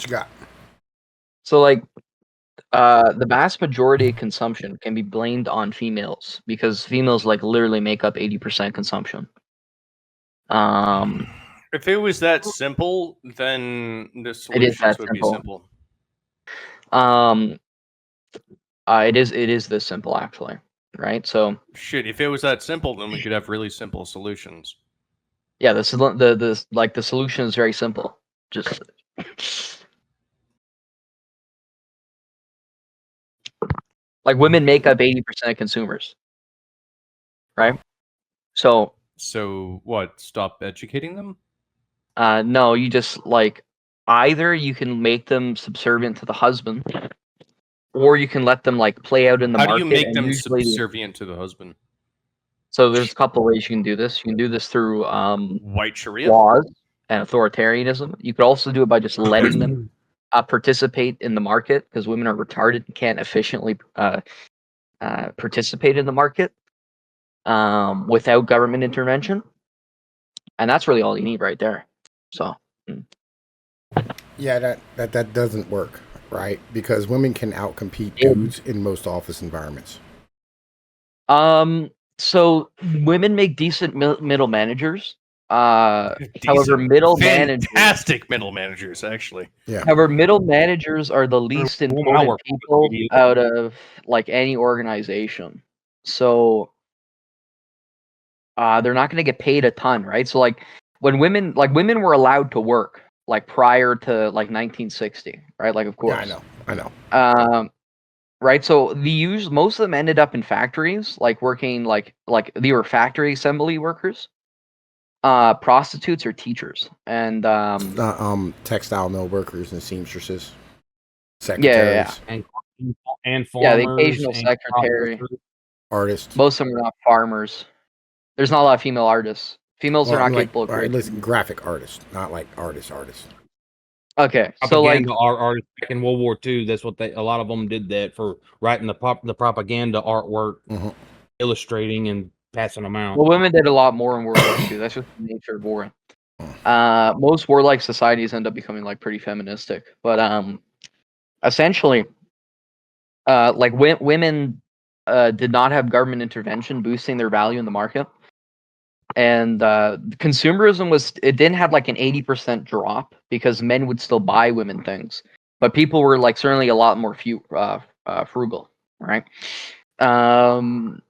What you got? So like the vast majority of consumption can be blamed on females because females like literally make up 80% consumption. If it was that simple, then the It is solutions that would simple. be simple. It is this simple actually, right? So Shit, if it was that simple, then we could have really simple solutions. yeah, the solution is very simple. Just like women make up 80% of consumers, right? So what? Stop educating them? no, you just like either you can make them subservient to the husband, or you can let them like play out in the How market. do you make and them usually, subservient to the husband? so there's a couple of ways you can do this. You can do this through White Sharia? laws and authoritarianism. You could also do it by just letting them participate in the market because women are retarded and can't efficiently participate in the market without government intervention. And that's really all you need right there. So Yeah, that doesn't work, right? Because women can outcompete Yeah. dudes in most office environments. So women make decent middle managers. However, Decent. middle managers. Fantastic middle managers, actually. Yeah. However, middle managers are the least important people out of like any organization. So they're not going to get paid a ton, right? So like when women were allowed to work like prior to like 1960, right? Like of course. Yeah, I know. Right. So most of them ended up in factories, like working like they were factory assembly workers, prostitutes or teachers, and Textile mill workers and seamstresses, yeah, secretaries, and farmers, yeah, the occasional secretary. artists. Most of them are not farmers. There's not a lot of female artists. Females are not capable of all right, creating. listen, graphic artists, not like artists. Okay, so like propaganda artists back in World War II, that's what a lot of them did that for writing the propaganda artwork, illustrating and passing them out. well, women did a lot more in World War II. That's just the nature of war. Most warlike societies end up becoming like pretty feministic, but essentially, like women did not have government intervention boosting their value in the market, and consumerism didn't have like an 80% drop because men would still buy women things, but people were like certainly a lot more frugal, right? And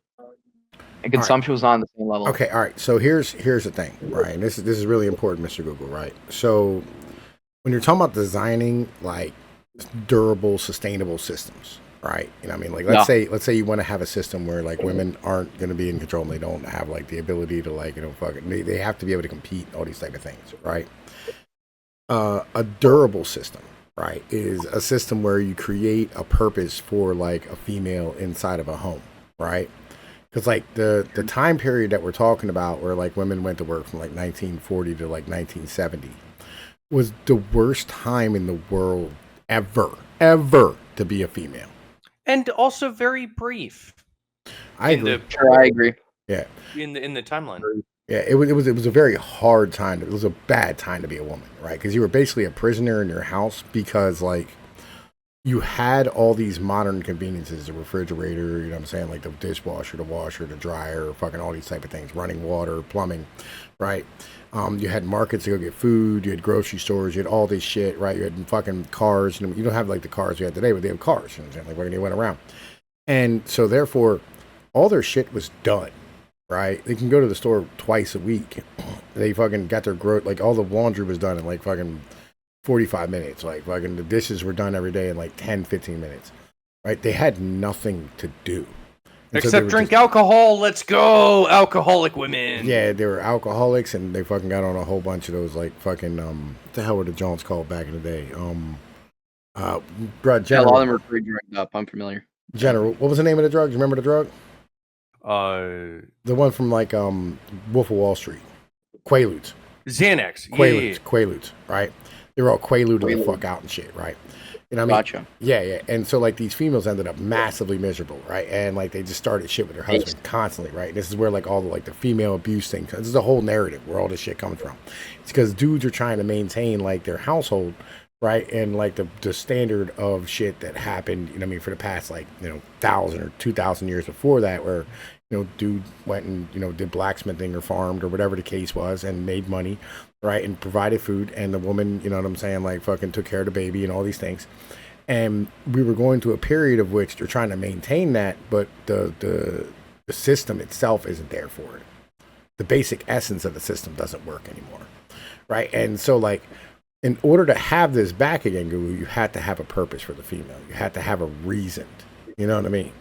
consumption was not on the same level. Okay, all right. So here's the thing, right? And this is really important, Mr. Google, right? So when you're talking about designing like durable, sustainable systems, right? You know what I mean? Like let's say you want to have a system where like women aren't going to be in control and they don't have like the ability to like, they have to be able to compete, all these type of things, right? A durable system, right, is a system where you create a purpose for like a female inside of a home, right? Because like the time period that we're talking about where like women went to work from like 1940 to like 1970 was the worst time in the world ever to be a female. And also very brief. I agree. I agree. Yeah. In the timeline. Yeah, it was a very hard time. It was a bad time to be a woman, right? Because you were basically a prisoner in your house because like you had all these modern conveniences, the refrigerator, you know what I'm saying, like the dishwasher, the washer, the dryer, fucking all these type of things, running water, plumbing, right? You had markets to go get food, you had grocery stores, you had all this shit, right? You had fucking cars, you don't have like the cars we had today, but they have cars, you know what I'm saying, like when they went around. And so therefore, all their shit was done, right? They can go to the store twice a week. They fucking got their like all the laundry was done in like fucking 45 minutes. Like fucking the dishes were done every day in like 10, 15 minutes, right? They had nothing to do. And except drink alcohol. Let's go, alcoholic women. Yeah, they were alcoholics, and they fucking got on a whole bunch of those like fucking what the hell were the Jones called back in the day? General. Yeah, a lot of them were pretty drugged up. I'm familiar. General, what was the name of the drug? Do you remember the drug? The one from like Wolf of Wall Street. Quaaludes. Xanax. Quaaludes, right? They were all Quaaluding the fuck out and shit, right? You know what I mean? Gotcha. Yeah. And so like these females ended up massively miserable, right? And like they just started shit with their husband constantly, right? This is where like all the like the female abuse thing. This is the whole narrative where all this shit comes from. It's because dudes are trying to maintain like their household, right? And like the standard of shit that happened, you know what I mean, for the past like, 1,000 or 2,000 years before that, where, dude went and, did blacksmithing or farmed or whatever the case was and made money, right? And provided food. And the woman, you know what I'm saying, like fucking took care of the baby and all these things. And we were going through a period of which they're trying to maintain that, but the system itself isn't there for it. The basic essence of the system doesn't work anymore, right? And so, like, in order to have this back again, Guru, you had to have a purpose for the female. You had to have a reason. You know what I mean?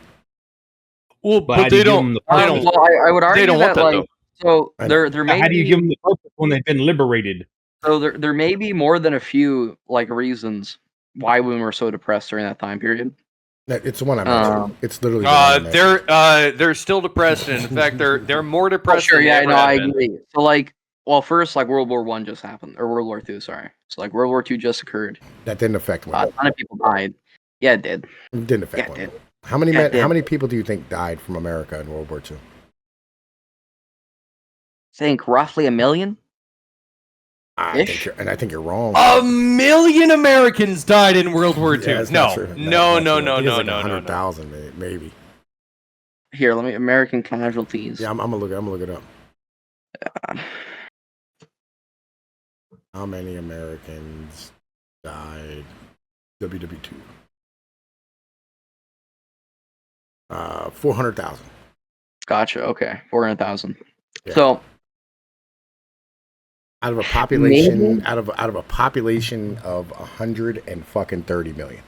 Well, But but how do they you give don't. them the They purpose? don't. Well, I would argue They don't want that, that like, though. so there may How do you be, give them the purpose when they've been liberated? so there may be more than a few like reasons why women were so depressed during that time period. It's the one I mentioned. Um, It's literally the one I mentioned. They're still depressed, and in fact, they're more Oh, depressed sure, than yeah, they ever no, I have been. agree. So, like, well, first, like, World War One just happened, or World War Two, sorry. So, like, World War Two just occurred. That didn't affect A women. ton of people died. Yeah, it did. It didn't affect Yeah, it women. did. How many Yeah, men? it did. How many people do you think died from America in World War II? Think roughly 1 million. I Ish? think you're wrong. 1 million Americans died in World War II. Yeah, it's not No, true. no, Not no, true. no, I think no, it's no, like no, no. 100,000 maybe. Here, let me American casualties. Yeah, I'm gonna look it up. Uh, How many Americans died WW2? 400,000. Gotcha. Okay, 400,000. Yeah. So Out of a population, maybe, out of a population of 130 million.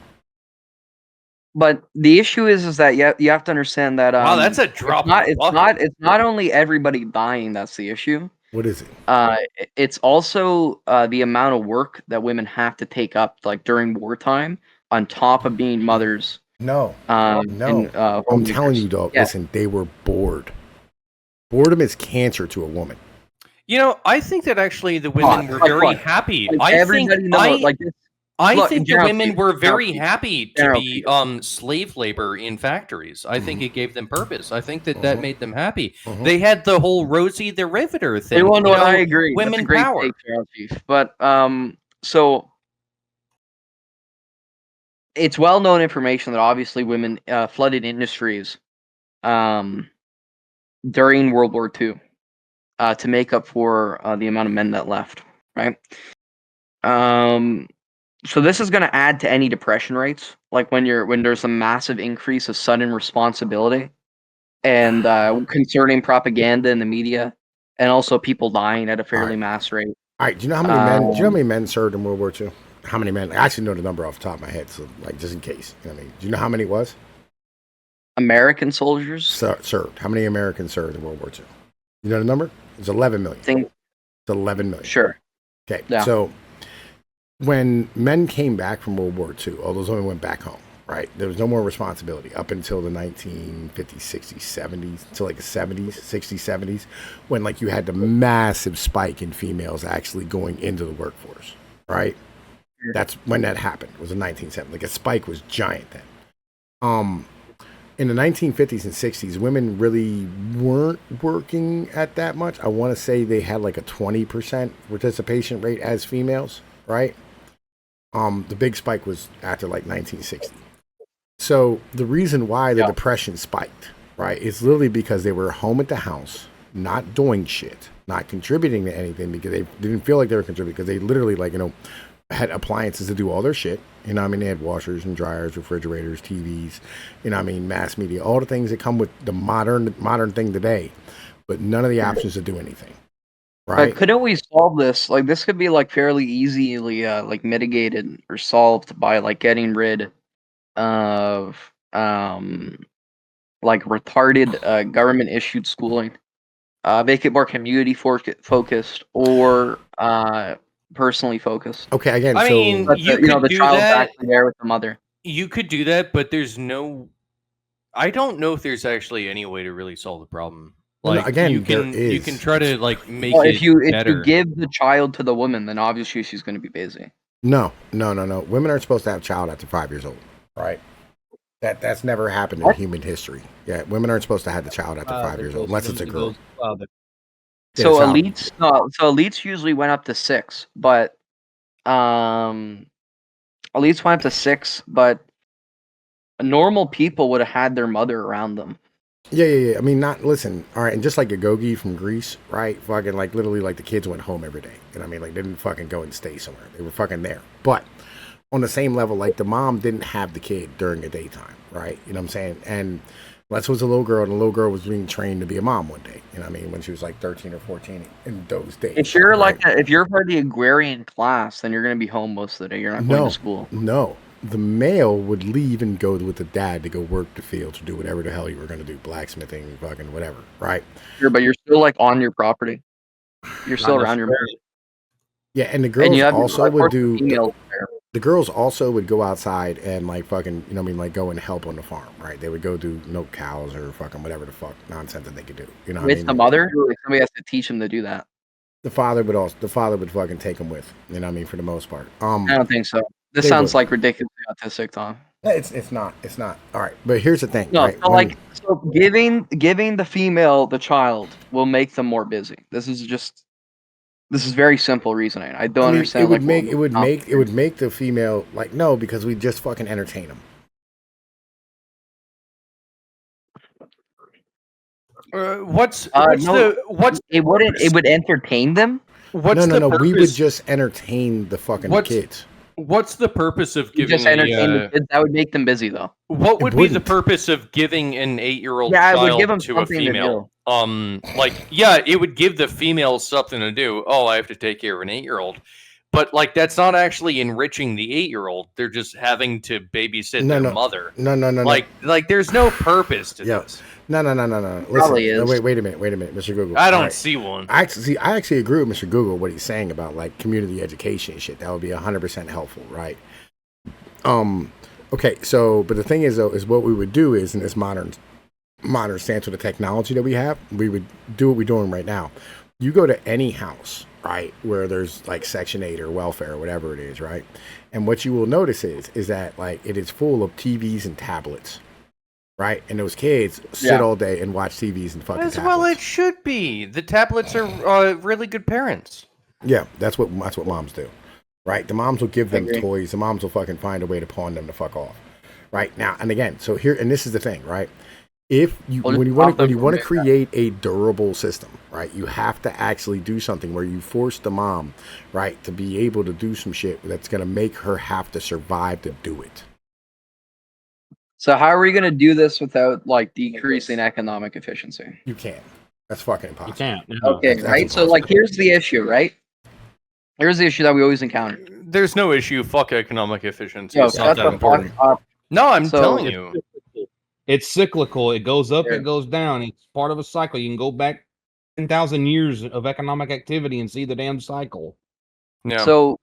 but the issue is that you have to understand that Wow, that's a drop. it's not only everybody dying that's the issue. What is it? It's also the amount of work that women have to take up, like during wartime, on top of being mothers. No. And, I'm homemakers. telling you, dog. Yeah. Listen, they were bored. Boredom is cancer to a woman. You know, I think that actually the women were Like very what? happy. Like, I think everybody knows, like this. I Look, think the general women speaking, were general very speaking, happy to general be speaking. slave labor in factories. I think it gave them purpose. I think that Mhm. made them happy. Mhm. They had the whole Rosie the Riveter thing. Hey, well, no, you know, I agree. That's a women great power. take, General Chief. But so it's well-known information that obviously women flooded industries um during World War II to make up for the amount of men that left, right? So this is going to add to any depression rates, like when there's a massive increase of sudden responsibility and concerning propaganda in the media, and also people dying at a fairly mass rate. All right. Do you know how many men? Do you know how many men served in World War II? How many men? I actually know the number off the top of my head, so like just in case. You know what I mean? Do you know how many it was? American soldiers. Served. How many Americans served in World War II? You know the number? It's 11 million. Think It's 11 million. sure. Okay. Yeah. So when men came back from World War II, all those women went back home, right? There was no more responsibility up until the 1950s, 60s, 70s, until like the 70s, 60s, 70s, when like you had the massive spike in females actually going into the workforce, right? That's when that happened. It was in 1970s. Like a spike was giant then. In the 1950s and 60s, women really weren't working at that much. I want to say they had like a 20% participation rate as females, right? The big spike was after like 1960. So the reason why the depression spiked, right, is literally because they were home at the house, not doing shit, not contributing to anything because they didn't feel like they were contributing because they literally had appliances to do all their shit. You know what I mean? They had washers and dryers, refrigerators, TVs, you know what I mean, mass media, all the things that come with the modern thing today, but none of the options to do anything. Right? But couldn't we solve this? Like this could be like fairly easily like mitigated or solved by like getting rid of like retarded government issued schooling. Make it more community focused or personally focused. Okay, again, I so mean, But you the, could the do child's that. actually there with the mother. You could do that, but there's no. I don't know if there's actually any way to really solve the problem. Well, no, Like again, you there can is. try to like make Well, it if you better. give the child to the woman, then obviously she's going to be busy. No. Women aren't supposed to have a child after 5 years old, right? That's never happened in human history. Yeah, women aren't supposed to have the child after 5 years old, unless it's a girl. So child. elites usually went up to 6, but at least went up to 6, but normal people would have had their mother around them. Yeah. I mean, listen, all right, and just like Agogi from Greece, right? Fucking, like, literally, like, the kids went home every day. You know what I mean? Like, they didn't fucking go and stay somewhere. They were fucking there. But on the same level, like, the mom didn't have the kid during the daytime, right? You know what I'm saying? And Les was a little girl, and the little girl was being trained to be a mom one day. You know what I mean? When she was, like, 13 or 14 in those days. If you're right? if you're part of the agrarian class, then you're going to be home most of the day. You're not going to school. No. The male would leave and go with the dad to go work the fields or do whatever the hell you were going to do, blacksmithing, fucking whatever, right? Sure, but you're still like on your property. You're still around your. Yeah, and the girls also would do. The girls also would go outside and like fucking, you know what I mean, like go and help on the farm, right? They would go do milk cows or fucking whatever the fuck nonsense that they could do. You know what I mean? The mother, like somebody has to teach them to do that. The father would fucking take them with. You know what I mean? For the most part. I don't think so. This sounds like ridiculously autistic, Tom. It's not. All right, but here's the thing. No, right? so giving the female the child will make them more busy. This is very simple reasoning. I don't understand. It would make the female like no, because we just fucking entertain them. It would entertain them. No. We would just entertain the fucking kids. What's the purpose of giving just entertain the kids? That would make them busy, though. What would be the purpose of giving an 8-year-old child to a female? It would give the female something to do. Oh, I have to take care of an 8-year-old. But like that's not actually enriching the 8-year-old. They're just having to babysit their mother. No. Like there's no purpose to this. No. Listen, wait a minute, Mr. Google. I don't see one. I actually agree with Mr. Google what he's saying about like community education and shit. That would be 100% helpful, right? Okay. So, but the thing is though, is what we would do is in this modern stance with the technology that we have, we would do what we're doing right now. You go to any house, right, where there's like Section 8 or welfare or whatever it is, right? And what you will notice is that like it is full of TVs and tablets. Right, and those kids sit all day and watch TVs and fucking tablets. Well, it should be. The tablets are really good parents. Yeah, that's what moms do. Right, the moms will give them toys. The moms will fucking find a way to pawn them to fuck off. Right now, and again, so here, and this is the thing, right? If you when you want to create a durable system, right, you have to actually do something where you force the mom, right, to be able to do some shit that's gonna make her have to survive to do it. So how are we going to do this without like decreasing economic efficiency? You can't. That's fucking impossible. You can't. No. Okay, that's right? Impossible. So like here's the issue, right? Here's the issue that we always encounter. There's no issue. Fuck economic efficiency. It's not that important. No, I'm telling you. It's cyclical. It goes up, it goes down. It's part of a cycle. You can go back 10,000 years of economic activity and see the damn cycle. Yeah. So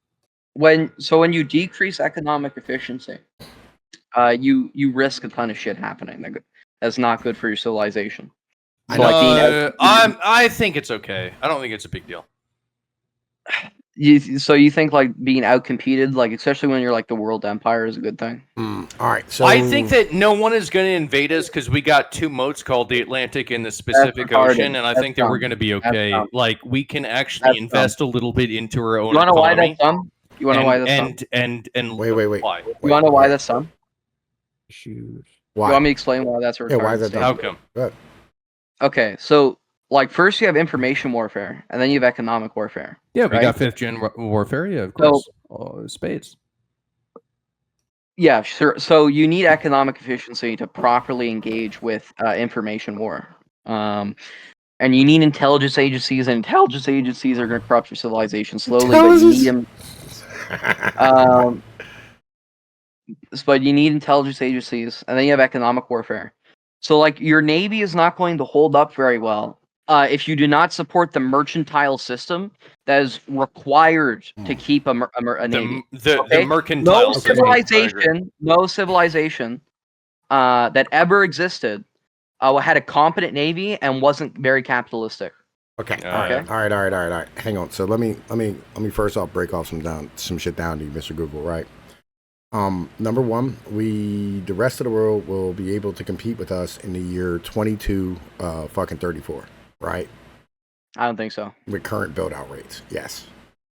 when you decrease economic efficiency, you risk a ton of shit happening. That's not good for your civilization. So I think it's okay. I don't think it's a big deal. So you think like being outcompeted, like especially when you're like the world empire, is a good thing? All right. So I think that no one is going to invade us because we got two moats called the Atlantic and the Pacific Ocean, and I think that we're going to be okay. Like we can actually invest a little bit into our own. You want to know why that's dumb? You want to know why that's dumb? And wait. Why? You want to know why that's dumb? Shoes. Why? You want me to explain why that's retarded? Yeah, why is that? How come? Okay, so like first you have information warfare, and then you have economic warfare. Yeah, we got 5th gen warfare. Yeah, of course. Spades. Yeah, sure. So you need economic efficiency to properly engage with information war, and you need intelligence agencies, and intelligence agencies are going to corrupt your civilization slowly, but you need them. But you need intelligence agencies, and then you have economic warfare. So, like, your navy is not going to hold up very well if you do not support the mercantile system that is required to keep a navy. The mercantile system. No civilization that ever existed had a competent navy and wasn't very capitalistic. Okay. All right. Hang on. So let me first off break off some shit down to you, Mr. Google, right? Number one, the rest of the world will be able to compete with us in the year 2234, right? I don't think so. With current build out rates, yes,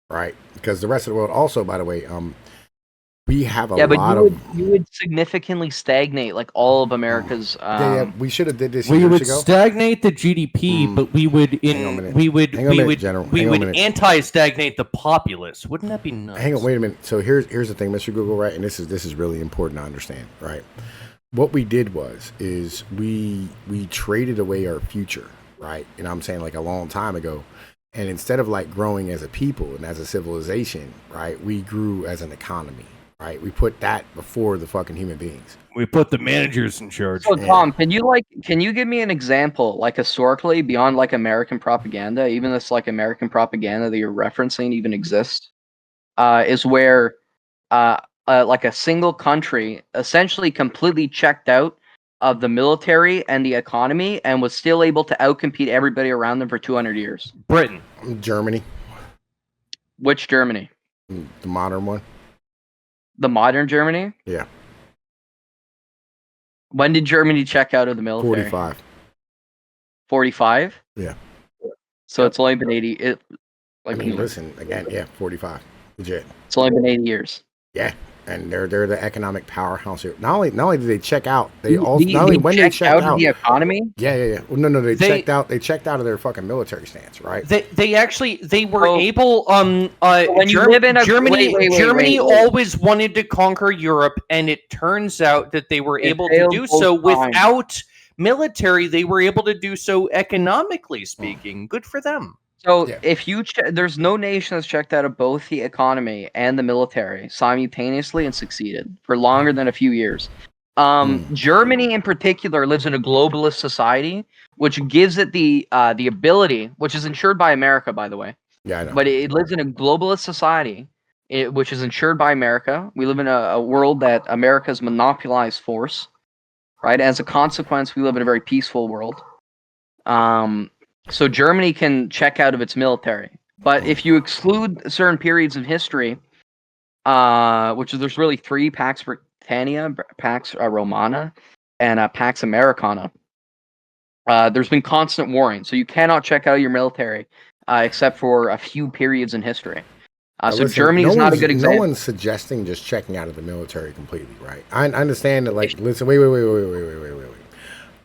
right? Because the rest of the world also, by the way, We have a lot of. You would significantly stagnate like all of America's. We should have did this. We years would ago. stagnate the GDP, but we would anti-stagnate the populace. Wouldn't that be nice? Hang on, wait a minute. So here's the thing, Mr. Google, right? And this is really important to understand, right? What we did is we traded away our future, right? And I'm saying like a long time ago. And instead of like growing as a people and as a civilization, right, we grew as an economy, right? We put that before the fucking human beings. We put the managers in charge. So Tom, can you give me an example, like historically, beyond like American propaganda, even this like American propaganda that you're referencing even exists, is where like a single country essentially completely checked out of the military and the economy and was still able to outcompete everybody around them for 200 years? Britain. Germany. Which Germany? The modern one. The modern Germany? Yeah. When did Germany check out of the military? 45. 45? Yeah. So it's only been 80. Listen, again, 45. Legit. It's only been 80 years. Yeah. And they're the economic powerhouse here. Not only did they check out, they checked out of the economy. Yeah. Well, no, they checked out. They checked out of their fucking military stance, right? They were able. When you live in Germany always wanted to conquer Europe, and it turns out that they were able to do so without military. They were able to do so economically speaking. Good for them. So if you there's no nation that's checked out of both the economy and the military simultaneously and succeeded for longer than a few years. Germany in particular lives in a globalist society, which gives it the ability, which is insured by America, by the way. Yeah, I know. But it lives in a globalist society, which is insured by America. We live in a world that America's monopolized force, right? As a consequence, we live in a very peaceful world. So Germany can check out of its military. But if you exclude certain periods of history, which is there's really three: Pax Britannia, Pax Romana, and Pax Americana. There's been constant warring, so you cannot check out your military except for a few periods in history. So Germany is not a good example. No one's suggesting just checking out of the military completely, right? I understand that, like, listen, wait.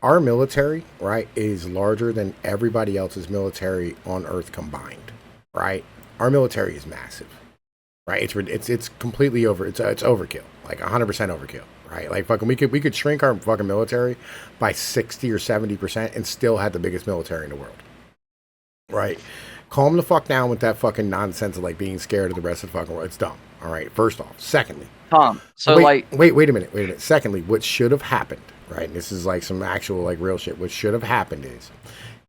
Our military, right, is larger than everybody else's military on Earth combined, right? Our military is massive, right? It's completely it's overkill, like 100% overkill, right? Like fucking we could shrink our fucking military by 60 or 70% and still have the biggest military in the world, right? Calm the fuck down with that fucking nonsense of like being scared of the rest of the fucking world. It's dumb. All right. First off, secondly, Tom. So wait a minute. Secondly, what should have happened, right? And this is like some actual like real shit. What should have happened is,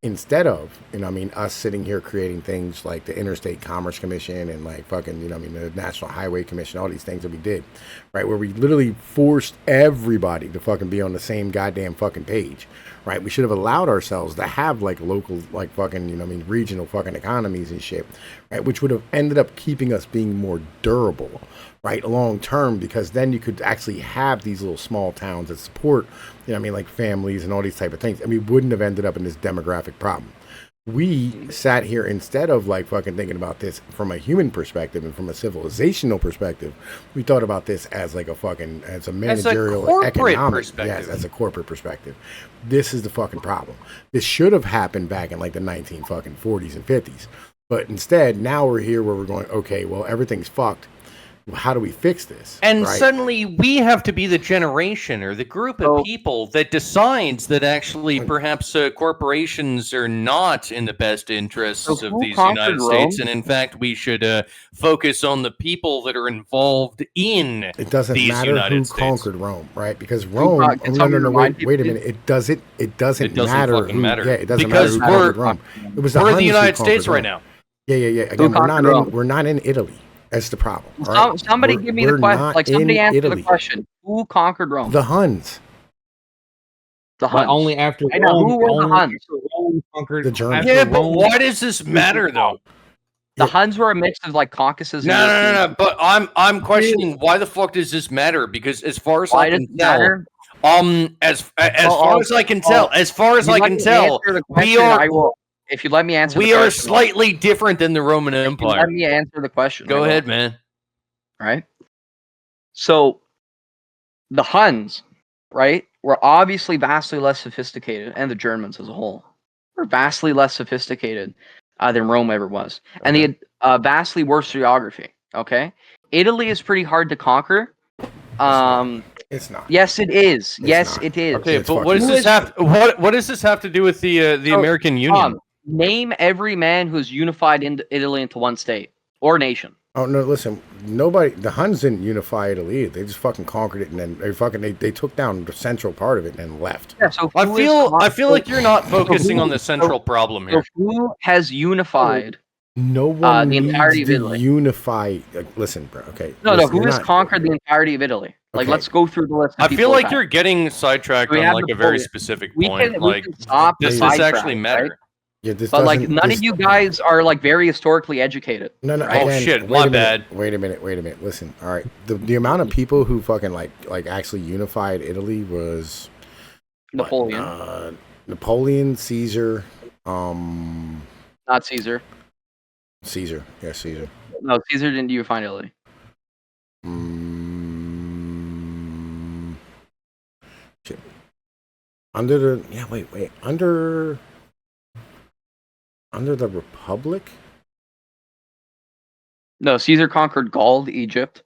instead of, us sitting here creating things like the Interstate Commerce Commission and like fucking, the National Highway Commission, all these things that we did, right? Where we literally forced everybody to fucking be on the same goddamn fucking page, right? We should have allowed ourselves to have like local, like fucking, regional fucking economies and shit, right? Which would have ended up keeping us being more durable, right, long term, because then you could actually have these little small towns that support, like families and all these type of things, and we wouldn't have ended up in this demographic problem. We sat here, instead of like fucking thinking about this from a human perspective and from a civilizational perspective, we thought about this as like as a managerial, economic, yes, as a corporate perspective. This is the fucking problem. This should have happened back in like the 1940s and 50s, but instead now we're here where we're going, okay, well, everything's fucked. How do we fix this? And suddenly we have to be the generation or the group of people that decides that actually perhaps corporations are not in the best interests of these United States. And in fact, we should focus on the people that are involved in it doesn't these matter United who States. conquered Rome, right? Because Rome, no, wait a minute. It doesn't matter who, matter. Yeah, it doesn't because matter who conquered Rome. It was we're the United States right now. Yeah. Again, we're not in Italy. That's the problem. Right? Somebody give me the question. Like somebody answer the question. Who conquered Rome? The Huns. The Huns. But only after I know who were the Huns. Rome conquered the Germans. Yeah, but why does this matter though? The Huns were a mix of like Caucasus. No. But I'm questioning why the fuck does this matter? Because as far as I can tell, as far as I can tell, we are. If you let me answer, we are slightly different than the Roman Empire. Let me answer the question. Go ahead, man. Right. So the Huns, right, were obviously vastly less sophisticated, and the Germans as a whole were vastly less sophisticated than Rome ever was. Okay. And they had vastly worse geography. Okay, Italy is pretty hard to conquer. It's not. Yes, it is. It is. Okay, but what does this have? What does this have to do with the American Union? Name every man who's unified Italy into one state or nation. Oh no! Listen, the Huns didn't unify Italy. They just fucking conquered it, and then they took down the central part of it and then left. Yeah, so I feel like you're not focusing on the central problem here. So who has unified? No one the entirety needs of Italy. To unify. Listen, bro. Okay. No, who has conquered the entirety of Italy? Like, let's go through the list. I feel like you're getting sidetracked on like a very specific point. Like, does this actually matter? Right? Yeah, but like none of you guys are like very historically educated. No. Right? Oh shit, my bad. Wait a minute. Listen, all right. The amount of people who fucking like actually unified Italy was Napoleon. Napoleon, Caesar, not Caesar. Caesar, yeah, Caesar. No, Caesar didn't unify Italy. Shit. Under the Republic? No, Caesar conquered Gaul, Egypt,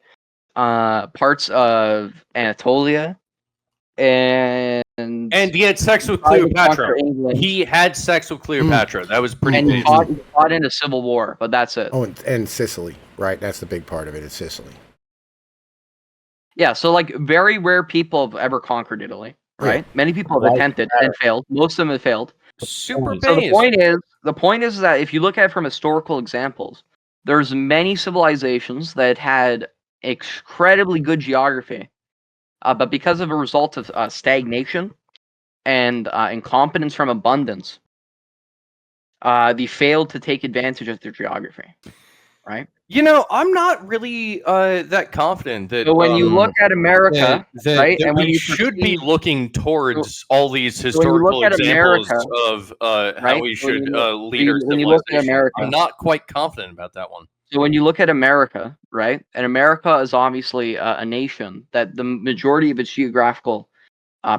parts of Anatolia, and he had sex with Cleopatra. He had sex with Cleopatra. That was pretty amazing. He fought in a civil war, but that's it. Oh, and Sicily, right? That's the big part of it. It's Sicily. Yeah, so like very rare people have ever conquered Italy, right? Yeah. Many people have attempted and failed. Most of them have failed. Super. So the point is that if you look at it from historical examples, there's many civilizations that had incredibly good geography, but because of a result of stagnation and incompetence from abundance, they failed to take advantage of their geography, right? You know, I'm not really that confident that. So when you look at America, right, and we should be looking towards all these historical examples of how we should lead our civilization. When you look at America, I'm not quite confident about that one. So when you look at America, right, and America is obviously a nation that the majority of its geographical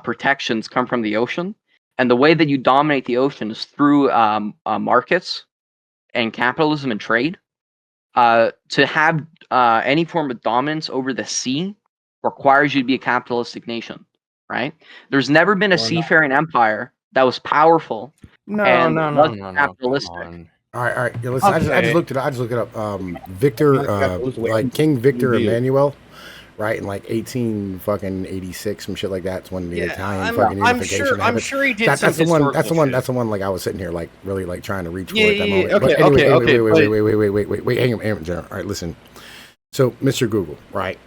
protections come from the ocean, and the way that you dominate the ocean is through markets and capitalism and trade. To have any form of dominance over the sea requires you to be a capitalistic nation, right? There's never been a seafaring empire that was powerful and capitalistic. All right. Yeah, listen, okay. I just looked it up. Victor, like King Victor Emmanuel, right? In like 1886, some shit like that. It's when the Italian fucking unification happened. I'm sure he did. That's the one. That's the one. Like I was sitting here, like really, like trying to reach for at that moment. Okay. But anyway, wait. Hang on, General. All right, listen. So, Mr. Google, right?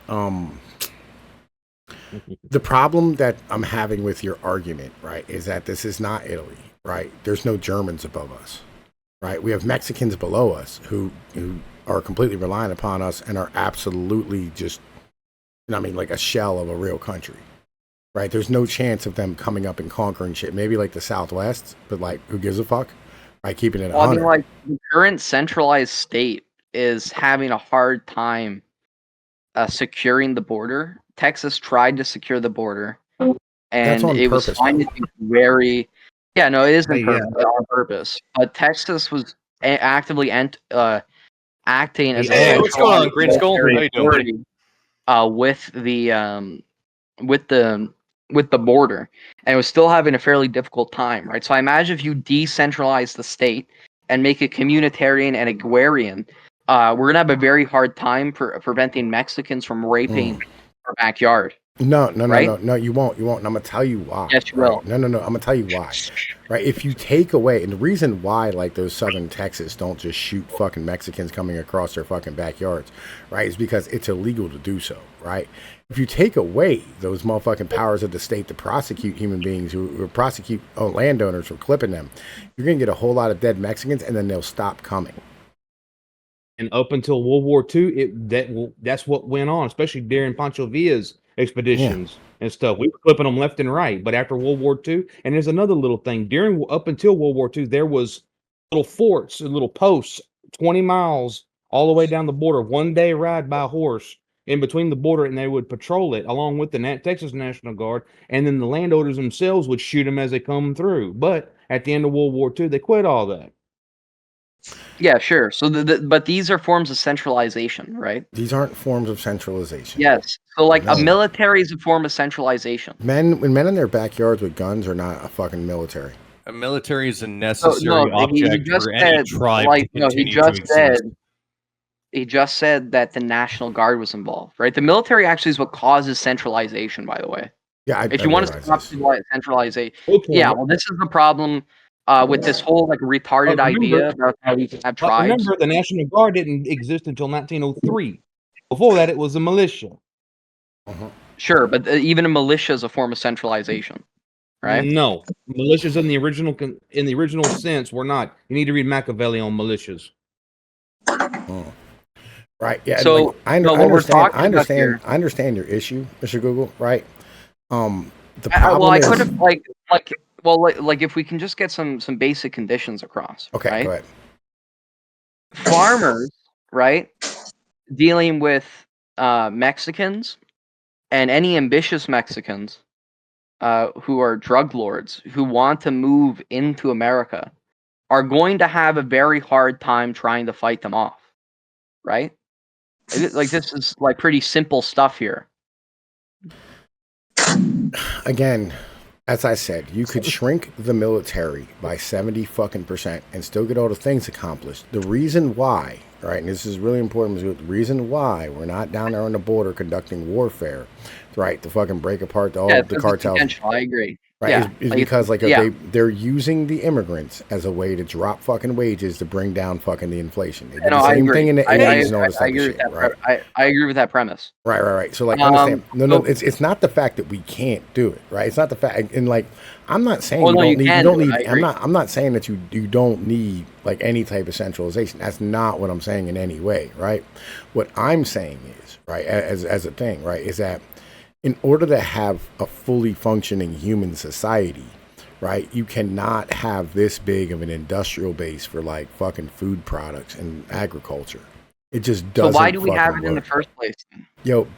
The problem that I'm having with your argument, right, is that this is not Italy, right? There's no Germans above us. Right, we have Mexicans below us who are completely reliant upon us and are absolutely just, like a shell of a real country. Right, there's no chance of them coming up and conquering shit. Maybe like the Southwest, but like who gives a fuck? Right, keeping it. Well, like the current centralized state is having a hard time securing the border. Texas tried to secure the border, and it was finding very. Yeah, no, it is on purpose. But Texas was actively acting as what's going on, Green Skull? How you doing, with the border, and it was still having a fairly difficult time, right? So I imagine if you decentralize the state and make it communitarian and agrarian, we're gonna have a very hard time for preventing Mexicans from raping our backyard. No, you won't. And I'm gonna tell you why. Yes, you will. No, I'm gonna tell you why. Right? If you take away, and the reason why, like those southern Texas don't just shoot fucking Mexicans coming across their fucking backyards, right, is because it's illegal to do so, right? If you take away those motherfucking powers of the state to prosecute human beings who prosecute landowners for clipping them, you're gonna get a whole lot of dead Mexicans, and then they'll stop coming. And up until World War II, that's what went on, especially during Pancho Villa's expeditions and stuff. We were clipping them left and right. But after World War II, and there's another little thing, up until World War II, there was little forts and little posts 20 miles all the way down the border, 1 day ride by horse in between the border, and they would patrol it along with the Texas National Guard, and then the landowners themselves would shoot them as they come through. But at the end of World War II, they quit all that. Yeah, sure. So, but these are forms of centralization, right? These aren't forms of centralization. Yes. So, like, a military is a form of centralization. Men in their backyards with guns are not a fucking military. A military is a necessary object for any tribe to continue to exist. He just said that the National Guard was involved, right? The military actually is what causes centralization, by the way. Yeah, if you want to stop centralization, yeah, well, this is the problem with this whole like retarded idea about how we can have tribes. Remember, the National Guard didn't exist until 1903. Before that, it was a militia. Sure, but even a militia is a form of centralization, right? No, militias in the original sense were not. You need to read Machiavelli on militias. Right. Yeah. So like, I understand your issue, Mr. Google. Right. The problem well, I could have like if we can just get some basic conditions across. Okay. Right? Go ahead. Farmers, right, dealing with Mexicans and any ambitious Mexicans who are drug lords who want to move into America are going to have a very hard time trying to fight them off, right? Like this is like pretty simple stuff here. Again, as I said, you could shrink the military by 70% and still get all the things accomplished. The reason why, right, and this is really important, the reason why we're not down there on the border conducting warfare, right, to fucking break apart the cartels. I agree. Right, yeah, is because they're using the immigrants as a way to drop fucking wages to bring down fucking the inflation. They did the same thing in the 80s and all this type of shit, right? I agree with that premise. Right. So like, understand? No, it's not the fact that we can't do it, right? It's not the fact, and like, I'm not saying I'm not saying that you don't need like any type of centralization. That's not what I'm saying in any way, right? What I'm saying is, right, as a thing, right, is that in order to have a fully functioning human society, right, you cannot have this big of an industrial base for like fucking food products and agriculture. It just doesn't. So why do we have it in the first place?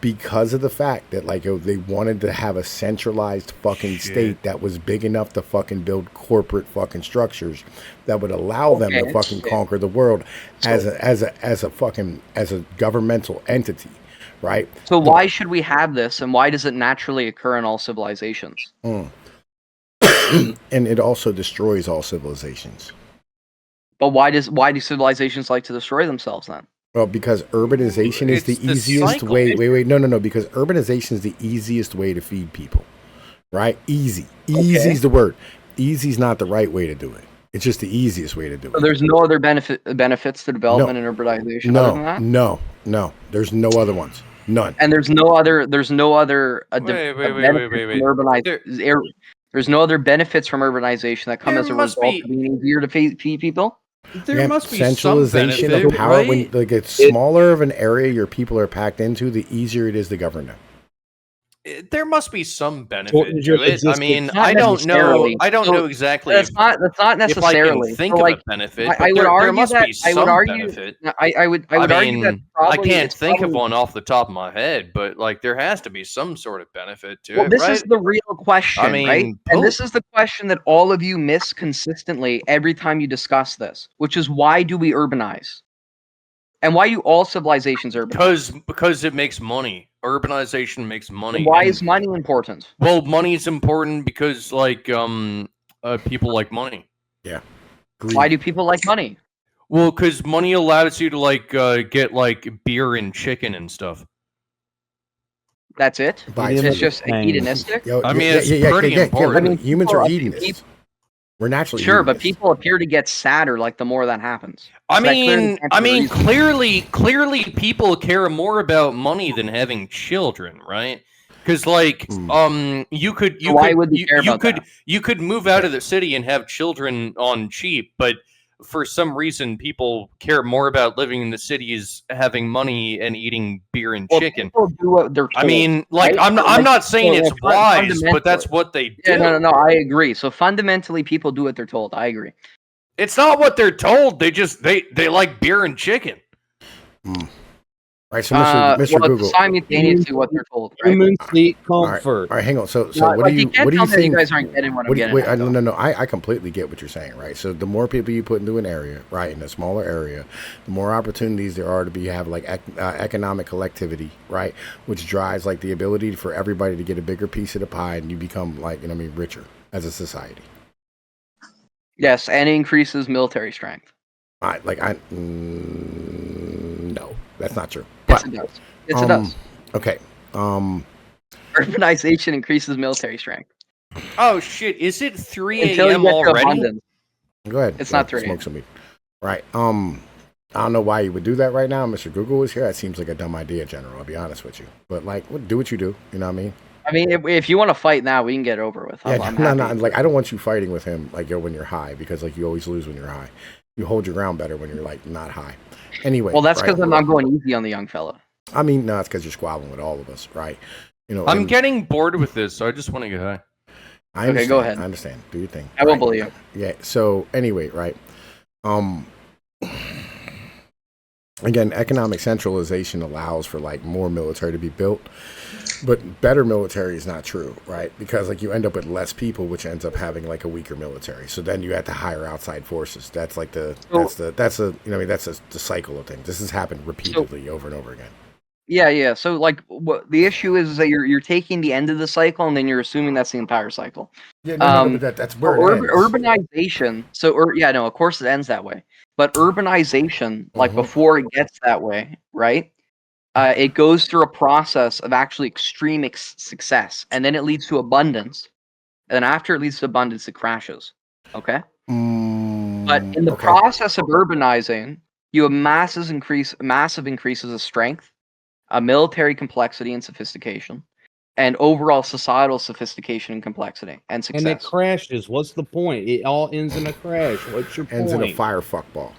Because of the fact that like they wanted to have a centralized fucking state that was big enough to fucking build corporate fucking structures that would allow them to fucking conquer the world as a governmental entity. Right. So why should we have this, and why does it naturally occur in all civilizations? And it also destroys all civilizations. But why do civilizations like to destroy themselves then? Well, because urbanization is the easiest way. No. Because urbanization is the easiest way to feed people. Right? Easy is the word. Easy is not the right way to do it. It's just the easiest way to do it. So there's no other benefits to development and urbanization other than that? No. There's no other ones. None. And there's no other There's no other benefits from urbanization that come as a result of being easier to feed people? There must be centralization some benefit, of power. right? When like it's smaller of an area your people are packed into, the easier it is to govern them. There must be some benefit to it. I mean, I don't know exactly. That's not necessarily. If I can think of a benefit. I would argue there must that be some benefit. I would argue that I can't think of one off the top of my head, but like there has to be some sort of benefit to it. This is the real question, right? And this is the question that all of you miss consistently every time you discuss this, which is why do we urbanize? And why do all civilizations urbanize? Because it makes money. Urbanization makes money. Why is money important? Well, money is important because like people like money. Yeah. Why do people like money? Well, because money allows you to like get like beer and chicken and stuff. That's it? It's just hedonistic? It's pretty important. Humans are hedonists. We're naturally sure, but people appear to get sadder like the more that happens. Clearly people care more about money than having children, right? Because like you could move out of the city and have children on cheap, but for some reason people care more about living in the cities, having money, and eating beer and chicken. People do what they're told, I'm not saying it's wise, but that's what they do. Yeah, no, I agree. So fundamentally, people do what they're told. I agree. It's not what they're told. They like beer and chicken. Right, so Mr. Google, simultaneously what they're told, right? Human seat comfort. All right, hang on. So what do you think? You guys aren't getting what I'm getting at. No. I completely get what you're saying, right? So the more people you put into an area, right, in a smaller area, the more opportunities there are to have like economic collectivity, right, which drives like the ability for everybody to get a bigger piece of the pie, and you become like richer as a society. Yes, and it increases military strength. No, that's not true. Yes, it does. Yes, it does. Okay. Urbanization increases military strength. Oh shit! Is it 3 a.m. already? Go ahead. It's not 3 Smoke some weed. Right. I don't know why you would do that right now. Mr. Google is here. That seems like a dumb idea, General. I'll be honest with you. But like, do what you do. You know what I mean? I mean, if you want to fight now, we can get it over with. No. Like, I don't want you fighting with him like when you're high, because like you always lose when you're high. You hold your ground better when you're like not high. Anyway. Well, that's because I'm not going easy on the young fella. I mean, no, it's because you're squabbling with all of us, right? I'm getting bored with this, so I just want to get high. Okay, go ahead. I understand. Do your thing. I won't believe you. Yeah. So anyway, right. Again, economic centralization allows for like more military to be built, but better military is not true, right? Because like you end up with less people, which ends up having like a weaker military. So then you have to hire outside forces. That's like the cycle of things. This has happened repeatedly over and over again. Yeah. So like, what the issue is that you're taking the end of the cycle and then you're assuming that's the entire cycle. Yeah, but that's where it ends. Urbanization. Of course it ends that way. But urbanization, like before it gets that way, right? It goes through a process of actually extreme success, and then it leads to abundance. And then after it leads to abundance, it crashes. Okay. But in the process of urbanizing, you have massive increases of strength, military complexity and sophistication, and overall societal sophistication and complexity and success. And it crashes. What's the point? It all ends in a crash. What's your point? Ends in a fire fuck ball.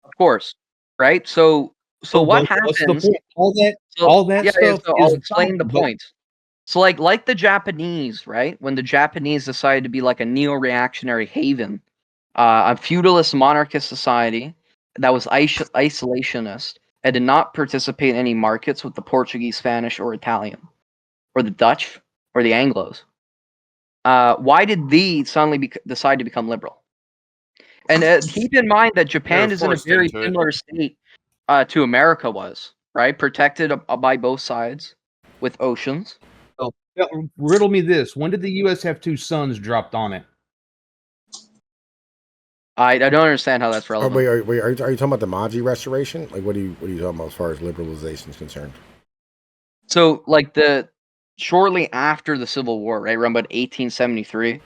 Of course, right? So what happens? What's the point? All that stuff. So I'll explain the point. So like the Japanese, right? When the Japanese decided to be like a neo-reactionary haven, a feudalist monarchist society that was isolationist and did not participate in any markets with the Portuguese, Spanish, or Italian, or the Dutch, or the Anglos. Why did they suddenly decide to become liberal? And keep in mind that Japan is in a very similar state to America was, right? Protected by both sides with oceans. So, riddle me this. When did the U.S. have 2 suns dropped on it? I don't understand how that's relevant. Are you talking about the Meiji Restoration? Like, what are you talking about as far as liberalization is concerned? So, like shortly after the Civil War, right, around about 1873,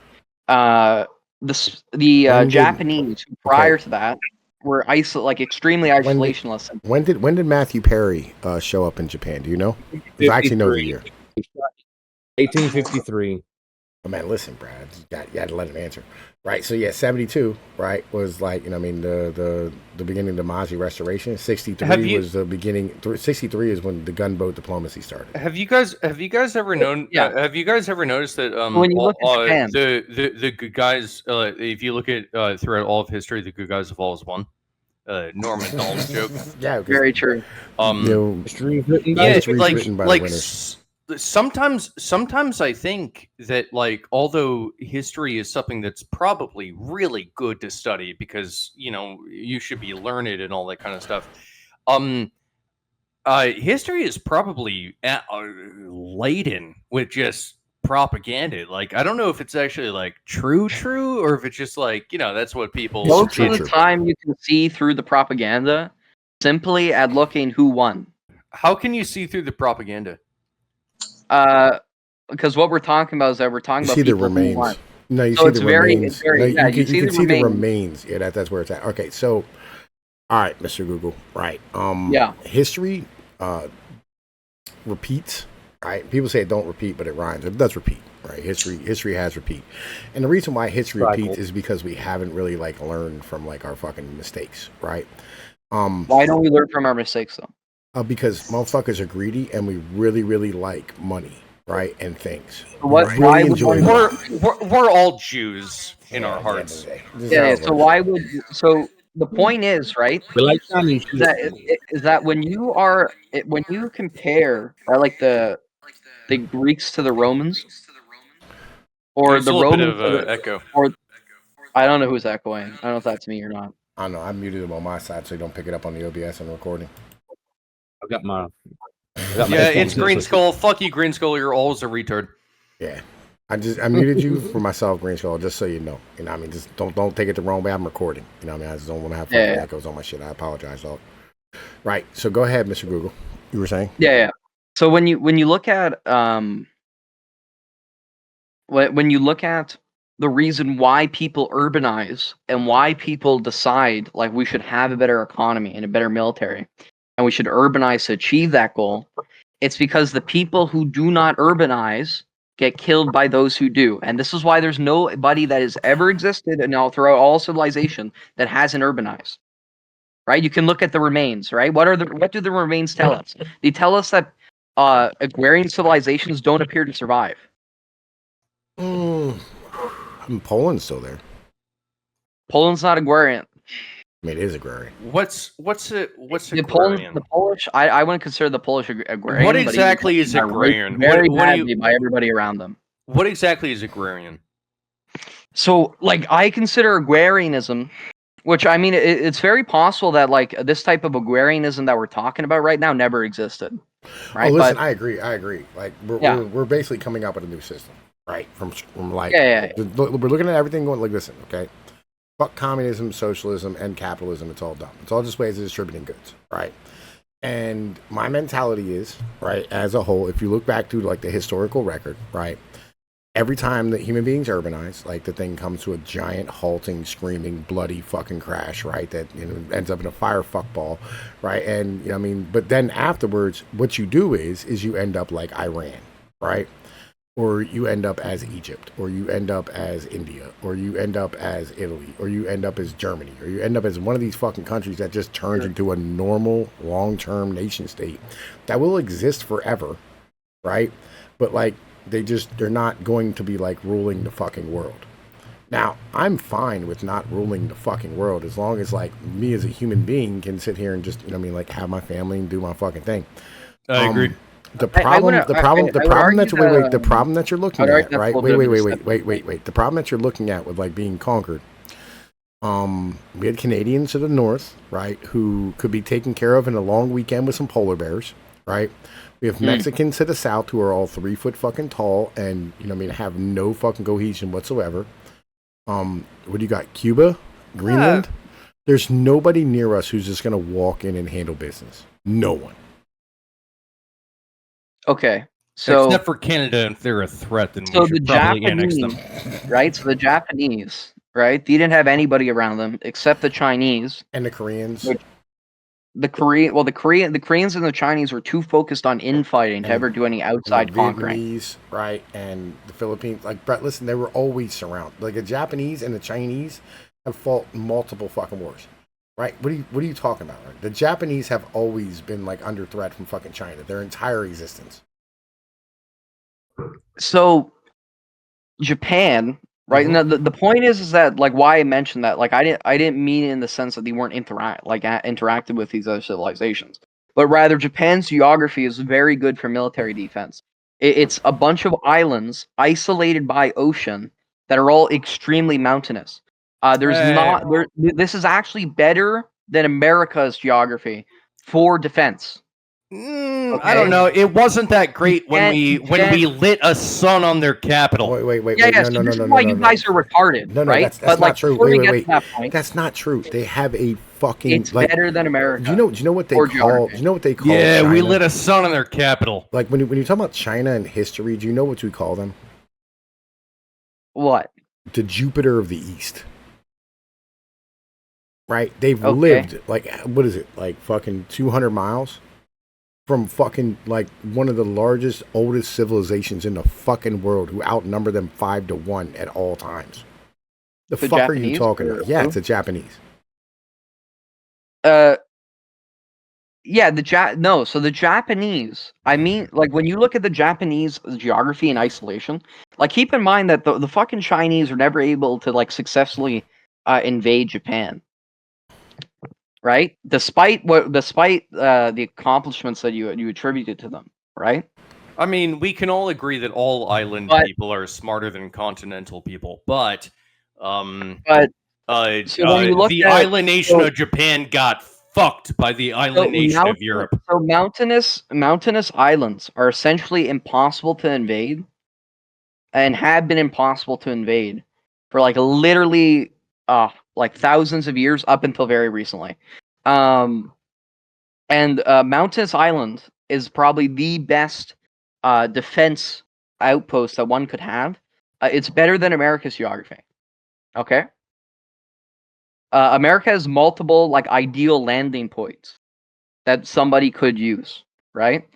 the Japanese prior to that were extremely isolationist. When did Matthew Perry show up in Japan? Do you know? I actually know the year. 1853. Oh man, listen, Brad, you had to let him answer, right? So yeah, 72, right, was like the beginning of the Meiji Restoration. 63 was the beginning. 63 is when the gunboat diplomacy started. Have you guys ever known? Yeah. Have you guys ever noticed that when you look at Japan, the good guys, if you look at throughout all of history, the good guys have always won. Norm Macdonald's joke. Yeah, very true. History written by the winners. Sometimes I think that like although history is something that's probably really good to study because you should be learned and all that kind of stuff, history is probably laden with just propaganda. Like I don't know if it's actually like true or if it's just like that's what people most of the time you can see through the propaganda simply at looking who won. How can you see through the propaganda? Because what we're talking about is that we're talking about see the remains. No, you see the remains. You can see the remains. Yeah, that's where it's at. Okay, so all right, Mr. Google. Right. History repeats. Right. People say it don't repeat, but it rhymes. It does repeat. Right. History has repeat, and the reason why history repeats is because we haven't really learned from our fucking mistakes. Right. Why don't we learn from our mistakes though? Because motherfuckers are greedy and we really, really like money, right? And things. We're all Jews in our hearts. Yeah. So the point is, right? We like Chinese Is that when you compare, right, like the Greeks to the Romans, or There's the a little Romans bit of echo. or I don't know who's echoing. I don't know if that's me or not. I don't know. I muted them on my side so you don't pick it up on the OBS and recording. I got my. Yeah, it's Green Skull. Fuck you, Green Skull. You're always a retard. Yeah. I muted you for myself, Green Skull, just so you know. You know what I mean? Just don't take it the wrong way. I'm recording. You know what I mean? I just don't want to have fucking echoes on my shit. I apologize, dog. Right. So go ahead, Mr. Google. You were saying? Yeah. So when you look at when you look at the reason why people urbanize and why people decide like we should have a better economy and a better military and we should urbanize to achieve that goal, it's because the people who do not urbanize get killed by those who do. And this is why there's nobody that has ever existed and now throughout all civilization that hasn't urbanized. Right? You can look at the remains, right? What do the remains tell us? They tell us that agrarian civilizations don't appear to survive. Poland's still there. Poland's not agrarian. I mean, it is agrarian. What's agrarian? The Polish, I wouldn't consider the Polish agrarian. What exactly is agrarian? Very badly by everybody around them. What exactly is agrarian? So, like, I consider agrarianism, which I mean, it's very possible that like this type of agrarianism that we're talking about right now never existed. Right? Oh, listen, I agree. Like, we're basically coming up with a new system, right? From like, we're looking at everything going like, listen, okay. Fuck communism, socialism, and capitalism. It's all dumb. It's all just ways of distributing goods, right? And my mentality is, right, as a whole, if you look back to like the historical record, right, every time that human beings urbanize, like the thing comes to a giant, halting, screaming, bloody fucking crash, right, that ends up in a fire fuckball, right? And I mean, but then afterwards, what you do is you end up like Iran, right? Or you end up as Egypt, or you end up as India, or you end up as Italy, or you end up as Germany, or you end up as one of these fucking countries that just turns into a normal, long-term nation state that will exist forever, right? But like, they're not going to be like ruling the fucking world. Now, I'm fine with not ruling the fucking world as long as like me as a human being can sit here and just, like have my family and do my fucking thing. I agree. The problem that you're looking at, right? Wait. The problem that you're looking at with like being conquered. We had Canadians to the north, right, who could be taken care of in a long weekend with some polar bears, right? We have Mexicans to the south who are all 3 foot fucking tall and have no fucking cohesion whatsoever. What do you got? Cuba, Greenland. There's nobody near us who's just gonna walk in and handle business. No one. Okay, so except for Canada, if they're a threat, then we should probably annex them. Right? So the Japanese, right? They didn't have anybody around them except the Chinese and the Koreans. The Koreans and the Chinese were too focused on infighting to ever do any outside conquering. Vietnamese, right, and the Philippines. Like, Brett, listen, they were always surrounded. Like the Japanese and the Chinese have fought multiple fucking wars. Right? What are you talking about? Right? The Japanese have always been like under threat from fucking China their entire existence. So Japan, right? And the point is that like why I mentioned that, like I didn't mean it in the sense that they weren't interacted with these other civilizations, but rather Japan's geography is very good for military defense. It's a bunch of islands isolated by ocean that are all extremely mountainous. This is actually better than America's geography for defense. Okay. I don't know. It wasn't that great when we lit a sun on their capital. Wait. No. This is why you guys are retarded. No, right? That's not true. Wait. That's not true. They have a fucking. It's better than America. Do you know what they call? Do you know what they call? Yeah, China? we lit a sun on their capital. Like when you talk about China and history, do you know what we call them? What? The Jupiter of the East. Right? They've lived like, what is it? Like fucking 200 miles from fucking like one of the largest, oldest civilizations in the fucking world who outnumber them 5-1 at all times. The fuck Japanese, are you talking about? Yeah, it's the Japanese. So the Japanese, I mean, like when you look at the Japanese geography in isolation, like keep in mind that the fucking Chinese were never able to like successfully invade Japan. right? Despite the accomplishments that you attributed to them, right? I mean, we can all agree that all island people are smarter than continental people, but so when you look the at, island nation of Japan got fucked by the island nation of Europe. So mountainous islands are essentially impossible to invade, and have been impossible to invade for like literally like thousands of years up until very recently. And Mountainous Island is probably the best defense outpost that one could have. It's better than America's geography. Okay. America has multiple like ideal landing points that somebody could use, right?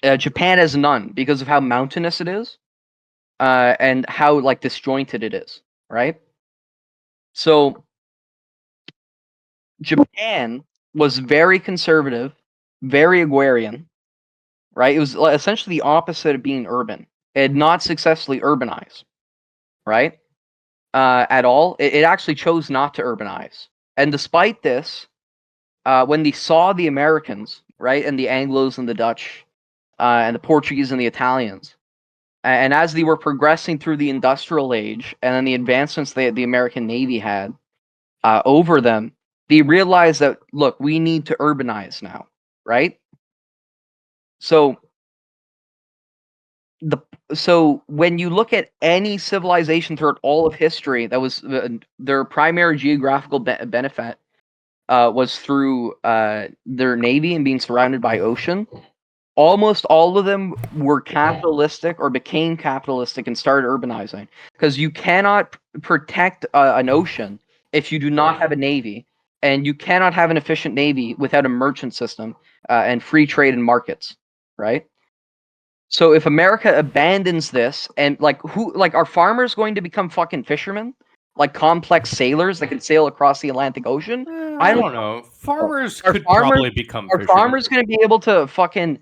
Japan has none because of how mountainous it is, and how like disjointed it is, right? So Japan was very conservative, very agrarian, right? It was essentially the opposite of being urban. It had not successfully urbanized, right? At all. It actually chose not to urbanize. And despite this, when they saw the Americans, right, and the Anglos and the Dutch, and the Portuguese and the Italians, and as they were progressing through the industrial age and then the advancements that the American Navy had over them, they realized that, look, we need to urbanize now, right? So when you look at any civilization throughout all of history, that was their primary geographical benefit was through their navy and being surrounded by ocean. Almost all of them were capitalistic or became capitalistic and started urbanizing, because you cannot protect an ocean if you do not have a navy, and you cannot have an efficient navy without a merchant system and free trade and markets, right? So if America abandons this, and are farmers going to become fucking fishermen? Like complex sailors that can sail across the Atlantic Ocean? I don't know. Farmers could probably become fishermen. Are farmers going to be able to fucking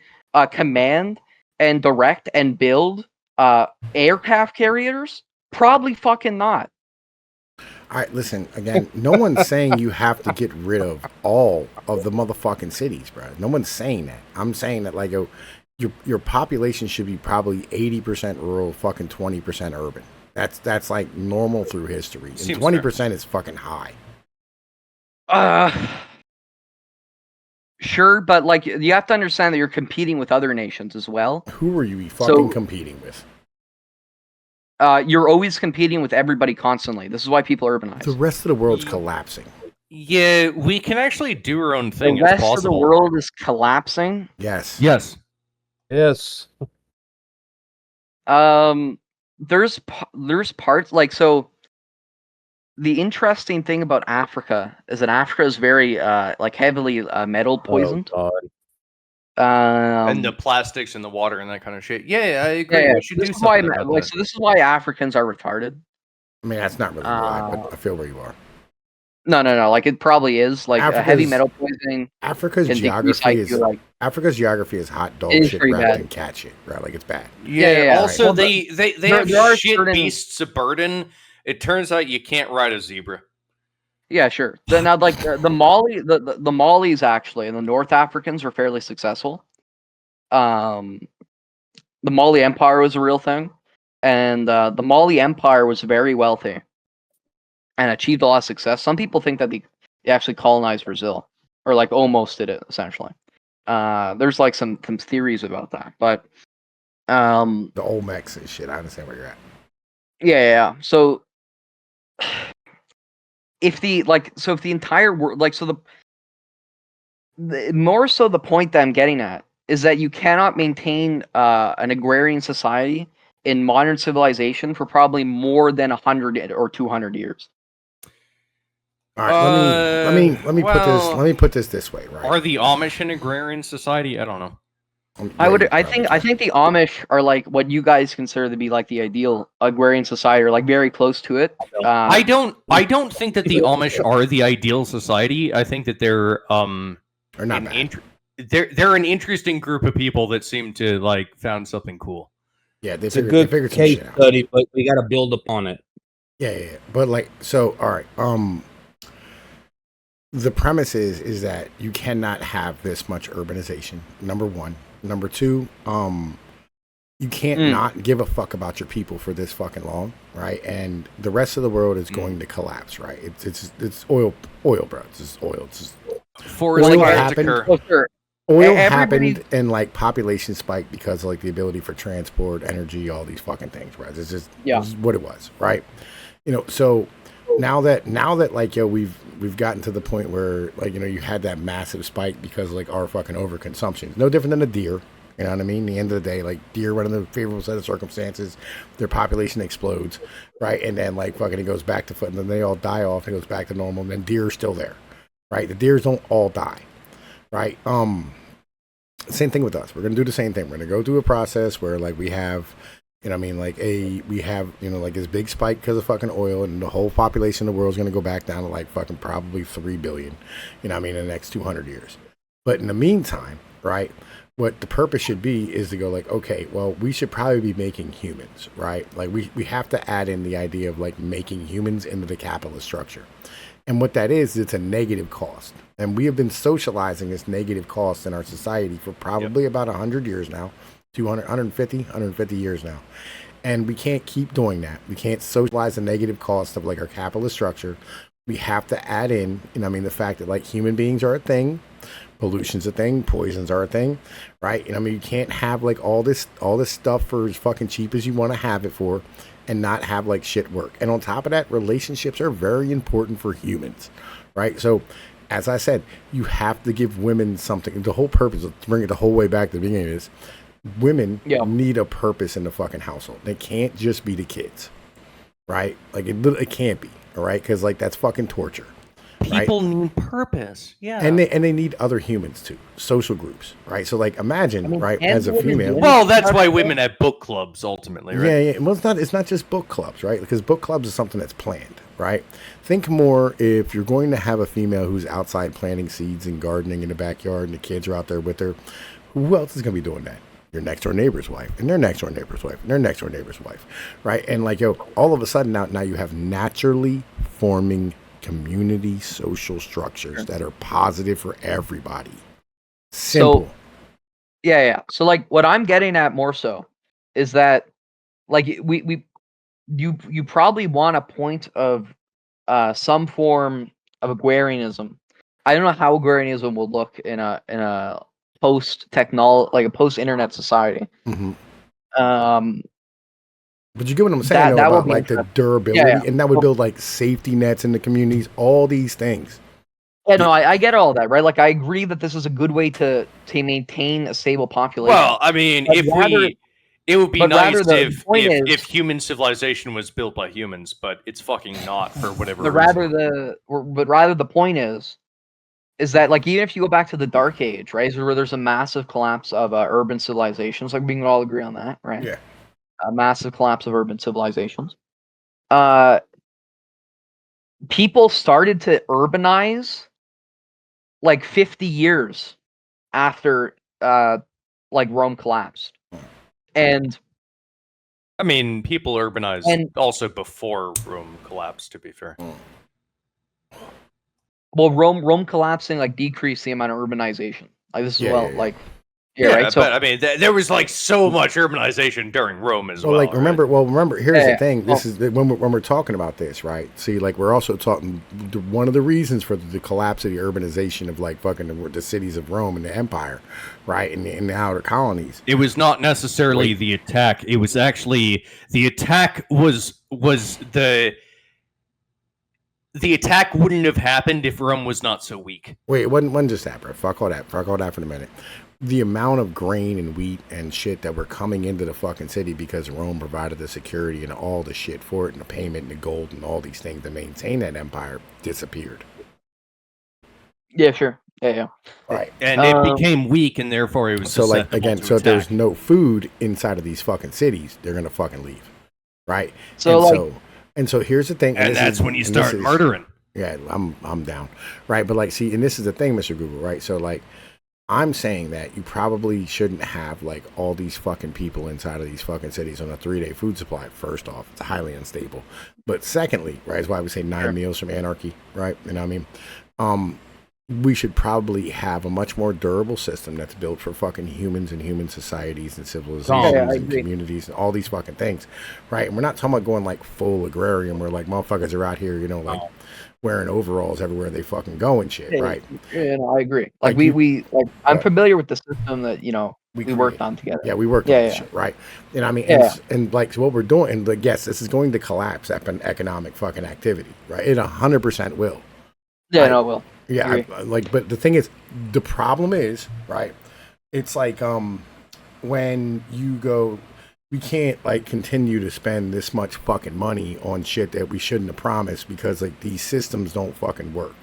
command and direct and build aircraft carriers? Probably fucking not. All right, listen, again, no one's saying you have to get rid of all of the motherfucking cities, bro. No one's saying that. I'm saying that, like, your population should be probably 80% rural, fucking 20% urban. That's like normal through history. And 20% is fucking high. Sure, but like you have to understand that you're competing with other nations as well. Who are you fucking competing with? You're always competing with everybody constantly. This is why people urbanize. The rest of the world's collapsing. Yeah, we can actually do our own thing. The rest of the world is collapsing. Yes. Yes. There's parts like so. The interesting thing about Africa is that Africa is very like heavily metal poisoned. Oh, and the plastics in the water and that kind of shit. Yeah, I agree. Yeah, we should do something about that. So this is why Africans are retarded. I mean, that's not really right, but I feel where you are. No. Like it probably is. Like heavy metal poisoning. Africa's geography is hot dog shit rather than cat shit, right? Like it's bad. Yeah. Also, they have shit beasts of burden. It turns out you can't ride a zebra. Yeah, sure. Now, like the Maoris actually, and the North Africans were fairly successful. The Mali Empire was a real thing, and the Mali Empire was very wealthy and achieved a lot of success. Some people think that they actually colonized Brazil, or like almost did it essentially. There's like some theories about that, but the Olmecs and shit. I understand where you're at. Yeah. So if the entire world, like, so the more so the point that I'm getting at is that you cannot maintain an agrarian society in modern civilization for probably more than 100 or 200 years. All right, let me put this way, right? Are the Amish an agrarian society? I don't know. I think the Amish are like what you guys consider to be like the ideal agrarian society, or like very close to it. I don't think that the Amish are the ideal society. I think that they're they're an interesting group of people that seem to like found something cool. Yeah, it's a good case study, but we got to build upon it. Yeah. But like, so all right, the premise is that you cannot have this much urbanization. Number one. Number two, you can't not give a fuck about your people for this fucking long, right? And the rest of the world is going to collapse, right? It's oil, bro. It's just oil. It's just oil happened. Oil happened and like population spiked because of like the ability for transport, energy, all these fucking things, right? It's just this is what it was, right? So now that like we've gotten to the point where like you had that massive spike because like our fucking overconsumption. No different than a deer. You know what I mean? At the end of the day, like deer run in the favorable set of circumstances, their population explodes, right? And then like fucking it goes back to foot, and then they all die off, and it goes back to normal, and then deer are still there, right? The deers don't all die, right? Same thing with us. We're gonna do the same thing. We're gonna go through a process where like we have, we have like this big spike because of fucking oil, and the whole population of the world is gonna go back down to like fucking probably 3 billion, in the next 200 years. But in the meantime, right? What the purpose should be is to go like, okay, well, we should probably be making humans, right? Like we have to add in the idea of like making humans into the capitalist structure. And what that is, it's a negative cost. And we have been socializing this negative cost in our society for probably about 100 years now, 150 years now. And we can't keep doing that. We can't socialize the negative cost of like our capitalist structure. We have to add in, the fact that like human beings are a thing. Pollution's a thing, poisons are a thing, right? You can't have like all this stuff for as fucking cheap as you want to have it for and not have like shit work. And on top of that, relationships are very important for humans, right? So as I said, you have to give women something. The whole purpose, to bring it the whole way back to the beginning, is women need a purpose in the fucking household. They can't just be the kids, right? Like it can't be, all right? Because like that's fucking torture. People need purpose, and they need other humans too, social groups, right? So like imagine, right, as a female. Well, that's why women have book clubs ultimately, right? Yeah. Well, it's not just book clubs, right? Because book clubs is something that's planned, right? Think more if you're going to have a female who's outside planting seeds and gardening in the backyard, and the kids are out there with her. Who else is going to be doing that? Your next door neighbor's wife, and their next door neighbor's wife, and their next door neighbor's wife, right? And like all of a sudden now you have naturally forming community social structures that are positive for everybody. Simple. So like what I'm getting at more so is that like you probably want a point of some form of agrarianism. I don't know how agrarianism will look in a post internet society. Mm-hmm. But you get what I'm saying though, about like the durability, and that would build like safety nets in the communities, all these things. Yeah, no, I get all that, right? Like I agree that this is a good way to maintain a stable population. Well, I mean, it would be nice if human civilization was built by humans, but it's fucking not for whatever reason. Rather the point is that like even if you go back to the Dark Age, right, where there's a massive collapse of urban civilizations, like we can all agree on that, right? Yeah. A massive collapse of urban civilizations. People started to urbanize like 50 years after like Rome collapsed. And I mean, people urbanized also before Rome collapsed, to be fair. Well, Rome collapsing like decreased the amount of urbanization. Like this is like right. So, but I mean, there was like so much urbanization during Rome as well. Like remember, here's the thing. This is when we're talking about this, right? See, like we're also talking one of the reasons for the collapse of the urbanization of like fucking the cities of Rome and the empire, right, in the outer colonies. It was not necessarily the attack. It was actually the attack was the attack wouldn't have happened if Rome was not so weak. Wait, it wasn't just that, bro. Fuck all that for a minute. The amount of grain and wheat and shit that were coming into the fucking city because Rome provided the security and all the shit for it and the payment and the gold and all these things to maintain that empire disappeared. Yeah, sure. Yeah. Right. And it became weak, and therefore it was so like again. So if there's no food inside of these fucking cities, they're gonna fucking leave, right? So here's the thing, and that's when you start murdering. Yeah, I'm down, right? But like, see, and this is the thing, Mr. Google, right? So like, I'm saying that you probably shouldn't have like all these fucking people inside of these fucking cities on a 3-day food supply. First off, it's highly unstable. But secondly, right, is why we say 9 meals from anarchy, right? You know what I mean? we should probably have a much more durable system that's built for fucking humans and human societies and civilizations and communities and all these fucking things, right? And we're not talking about going like full agrarian where like motherfuckers are out here, you know, like wearing overalls everywhere they fucking go and shit, right? Yeah, no, I agree. Like we I'm familiar with the system that, you know, we worked on together. Yeah, we worked on this shit, right? And I mean, and like, so what we're doing, and like, yes, this is going to collapse economic fucking activity, right? It 100% will. Yeah, no, it will. Yeah, like, but the thing is, the problem is, right? It's like, when you go, we can't like continue to spend this much fucking money on shit that we shouldn't have promised because like these systems don't fucking work,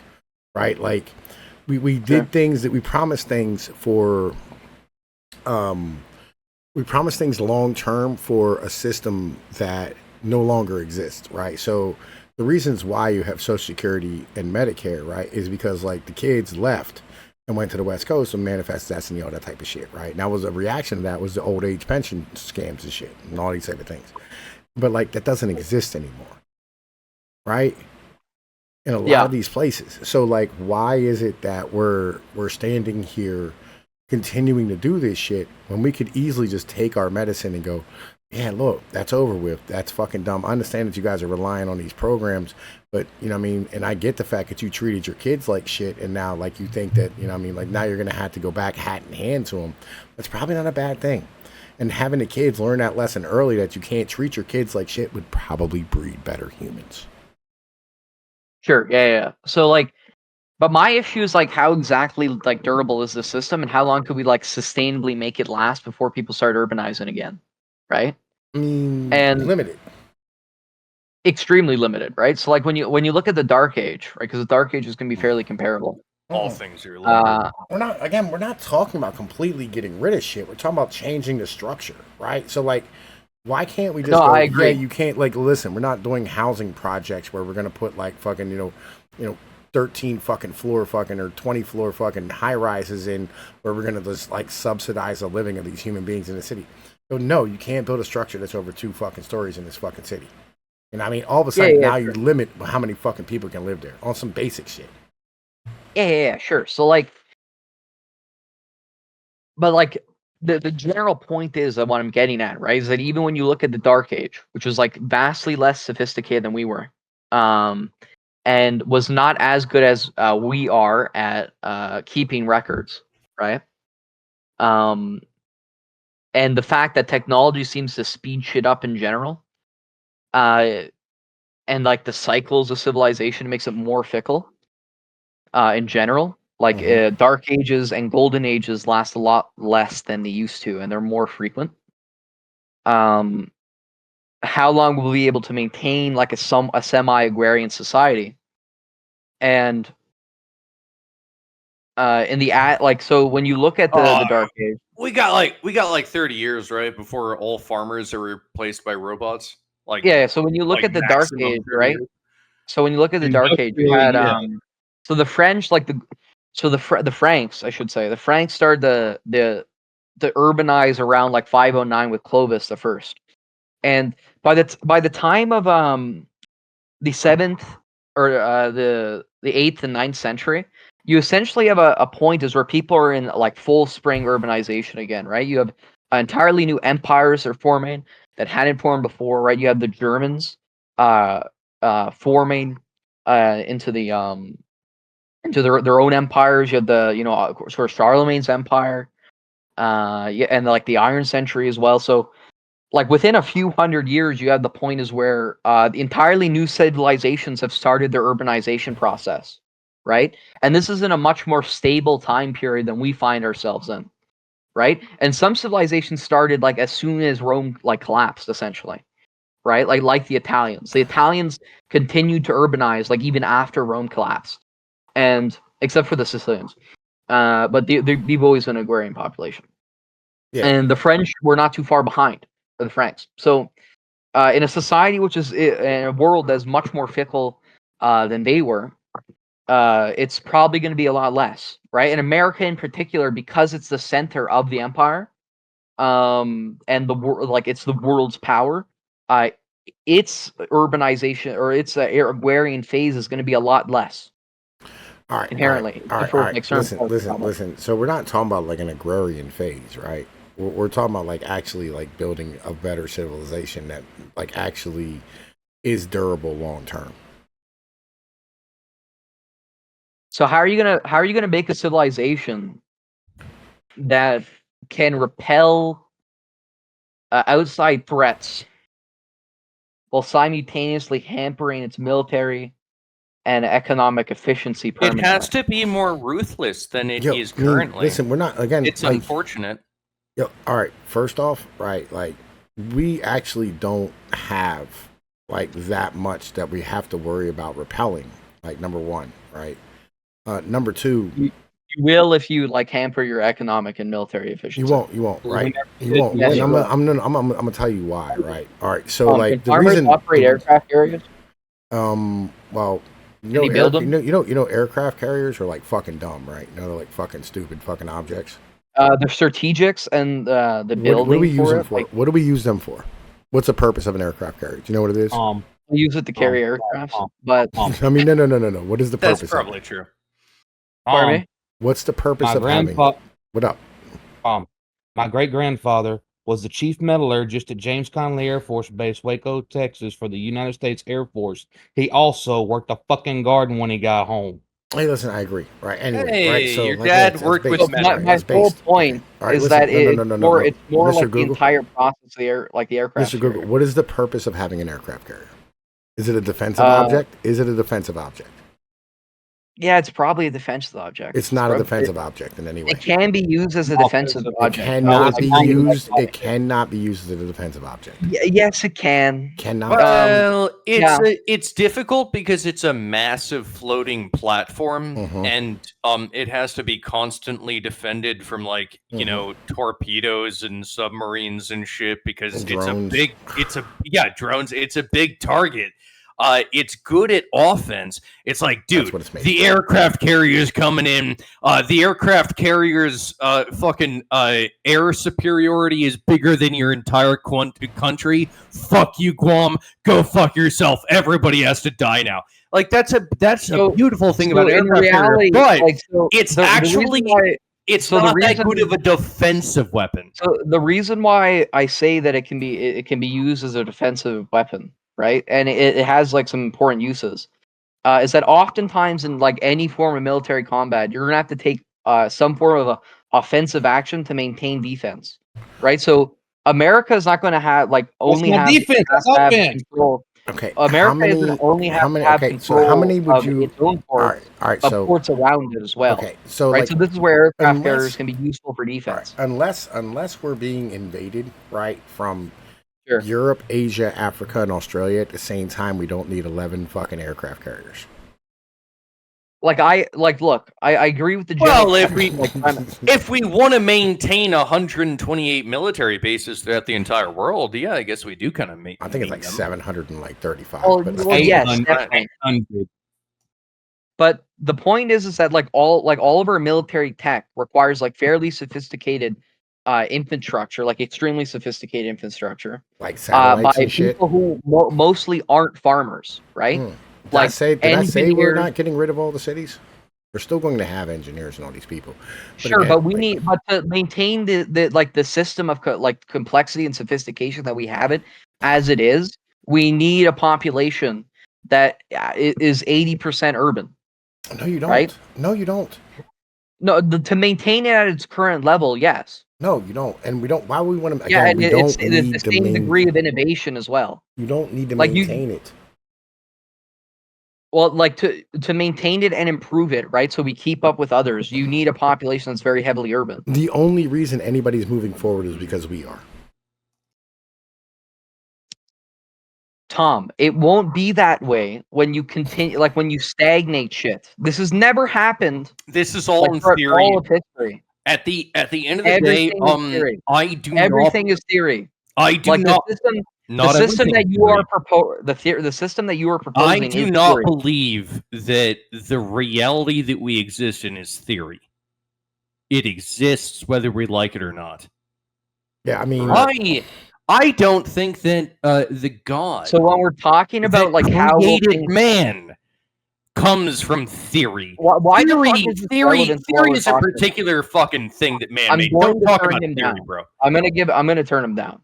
right? Like, we did things that we promised things for, we promised things long term for a system that no longer exists, right? So the reasons why you have Social Security and Medicare, right, is because like the kids left and went to the West Coast and manifest destiny, all that type of shit, right? Now, was a reaction to that was the old age pension scams and shit and all these type of things, but like that doesn't exist anymore, right? In a lot of these places. So like, why is it that we're standing here continuing to do this shit when we could easily just take our medicine and go, yeah, look, that's over with. That's fucking dumb. I understand that you guys are relying on these programs, but you know what I mean? And I get the fact that you treated your kids like shit and now like you think that, you know what I mean? Like now you're going to have to go back hat in hand to them. That's probably not a bad thing. And having the kids learn that lesson early that you can't treat your kids like shit would probably breed better humans. Sure. Yeah. So like, but my issue is like how exactly like durable is the system and how long could we like sustainably make it last before people start urbanizing again? Right? I mean, and limited. Extremely limited, right? So like when you look at the Dark Age, right? Because the Dark Age is going to be fairly comparable. All things are limited. We're not talking about completely getting rid of shit. We're talking about changing the structure, right? So like, why can't we just go, I agree. Yeah, you can't like listen, we're not doing housing projects where we're gonna put like fucking, you know, 13 fucking floor fucking or 20 floor fucking high rises in where we're gonna just like subsidize the living of these human beings in the city. So no, you can't build a structure that's over 2 fucking stories in this fucking city. And I mean, all of a sudden now you limit how many fucking people can live there on some basic shit. Yeah, sure. So like, but like the general point is that what I'm getting at, right, is that even when you look at the Dark Age, which was like vastly less sophisticated than we were, and was not as good as we are at keeping records, right? And the fact that technology seems to speed shit up in general, and like the cycles of civilization makes it more fickle in general. Like Dark Ages and Golden Ages last a lot less than they used to, and they're more frequent. How long will we be able to maintain like a semi-agrarian society? And in the like, so when you look at the Dark Age, we got like 30 years, right, before all farmers are replaced by robots. Like so when you look at the Dark Age, right? So when you look at the Dark Age, you had so the French, like the Franks, I should say, the Franks started the urbanize around like 509 with Clovis the First, and by the time of the 7th or the 8th and 9th century, you essentially have a point is where people are in like full spring urbanization again, right? You have entirely new empires are forming that hadn't formed before, right? You have the Germans forming into the into their own empires. You have the sort of Charlemagne's empire, and like the Iron Century as well. So like within a few hundred years, you have the point is where entirely new civilizations have started their urbanization process, right? And this is in a much more stable time period than we find ourselves in, right? And some civilizations started like as soon as Rome like collapsed, essentially, right? Like the Italians. The Italians continued to urbanize like even after Rome collapsed, and except for the Sicilians, but they've always been an agrarian population. Yeah. And the French were not too far behind the Franks. So in a society which is in a world that's much more fickle than they were, it's probably going to be a lot less, right? In America in particular, because it's the center of the empire, and the world, like it's the world's power, its urbanization or its agrarian phase is going to be a lot less. All right, inherently. All right. Listen. So we're not talking about like an agrarian phase, right? We're talking about like actually like building a better civilization that like actually is durable long term. So how are you gonna make a civilization that can repel outside threats while simultaneously hampering its military and economic efficiency permanently? It has to be more ruthless than it is currently. Listen, we're not again. It's like, unfortunate. All right. First off, right, like we actually don't have like that much that we have to worry about repelling. Like number one, right? Number two, you will if you like hamper your economic and military efficiency. You won't, right? You won't. Yes, I'm gonna tell you why, right? All right. So like the farmers reason operate aircraft carriers. Well, you know, aircraft carriers are like fucking dumb, right? You know, they're like fucking stupid, fucking objects. They're strategics, and the building. What do we use them for? Like, what do we use them for? What's the purpose of an aircraft carrier? Do you know what it is? We use it to carry aircraft, but I mean, no. What is the purpose? That's probably true. Pardon me? What's the purpose of having? What up? My great grandfather was the chief metallurgist at James Connolly Air Force Base, Waco, Texas, for the United States Air Force. He also worked a fucking garden when he got home. Hey, listen, I agree. Right, anyway, hey, right. So your dad worked with metal. My whole point is that it's more like Google, the entire process of the aircraft. Mr. Google, what is the purpose of having an aircraft carrier? Is it a defensive object? Is it a defensive object? Yeah, it's probably a defensive object. It's not a defensive object in any way. It can be used as a defensive object. It cannot be used. It cannot be used as a defensive object. Yes, it can. Cannot. Well, it's difficult because it's a massive floating platform, and it has to be constantly defended from like torpedoes and submarines and shit because drones. Drones. It's a big target. It's good at offense. It's like, dude, the aircraft carrier's coming in. The aircraft carrier's fucking air superiority is bigger than your entire country. Fuck you, Guam. Go fuck yourself. Everybody has to die now. Like that's a beautiful thing about aircraft carrier, but it's actually it's not that good of a defensive weapon. So the reason why I say that it can be used as a defensive weapon, right? And it has like some important uses. Is that oftentimes in like any form of military combat, you're gonna have to take some form of a offensive action to maintain defense, right? So America is not going to have like only have defense. Have control. Okay, America is only have control. So how many would you? Its own ports, all right. So ports around it as well. Okay, so right. Like, so this is where aircraft carriers can be useful for defense. Right. Unless we're being invaded, right, from Europe, Asia, Africa, and Australia at the same time, we don't need 11 fucking aircraft carriers. Look, I agree with the general. Well, if we want to maintain 128 military bases throughout the entire world, yeah, I guess we do kind of maintain. I think it's like 735. Well, yes, definitely. But the point is that like all of our military tech requires like fairly sophisticated infrastructure, like extremely sophisticated infrastructure, like satellites by and shit. People who mostly aren't farmers, right? Did I say we're not getting rid of all the cities? We're still going to have engineers and all these people. But we need to maintain the system of complexity and sophistication that we have it as it is. We need a population that is 80% urban. No, you don't. Right? No, you don't. No, to maintain it at its current level, yes. No, you don't, and we don't. Why would we want to? Again, and it's the same degree of innovation as well. You don't need to maintain it. Well, like to maintain it and improve it, right? So we keep up with others. You need a population that's very heavily urban. The only reason anybody's moving forward is because we are. Tom, it won't be that way when you continue, like when you stagnate shit. This has never happened. This is all in theory. All of history. At the end of the day, everything is theory. I do not. The system that you are proposing. I do not believe that the reality that we exist in is theory. It exists whether we like it or not. Yeah, I mean, I don't think that the God. So when we're talking about like how created man comes from theory. Why theory is a particular fucking thing that man made. Don't talk about theory, bro. I'm gonna turn him down.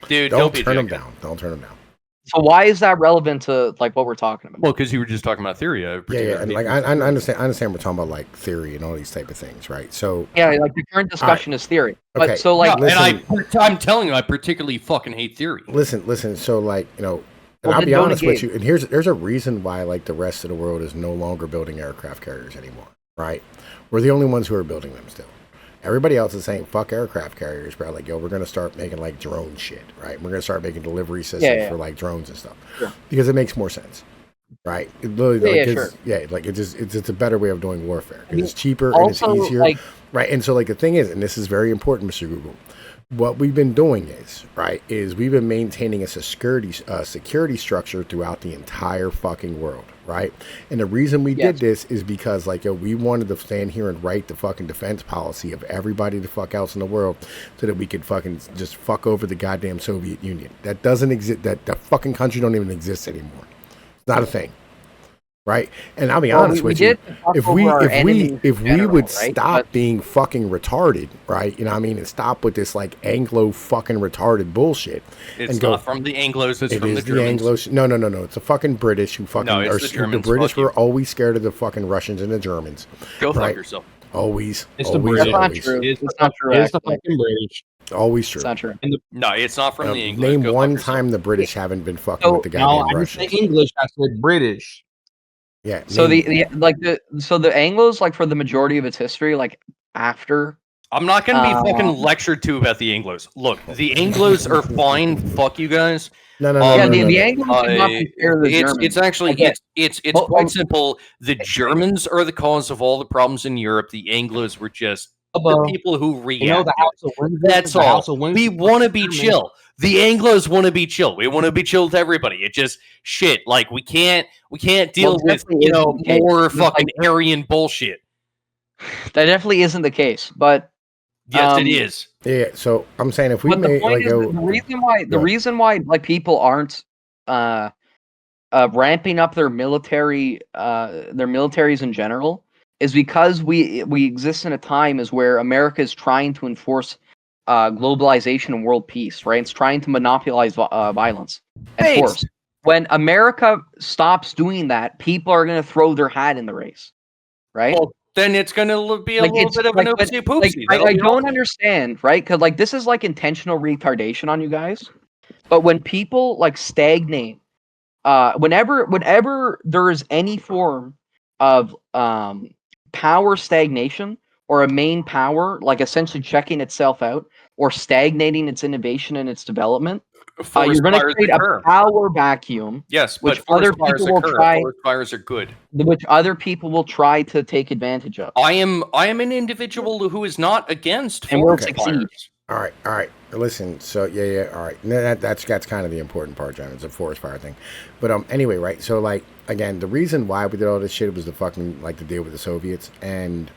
Dude, don't turn him down. Don't turn him down. So why is that relevant to like what we're talking about? Well, because you were just talking about theory. Yeah, and like I understand we're talking about like theory and all these type of things, right? So yeah, like the current discussion is theory. But okay. so like, and I'm telling you, I particularly fucking hate theory. Listen. So like and I'll be honest with you. And there's a reason why like the rest of the world is no longer building aircraft carriers anymore, right? We're the only ones who are building them still. Everybody else is saying, fuck aircraft carriers, bro. Like, we're going to start making, like, drone shit, right? We're going to start making delivery systems for, like, drones and stuff. Sure. Because it makes more sense, right? It literally, sure. It's a better way of doing warfare. It's cheaper and it's easier, right? And so, like, the thing is, and this is very important, Mr. Google, what we've been doing is we've been maintaining a security structure throughout the entire fucking world, right? And the reason we did this is because like we wanted to stand here and write the fucking defense policy of everybody the fuck else in the world so that we could fucking just fuck over the goddamn Soviet Union. That doesn't exist. That fucking country don't even exist anymore. It's not a thing. Right, and I'll be honest with you. If we would stop being fucking retarded, right? You know what I mean, and stop with this like Anglo fucking retarded bullshit. It's not from the Anglos. It's from the Germans. Anglos. No. It's the fucking British who fucking. No, it's the Germans. The British were always scared of the fucking Russians and the Germans. Go fuck yourself. Always. It's the British. It's not true. It's not true. It's the fucking British. Always true. It's not true. No, it's not from the Anglos. Name one time the British haven't been fucking with the goddamn Russians. I didn't say English. I said British. Yeah. So the Anglos, like for the majority of its history, like after. I'm not going to be fucking lectured to about the Anglos. Look, the Anglos are fine. Fuck you guys. No. The Anglos did not compare the Germans. It's actually it's quite simple. The Germans are the cause of all the problems in Europe. The Anglos were just the people who reacted. That's all. We want to be chill. The Anglos want to be chill. We want to be chill with everybody. It just shit. Like we can't deal with more fucking Aryan bullshit. That definitely isn't the case, but yes, it is. Yeah. So I'm saying if we made like the reason why like people aren't ramping up their militaries in general is because we exist in a time where America is trying to enforce globalization and world peace, right? It's trying to monopolize violence and force. When America stops doing that, people are going to throw their hat in the race, right? Well, then it's going to be a little bit of an oopsie poopsie. I don't understand, right? Because like this is like intentional retardation on you guys. But when people like stagnate, whenever there is any form of power stagnation, or a main power, like essentially checking itself out or stagnating its innovation and its development, you're going to create a power vacuum. Yes, which other people will try. Forest fires are good. Which other people will try to take advantage of. I am an individual who is not against and will succeed. All right. Listen, so yeah. All right, that's kind of the important part, John. It's a forest fire thing, but anyway, right? So like again, the reason why we did all this shit was to fucking like to deal with the Soviets and.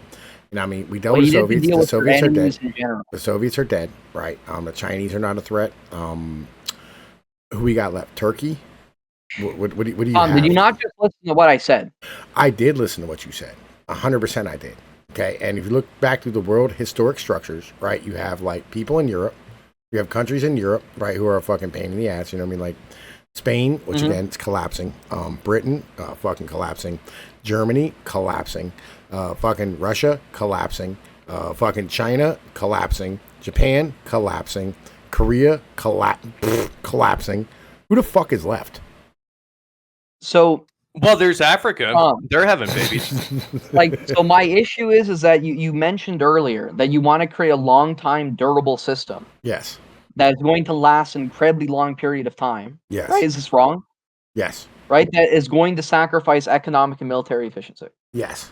I mean, we dealt with the Soviets. The Soviets are dead. The Soviets are dead, right? The Chinese are not a threat. Who we got left? Turkey. What do you have? Did you not just listen to what I said? I did listen to what you said. 100% I did. Okay, and if you look back through the world historic structures, right? You have like people in Europe. You have countries in Europe, right, who are a fucking pain in the ass. You know what I mean? Like Spain, which again is collapsing. Britain, fucking collapsing. Germany, collapsing. Fucking Russia collapsing, fucking China collapsing, Japan collapsing, Korea collapsing. Who the fuck is left? So, well, there's Africa. They're having babies. So my issue is that you mentioned earlier that you want to create a long-time durable system. Yes. That is going to last an incredibly long period of time. Yes. Right? Is this wrong? Yes. Right? That is going to sacrifice economic and military efficiency. Yes.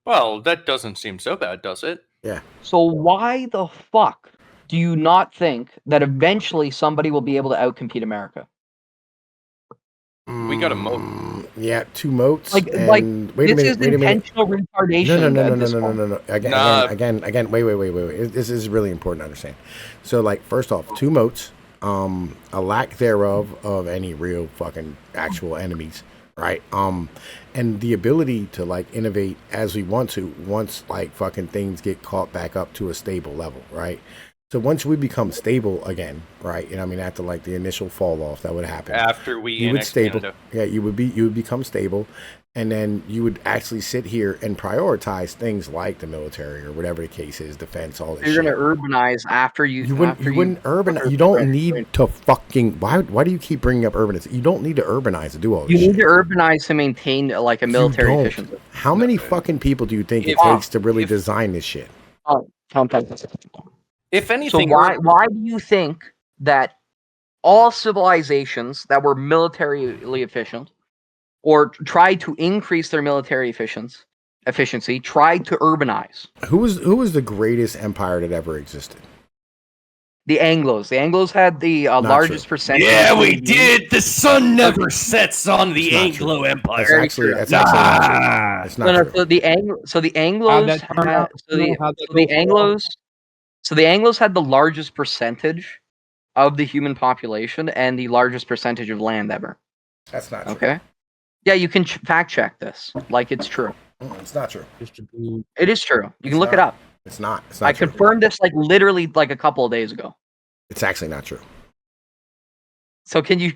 Well, that doesn't seem so bad, does it? Yeah. So why the fuck do you not think that eventually somebody will be able to outcompete America? We got a moat. Yeah, 2 moats. Wait a minute. Intentional retardation. No. Again. Wait. This is really important to understand. So, like, first off, 2 moats. A lack thereof of any real fucking actual enemies. right? And the ability to like innovate as we want to once like fucking things get caught back up to a stable level, right? So once we become stable again, right? You know, I mean, after like the initial fall off that would happen, after we you would annex stable, Canada. yeah, you would become stable, and then you would actually sit here and prioritize things like the military or whatever the case is, defense, all this. You're shit. gonna urbanize after you. You wouldn't urbanize. You don't need to fucking. Why do you keep bringing up urbanization? You don't need to urbanize to do all this. You shit. need to urbanize to maintain like a military You don't. efficiency. How many fucking people do you think it takes to really design this shit? If anything, so why do you think that all civilizations that were militarily efficient or tried to increase their military efficiency tried to urbanize? Who was the greatest empire that ever existed? The Anglos. The Anglos had the largest percentage. Yeah, we did. The sun never sets on the Anglo Empire. That's actually not true. It's not true. So the Anglos had the largest percentage of the human population and the largest percentage of land ever. That's not true. Okay. Yeah, you can fact check this. Like it's true. It's not true. It is true. You can look it up. It's not. I confirmed this like literally like a couple of days ago. It's actually not true. So can you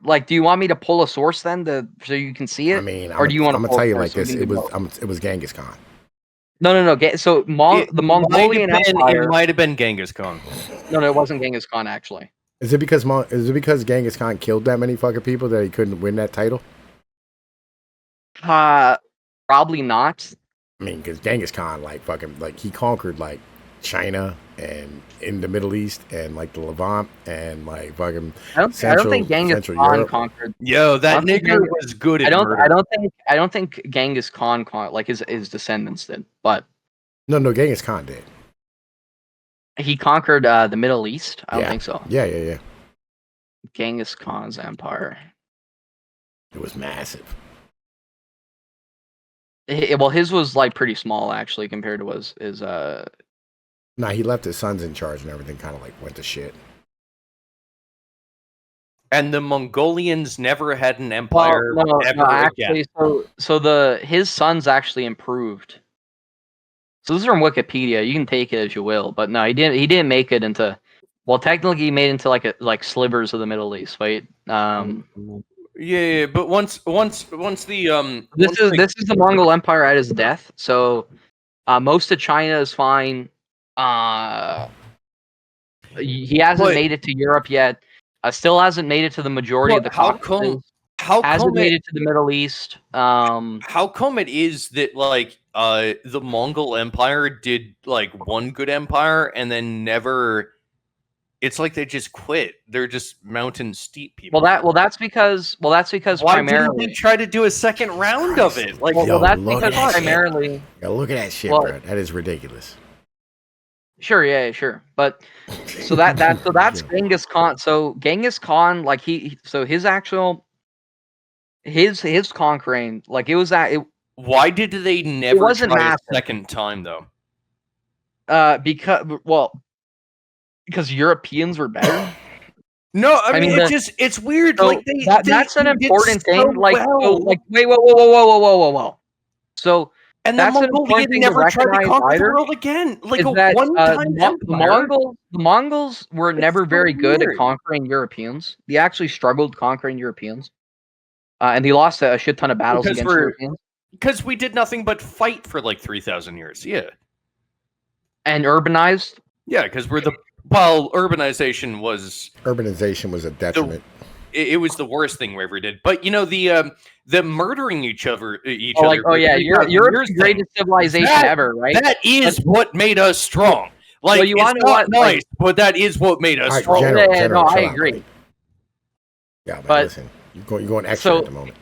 like? Do you want me to pull a source then, so you can see it? I mean, or do you want I'm gonna tell you like this? It was Genghis Khan. No. So the Mongolian Empire. It might have been Genghis Khan. No, it wasn't Genghis Khan actually. Is it because Genghis Khan killed that many fucking people that he couldn't win that title? Probably not. I mean, because Genghis Khan he conquered like China and in the Middle East and like the Levant and like fucking. I don't think Genghis Khan conquered. Yo, that nigger was good at murder. I don't think Genghis Khan like his descendants did, but no, Genghis Khan did. He conquered the Middle East. I don't think so. Yeah. Genghis Khan's empire. It was massive. Well, his was like pretty small actually compared to his. Nah, he left his sons in charge and everything kind of like went to shit. And the Mongolians never had an empire ever actually, again. So his sons actually improved. So this is from Wikipedia. You can take it as you will, but no, he didn't. He didn't make it into. Well, technically, he made it into like slivers of the Middle East, right? Yeah, but once the this is the Mongol Empire at his death. So most of China is fine. He hasn't made it to Europe yet. Still hasn't made it to the majority of the Caucasus. Hasn't made it to the Middle East. How come it is that like the Mongol Empire did like one good empire and then never? It's like they just quit. They're just mountain steep people. That's because why primarily didn't they try to do a second round of it? Like, that's because primarily. Yo, look at that shit, bro. That is ridiculous. Sure, yeah, sure. But so that's Genghis Khan. So Genghis Khan, like his conquering, like it was that. Why did they never try a second time though? Because Europeans were better. No, I mean it's weird. So like that's an important thing. Whoa. So and the Mongols never tried to conquer the world again. Like the Mongols were never very good at conquering Europeans. They actually struggled conquering Europeans, and they lost a shit ton of battles against Europeans. Because we did nothing but fight for like 3,000 years. Yeah, and urbanized. Yeah, because urbanization was a detriment. It was the worst thing we ever did. But you know the murdering each other. Europe's the greatest civilization ever, right? That is what made us strong. Like well, you want to what? Nice, but that is what made us strong. General, I agree. Yeah, but listen, you're going extra at the moment.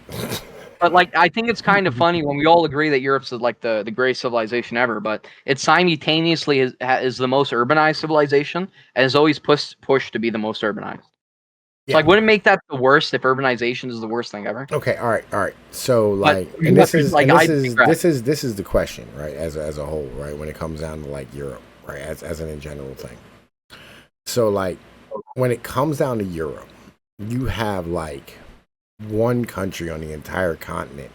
But like, I think it's kind of funny when we all agree that Europe's like the greatest civilization ever, but it simultaneously is the most urbanized civilization and is always pushed to be the most urbanized. Yeah. So, like, wouldn't it make that the worst if urbanization is the worst thing ever? Okay, all right. So like, and this is the question, right? As a whole, right? When it comes down to like Europe, right? As an in general thing. So like, when it comes down to Europe, you have like one country on the entire continent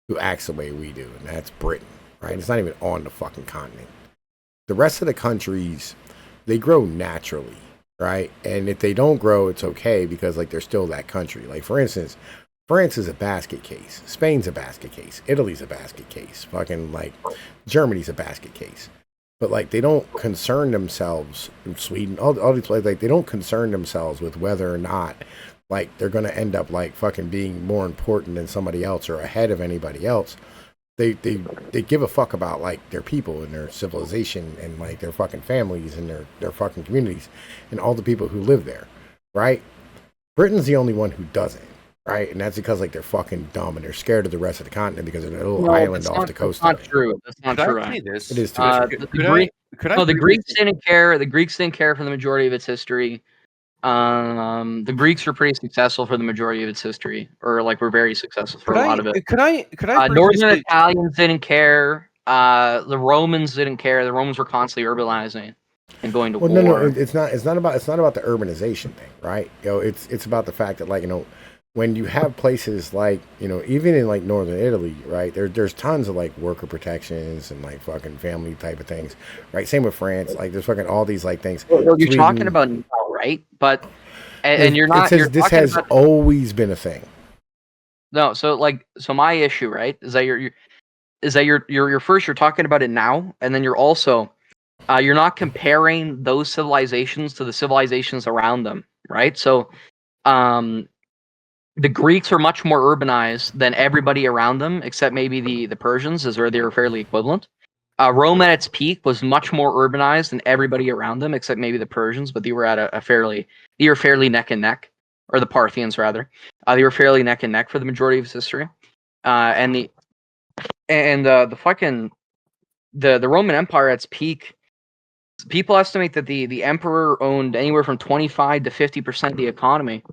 who acts the way we do, and that's Britain, right? It's not even on the fucking continent. The rest of the countries, they grow naturally, right? And if they don't grow, it's okay because like they're still that country. Like for instance, France is a basket case. Spain's a basket case. Italy's a basket case. Fucking like Germany's a basket case. But like they don't concern themselves, Sweden, all these places, like they don't concern themselves with whether or not like they're gonna end up like fucking being more important than somebody else or ahead of anybody else. They give a fuck about like their people and their civilization and like their fucking families and their fucking communities and all the people who live there, right? Britain's the only one who doesn't. Right, and that's because like they're fucking dumb and they're scared of the rest of the continent because they're a little island off the coast. That's not true. That's not true. It is too. The Greeks didn't care. The Greeks didn't care for the majority of its history. The Greeks were pretty successful for the majority of its history, or like were very successful for a lot of it. Could I? Northern Italians didn't care. The Romans didn't care. The Romans were constantly urbanizing and going to war. No, it's not about the urbanization thing, right? It's about the fact that like when you have places like, even in like northern Italy, right, there's tons of like worker protections and like fucking family type of things, right? Same with France, like there's fucking all these like things. Well, you're talking about now, right? But and you're not. This has always been a thing. No, so my issue, right, is that you're first you're talking about it now, and then you're also you're not comparing those civilizations to the civilizations around them, right? So, the Greeks were much more urbanized than everybody around them, except maybe the Persians, as where they were fairly equivalent. Rome at its peak was much more urbanized than everybody around them, except maybe the Persians, but they were at they were fairly neck and neck, or the Parthians rather. They were fairly neck and neck for the majority of its history. And the Roman Empire at its peak, people estimate that the emperor owned anywhere from 25 to 50% of the economy.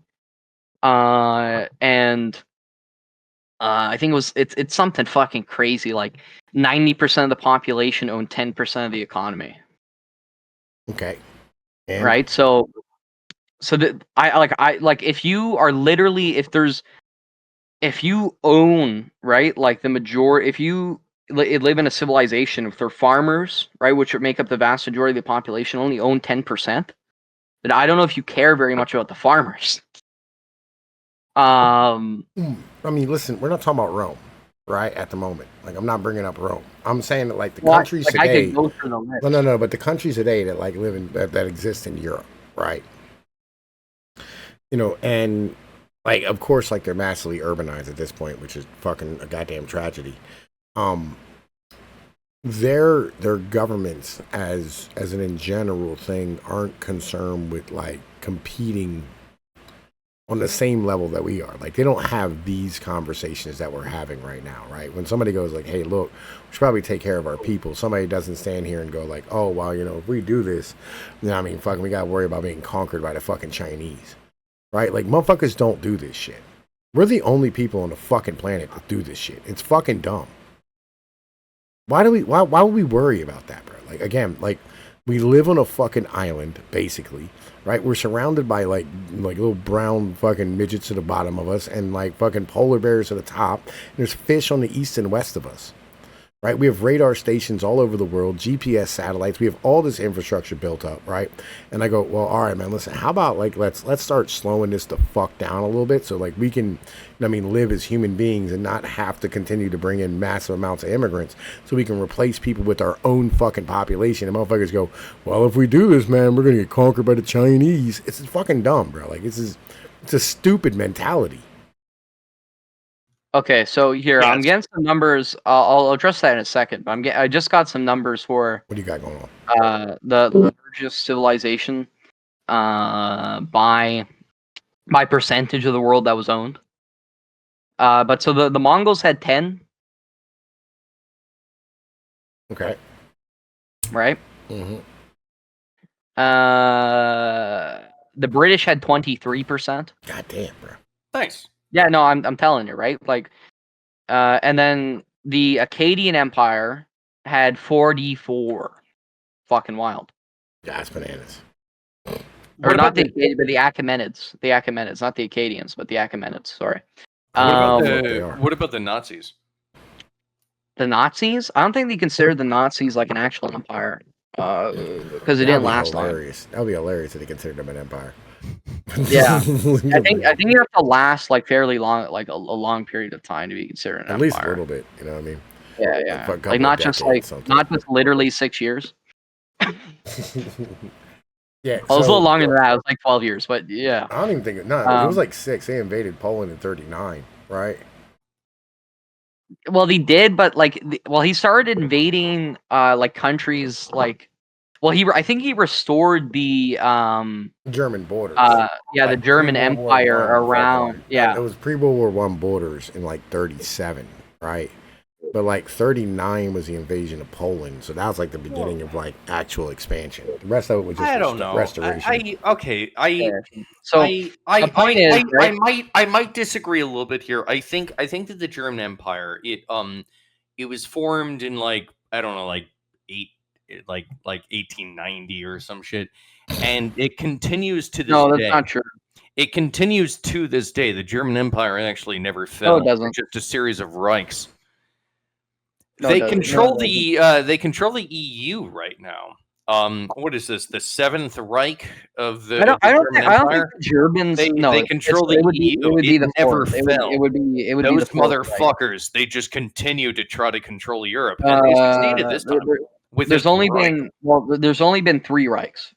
And I think it's something fucking crazy. Like 90% of the population owned 10% of the economy. Okay. And? Right. So if you are literally if you own, right, like the majority, if you live in a civilization if they're farmers, right, which would make up the vast majority of the population, only own 10%, then I don't know if you care very much about the farmers. I mean, listen, we're not talking about Rome, right? At the moment, like I'm not bringing up Rome. I'm saying that like the countries today. No, but the countries today that like live in that exist in Europe, right? And like of course, like they're massively urbanized at this point, which is fucking a goddamn tragedy. Their governments as an in general thing aren't concerned with like competing on the same level that we are. Like they don't have these conversations that we're having right now, right? When somebody goes like, hey, look, we should probably take care of our people. Somebody doesn't stand here and go like, oh, well, if we do this, I mean, fucking, we got to worry about being conquered by the fucking Chinese, right? Like motherfuckers don't do this shit. We're the only people on the fucking planet that do this shit. It's fucking dumb. Why would we worry about that, bro? Like, again, like we live on a fucking island, basically. Right, we're surrounded by like little brown fucking midgets at the bottom of us, and like fucking polar bears at the top. And there's fish on the east and west of us. Right, we have radar stations all over the world, GPS satellites. We have all this infrastructure built up, right? And I go, well, all right, man. Listen, how about like let's start slowing this the fuck down a little bit, so like we can, live as human beings and not have to continue to bring in massive amounts of immigrants, so we can replace people with our own fucking population. And motherfuckers go, well, if we do this, man, we're gonna get conquered by the Chinese. It's fucking dumb, bro. Like it's a stupid mentality. Okay, so here I'm getting some numbers. I'll address that in a second. But I just got some numbers for what do you got going on? The largest civilization, by percentage of the world that was owned. But so the Mongols had 10. Okay. Right. Mm-hmm. The British had 23%. God damn, bro. Nice. Yeah, no, I'm telling you, right? Like, and then the Akkadian Empire had 44. Fucking wild. Yeah, that's bananas. Or not the Akkadians, but the Achaemenids. The Achaemenids, not the Akkadians, but the Achaemenids. Sorry. What about the Nazis? The Nazis? I don't think they considered the Nazis like an actual empire, because it didn't last long. That would be hilarious if they considered them an empire. Yeah, I think you have to last like fairly long, like a long period of time to be considered an empire. At least a little bit, you know what I mean? Yeah. Like not just literally 6 years. Yeah, it was a little longer than that. It was like 12 years, but yeah. I don't even think it was like 6. They invaded Poland in 39, right? Well, he did, but he started invading like countries like, I think he restored the German borders. The German Empire around. Yeah, it was pre-World War I borders in like 37, right? But like 39 was the invasion of Poland, so that was like the beginning of like actual expansion. The rest of it was just restoration. I might disagree a little bit here. I think that the German Empire it was formed in like 1890 or some shit, and it continues to this day. No, that's not true. It continues to this day. The German Empire actually never fell. No, it doesn't. It's just a series of Reichs. They control the EU right now. What is this? The 7th Reich of the German Empire? I don't think the Germans. They control the EU. It would be the never fourth. fell. It would be those the fourth, motherfuckers. They just continue to try to control Europe, and they succeeded this time. There's only been 3 Reichs.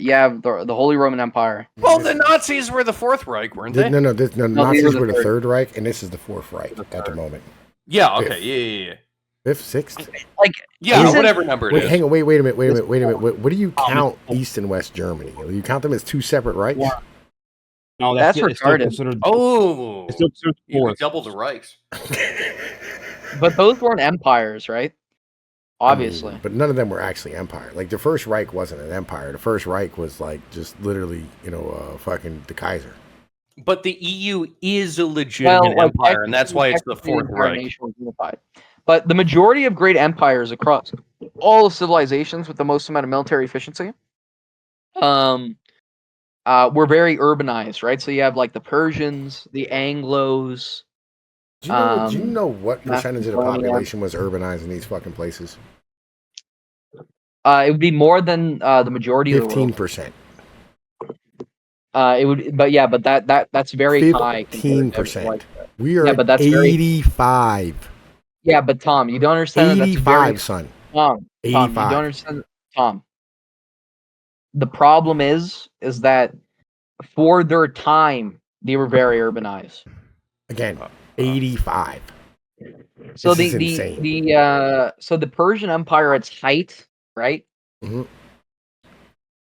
You have the Holy Roman Empire. Well, the Nazis were the 4th Reich, weren't they? No, Nazis were the 3rd Reich, and this is the 4th Reich at the moment. Yeah. Okay. Yeah. 5th, 6th? Whatever number it is. Hang on, wait a minute. What do you count East and West Germany? Do you count them as 2 separate Reichs? Yeah. No, that's retarded. You double the Reichs. But those weren't empires, right? Obviously. But none of them were actually empire. Like the First Reich wasn't an empire. The First Reich was like just literally, fucking the Kaiser. But the EU is a legitimate empire, and that's why it's the 4th Reich. But the majority of great empires across all civilizations with the most amount of military efficiency were very urbanized, right? So you have like the Persians, the Anglos. Do you know what percentage of the population was urbanized in these fucking places? It would be more than the majority of the world. 15%. It would, but that's very high. 15%. We are at 85. Yeah, but Tom, you don't understand. 85, son. Tom, 85. You don't understand, Tom. The problem is that for their time, they were very urbanized. Again, 85. So the Persian Empire at its height, right? Mm-hmm.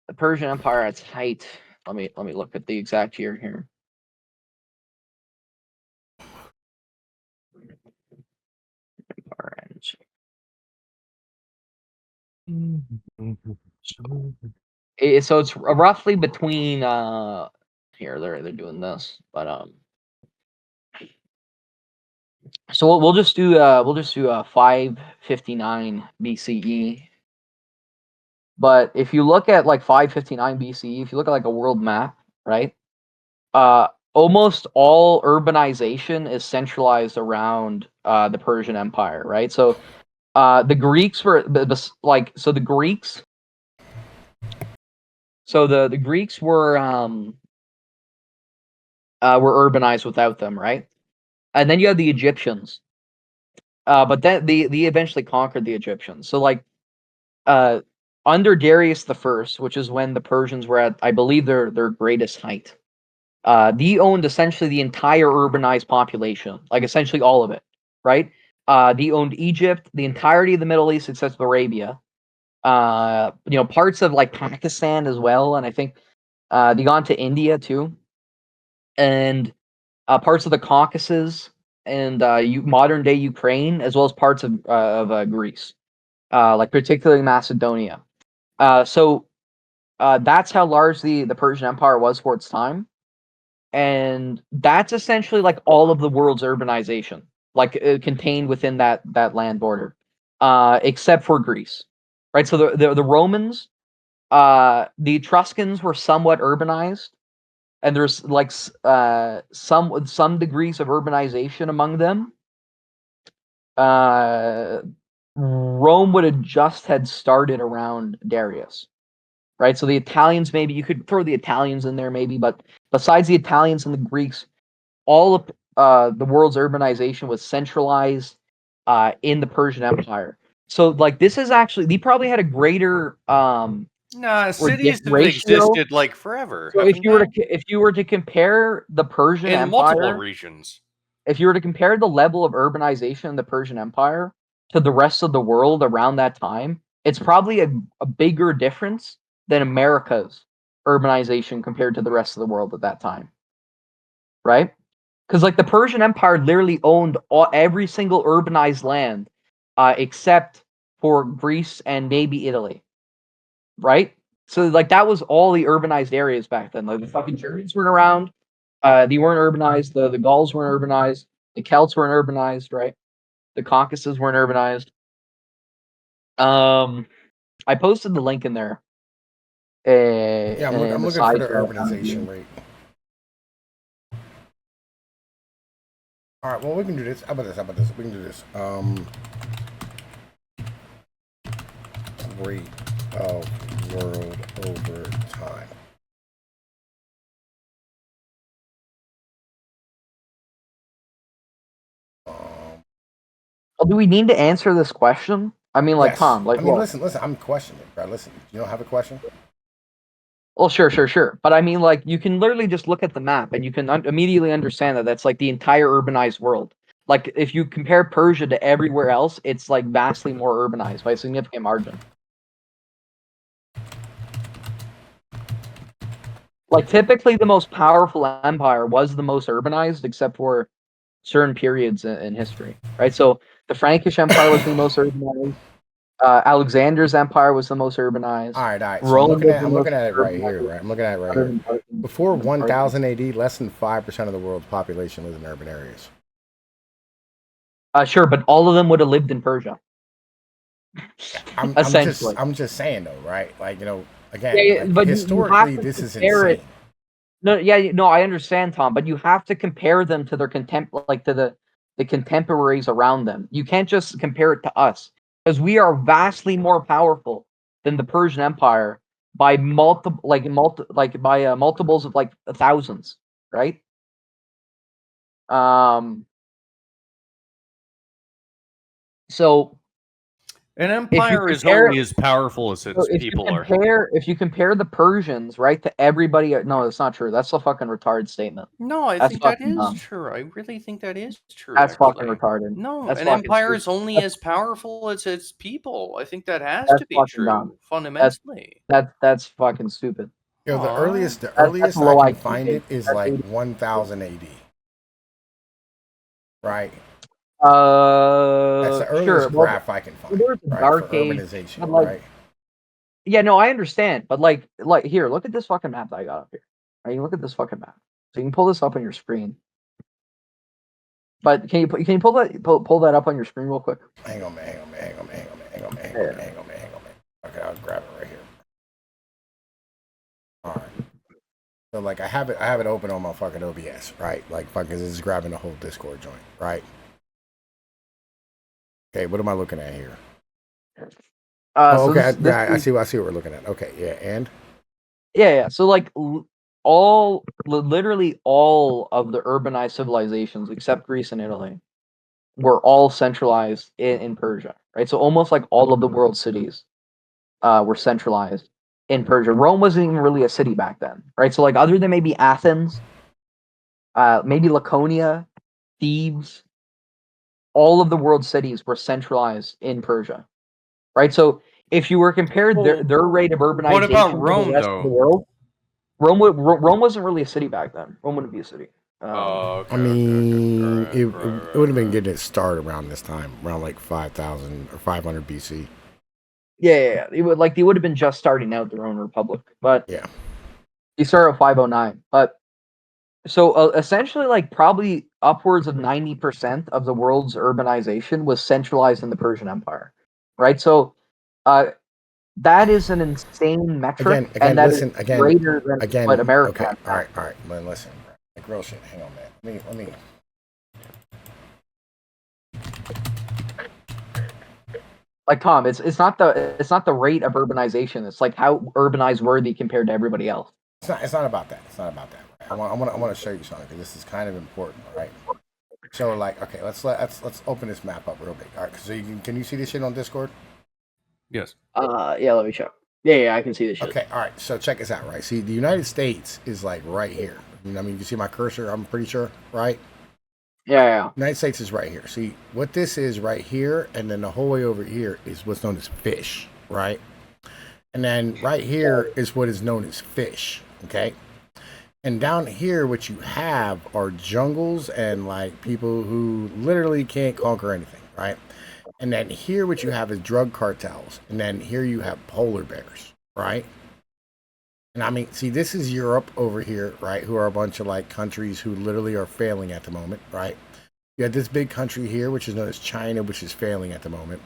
The Persian Empire at its height. Let me look at the exact year here. So it's roughly between here they're doing this, but so we'll just do 559 BCE. But if you look at like 559 BCE, if you look at like a world map, right? Almost all urbanization is centralized around the Persian Empire, right? So the Greeks were the Greeks. So the Greeks were urbanized without them, right? And then you have the Egyptians, but then they eventually conquered the Egyptians. So like under Darius the First, which is when the Persians were at, I believe, their greatest height. They owned essentially the entire urbanized population, like essentially all of it, right? They owned Egypt, the entirety of the Middle East except for Arabia. Parts of like Pakistan as well, and I think they got into India too, and parts of the Caucasus and modern day Ukraine, as well as parts of Greece, like particularly Macedonia. So that's how large the Persian Empire was for its time, and that's essentially like all of the world's urbanization, like contained within that land border, except for Greece. Right, so the Romans, the Etruscans were somewhat urbanized, and there's like some degrees of urbanization among them. Rome would have just had started around Darius, right? So the Italians, maybe you could throw the Italians in there, maybe, but besides the Italians and the Greeks, all of the world's urbanization was centralized in the Persian Empire. So, like, this is actually, they probably had a greater cities have ratio. existed like forever. So if you were to compare the Persian in Empire multiple regions, if you were to compare the level of urbanization in the Persian Empire to the rest of the world around that time, it's probably a bigger difference than America's urbanization compared to the rest of the world at that time. Right? Because like the Persian Empire literally owned every single urbanized land except for Greece and maybe Italy. Right? So like that was all the urbanized areas back then. Like the fucking Germans weren't around. They weren't urbanized. The Gauls weren't urbanized. The Celts weren't urbanized, right? The Caucasus weren't urbanized. I posted the link in there. Yeah, I'm looking for the urbanization rate. All right, well, we can do this. How about this? We can do this. Rate of world over time. Well, do we need to answer this question? I mean, like, yes. Tom, like, I mean, listen, I'm questioning it, bro. Listen, you don't have a question? Well, sure. But I mean, like, you can literally just look at the map and you can immediately understand that that's like the entire urbanized world. Like, if you compare Persia to everywhere else, it's like vastly more urbanized by a significant margin. Like, typically, the most powerful empire was the most urbanized, except for certain periods in history, right? So the Frankish Empire was the most urbanized. Alexander's empire was the most urbanized. All right. So I'm looking at it right here, right? I'm looking at it right here. Before 1000 AD, less than 5% of the world's population lives in urban areas. Sure, but all of them would have lived in Persia. I'm just saying though, right? Like, you know, again, yeah, like, but historically, this is insane. No, I understand, Tom, but you have to compare them to their the contemporaries around them. You can't just compare it to us, because we are vastly more powerful than the Persian Empire by multiples of like thousands, right? So an empire is only as powerful as its people are. If you compare the Persians, right, to everybody, no, that's not true. That's a fucking retarded statement. No, I think that is true. I really think that is true. That's fucking retarded. No, an empire is only as powerful as its people. I think that has to be true, fundamentally. That's fucking stupid. Yo, the earliest I can find it is like 1000 AD. Right. That's the earliest graph I can find. There's a dark age, urbanization, like, right? Yeah, no, I understand, but like here, look at this fucking map that I got up here. Right, you look at this fucking map. So you can pull this up on your screen. But can you pull that up on your screen real quick? Hang on, man. Okay, I'll grab it right here. All right. So like I have it open on my fucking OBS, right? Like fucking this is grabbing the whole Discord joint, right? Okay, what am I looking at here? Okay, I see what we're looking at. Okay, yeah, and yeah. So like literally all of the urbanized civilizations except Greece and Italy were all centralized in Persia, right? So almost like all of the world cities were centralized in Persia. Rome wasn't even really a city back then, right? So like other than maybe Athens, maybe Laconia, Thebes, all of the world cities were centralized in Persia, right? So if you were compared their rate of urbanization, what about Rome, to the rest of the world, Rome wasn't really a city back then. Rome wouldn't be a city. I mean, it would have been getting it started around this time, around like 5000 or 500 BC. Yeah. They would have been just starting out their own republic, but yeah, they started at 509. But so essentially, like probably upwards of 90% of the world's urbanization was centralized in the Persian Empire, right? So that is an insane metric, again, and listen, is greater than what America has. All right, man, listen, like real shit. Hang on, man. Let me. Like Tom, it's not the rate of urbanization. It's like how urbanized were they compared to everybody else. It's not about that. It's not about that. Right? I want to show you something because this is kind of important, right? So like, okay, let's open this map up real big. All right, so can you see this shit on Discord? Yes. Yeah, let me check. Yeah, I can see this shit. Okay, all right. So check this out, right? See, the United States is like right here. I mean, you can see my cursor. I'm pretty sure, right? Yeah. United States is right here. See, what this is right here, and then the whole way over here is what's known as fish, right? And then right here is what is known as fish, okay? And down here, what you have are jungles and like people who literally can't conquer anything, right? And then here, what you have is drug cartels. And then here you have polar bears, right? And I mean, see, this is Europe over here, right? Who are a bunch of like countries who literally are failing at the moment, right? You have this big country here, which is known as China, which is failing at the moment.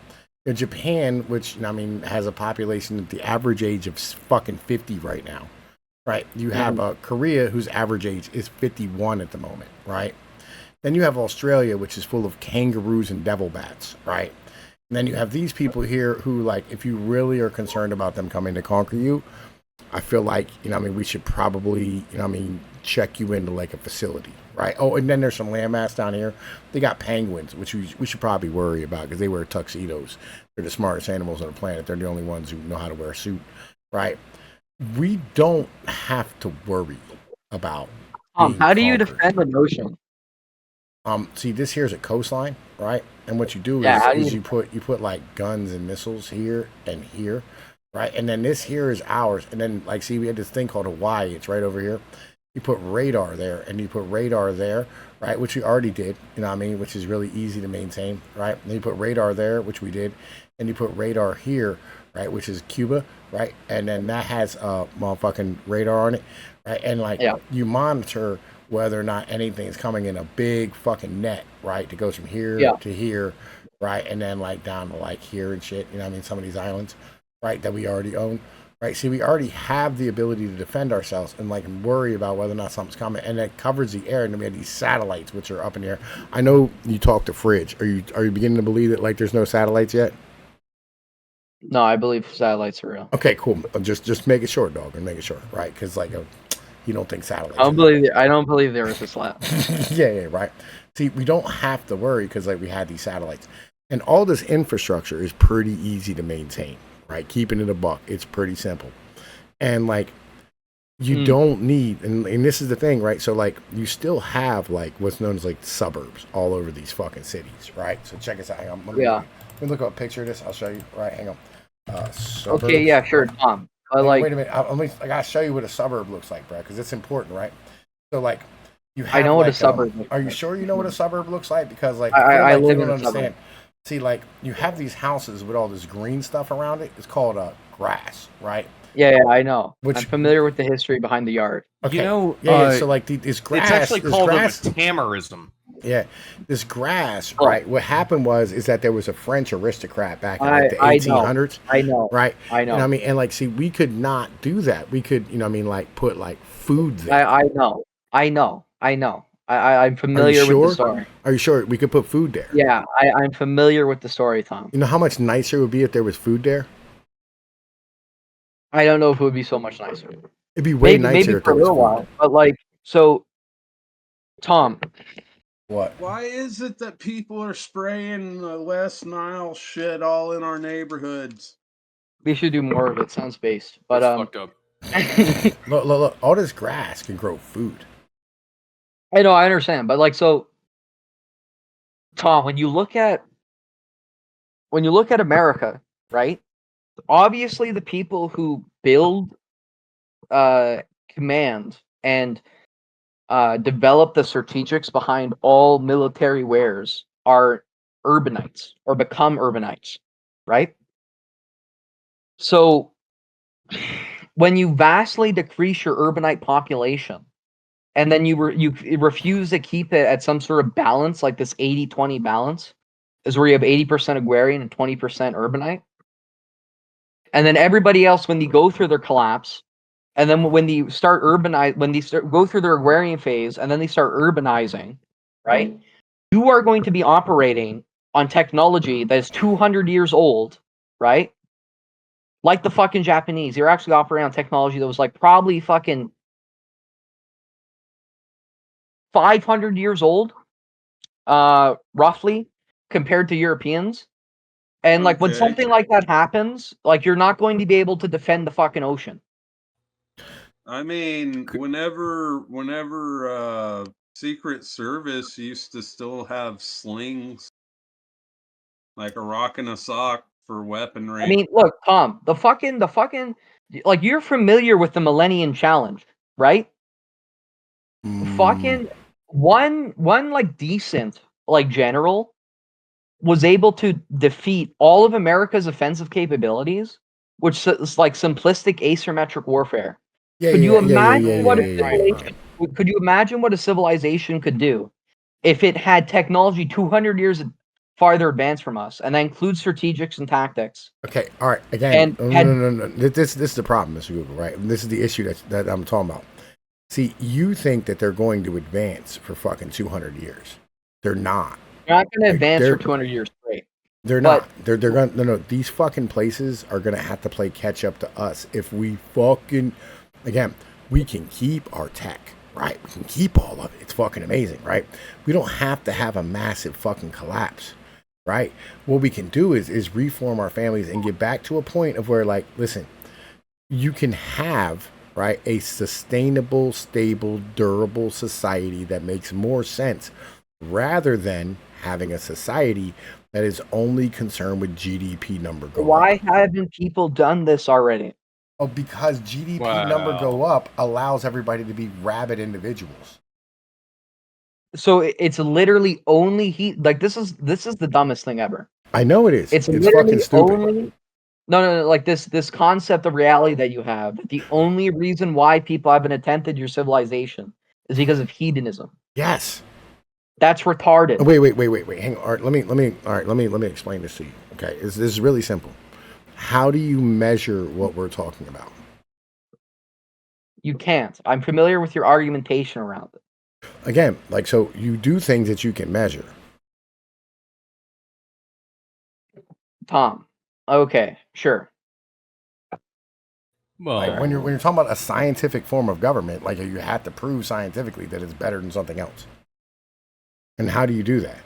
You have Japan, which, I mean, has a population at the average age of fucking 50 right now, right? You have Korea, whose average age is 51 at the moment, right? Then you have Australia, which is full of kangaroos and devil bats, right? And then you have these people here who, like, if you really are concerned about them coming to conquer you, I feel like, we should probably, check you into like a facility, right? Oh, and then there's some landmass down here. They got penguins, which we should probably worry about because they wear tuxedos. They're the smartest animals on the planet. They're the only ones who know how to wear a suit, right? We don't have to worry about. How do you defend an ocean? See, this here is a coastline, right? And what you do is you put like guns and missiles here and here. Right, and then this here is ours, and then like, see, we had this thing called Hawaii. It's right over here. You put radar there, and you put radar there, right? Which we already did, which is really easy to maintain, right? And you put radar there, which we did, and you put radar here, right? Which is Cuba, right? And then that has a motherfucking radar on it, right? And like, you monitor whether or not anything's coming in a big fucking net, right? That goes from here to here, right? And then like down to like here and shit. Some of these islands. Right, that we already own, right? See, we already have the ability to defend ourselves and like worry about whether or not something's coming, and it covers the air. And then we have these satellites which are up in the air. I know you talked to Fridge. Are you beginning to believe that like there's no satellites yet? No, I believe satellites are real. Okay, cool. Just make it short, dog, and make it short, right? Because like you don't think satellites. I don't believe there is a slat. yeah, right. See, we don't have to worry because like we had these satellites, and all this infrastructure is pretty easy to maintain. Right, keeping it a buck, it's pretty simple, and like you don't need, and this is the thing, right? So like you still have like what's known as like suburbs all over these fucking cities, right? So check us out. Hang on, let me look up a picture of this. I'll show you. Right, hang on. Suburbs. Okay, yeah, sure, Tom. Wait a minute. I gotta show you what a suburb looks like, bro, because it's important, right? So like you have. I know what a suburb looks like. Are you sure you know what a suburb looks like? Because like I don't understand. Suburb. See, like, you have these houses with all this green stuff around it. It's called grass, right? Yeah, I know. I'm familiar with the history behind the yard. Okay. So, like, this grass... It's actually called a tamarism. Yeah, this grass, right? What happened is that there was a French aristocrat back in like, the 1800s. I know. Right? I know. And, like, see, we could not do that. We could, like, put, like, food there. I know. I'm familiar with the story. Are you sure we could put food there? Yeah, I'm familiar with the story, Tom. You know how much nicer it would be if there was food there? I don't know if it would be so much nicer. It'd be way nicer maybe for a little while. But like, so, Tom. What? Why is it that people are spraying the West Nile shit all in our neighborhoods? We should do more of it. Sounds based. But fucked up. Look, all this grass can grow food. I know, I understand, but like, so, Tom, when you look at America, right? Obviously, the people who build, command and develop the strategics behind all military wares are urbanites or become urbanites, right? So, when you vastly decrease your urbanite population, and then you refuse to keep it at some sort of balance, like this 80-20 balance, is where you have 80% agrarian and 20% urbanite. And then everybody else, when they go through their collapse, and then when they start go through their agrarian phase, and then they start urbanizing, right? You are going to be operating on technology that is 200 years old, right? Like the fucking Japanese. You're actually operating on technology that was like probably fucking 500 years old, roughly, compared to Europeans. And like when something like that happens, like you're not going to be able to defend the fucking ocean. I mean, whenever Secret Service used to still have slings, like a rock and a sock for weaponry. I mean, look, Tom, the fucking, like you're familiar with the Millennium Challenge, right? Fucking one like decent like general was able to defeat all of America's offensive capabilities, which is like simplistic asymmetric warfare. Could you imagine what a civilization could do if it had technology 200 years farther advanced from us, and that includes strategics and tactics? Okay, all right. Again, no. This is the problem, Mr. Google, right? This is the issue that I'm talking about. See, you think that they're going to advance for fucking 200 years. They're not. They're not going to advance for 200 years straight. They're not. They're going to, no. These fucking places are going to have to play catch up to us if we fucking, again, we can keep our tech, right? We can keep all of it. It's fucking amazing, right? We don't have to have a massive fucking collapse, right? What we can do is reform our families and get back to a point of where, like, listen, you can have, right, a sustainable, stable, durable society that makes more sense rather than having a society that is only concerned with GDP number going Why up. haven't people done this already? Oh, because GDP number go up allows everybody to be rabid individuals. So it's literally only heat. Like this is the dumbest thing ever. I know it is. It's fucking stupid. No. Like this concept of reality that you have. The only reason why people haven't attempted your civilization is because of hedonism. Yes. That's retarded. Oh, wait. Hang on. All right, let me explain this to you. Okay, this is really simple. How do you measure what we're talking about? You can't. I'm familiar with your argumentation around it. Again, like, so you do things that you can measure. Tom. Okay, sure. Well, like when you're talking about a scientific form of government, like you have to prove scientifically that it's better than something else. And how do you do that?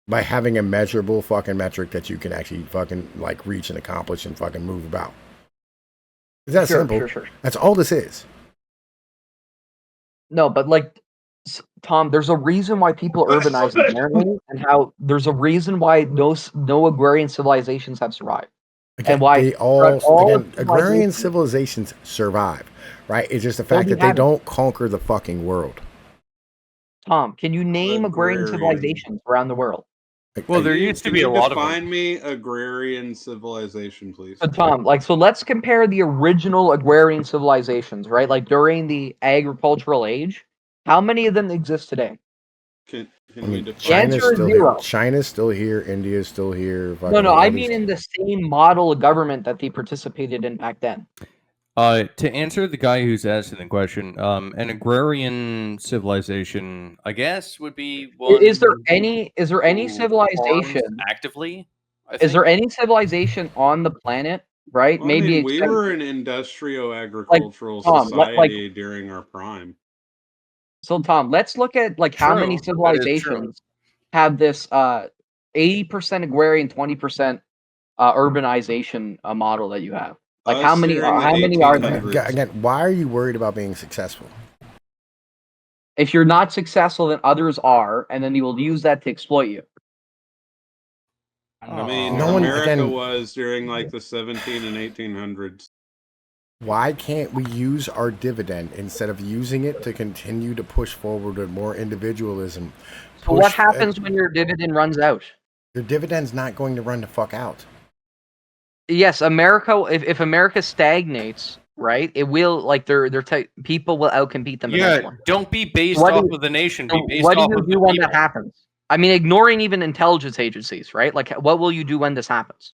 By having a measurable fucking metric that you can actually fucking like reach and accomplish and fucking move about. Is that simple? Sure. That's all this is. No, but like, Tom, there's a reason why people urbanize apparently, and how there's a reason why no agrarian civilizations have survived. Again, and why they agrarian civilizations survive, right? It's just the fact that they don't conquer the fucking world. Tom, can you name agrarian civilizations around the world? Well, there used to be a lot of them. Define me agrarian civilization, please. So, Tom, so let's compare the original agrarian civilizations, right? Like during the agricultural age. How many of them exist today? Can we define? China's still here. China's still here. India's still here. No. I mean in the same model of government that they participated in back then. To answer the guy who's asking the question, an agrarian civilization, I guess, would be one. Is there any civilization actively? Is there any civilization on the planet, right? Well, Maybe we were an industrial agricultural society during our prime. So, Tom, let's look at like how many civilizations have this 80% agrarian, 20% urbanization model that you have. Like how many are there? Again, why are you worried about being successful? If you're not successful, then others are, and then you will use that to exploit you. I mean, America was during like the 17 and 1800s. Why can't we use our dividend instead of using it to continue to push forward with more individualism? So what happens when your dividend runs out? Your dividend's not going to run the fuck out. Yes, America. If America stagnates, right, it will like people will outcompete them. Yeah, don't be based off of the nation. Be based what off do you do when that happens? I mean, ignoring even intelligence agencies, right? Like, what will you do when this happens?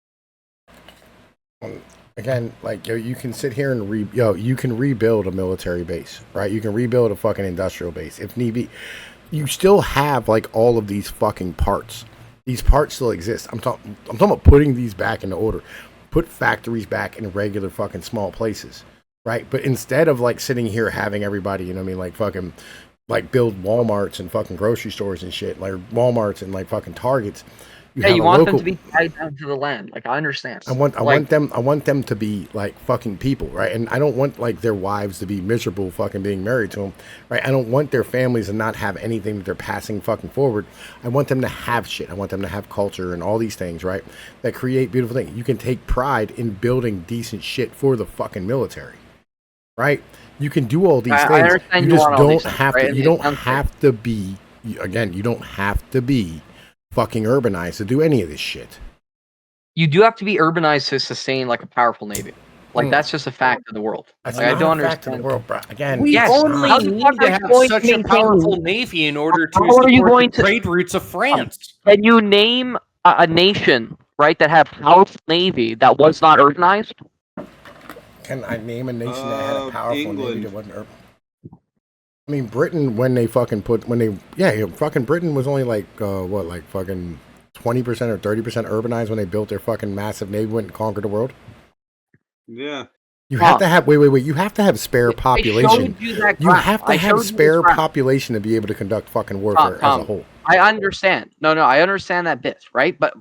Again, like you can sit here and you can rebuild a military base, right? You can rebuild a fucking industrial base if need be. You still have like all of these fucking parts. These parts still exist. I'm talking about putting these back into order. Put factories back in regular fucking small places, right? But instead of like sitting here having everybody, you know what I mean, like fucking like build Walmarts and fucking grocery stores and shit, like Walmarts and like fucking Targets. You want them to be tied down to the land. Like I understand. I want them to be like fucking people, right? And I don't want like their wives to be miserable fucking being married to them, right? I don't want their families to not have anything that they're passing fucking forward. I want them to have shit. I want them to have culture and all these things, right? That create beautiful things. You can take pride in building decent shit for the fucking military, right? You can do all these things. You just don't have to. You don't have to be. Again, you don't have to be fucking urbanized to do any of this shit. You do have to be urbanized to sustain like a powerful navy. Like that's just a fact of the world. That's like, not I don't a fact understand. Of the world, bro. Again, we only need to have such a powerful navy in order to support the trade routes of France. Can you name a nation, right, that had a powerful navy that was not urbanized? Can I name a nation that had a powerful navy that wasn't urban? I mean, Britain, when they fucking fucking Britain was only like, like fucking 20% or 30% urbanized when they built their fucking massive navy, went and conquered the world? Yeah. You have to have, you have to have spare population. You have to have spare population to be able to conduct fucking warfare as a whole. I understand. No, I understand that bit, right? But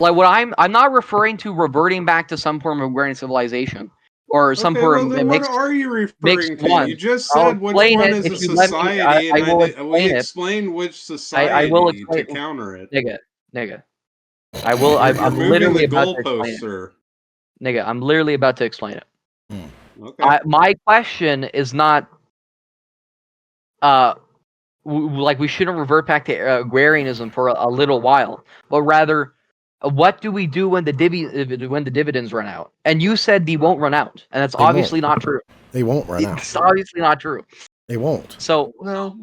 like what I'm not referring to reverting back to some form of agrarian civilization. Or some form of what are you referring to? One. You just said which one is a society, and we explained which society to counter it. Nigga. I'm literally about to explain sir. It. Nigga, I'm literally about to explain it. Okay. My question is not like we shouldn't revert back to agrarianism for a little while, but rather what do we do when the dividends run out? And you said they won't run out, and that's obviously not true. They won't run out. It's obviously not true. They won't. So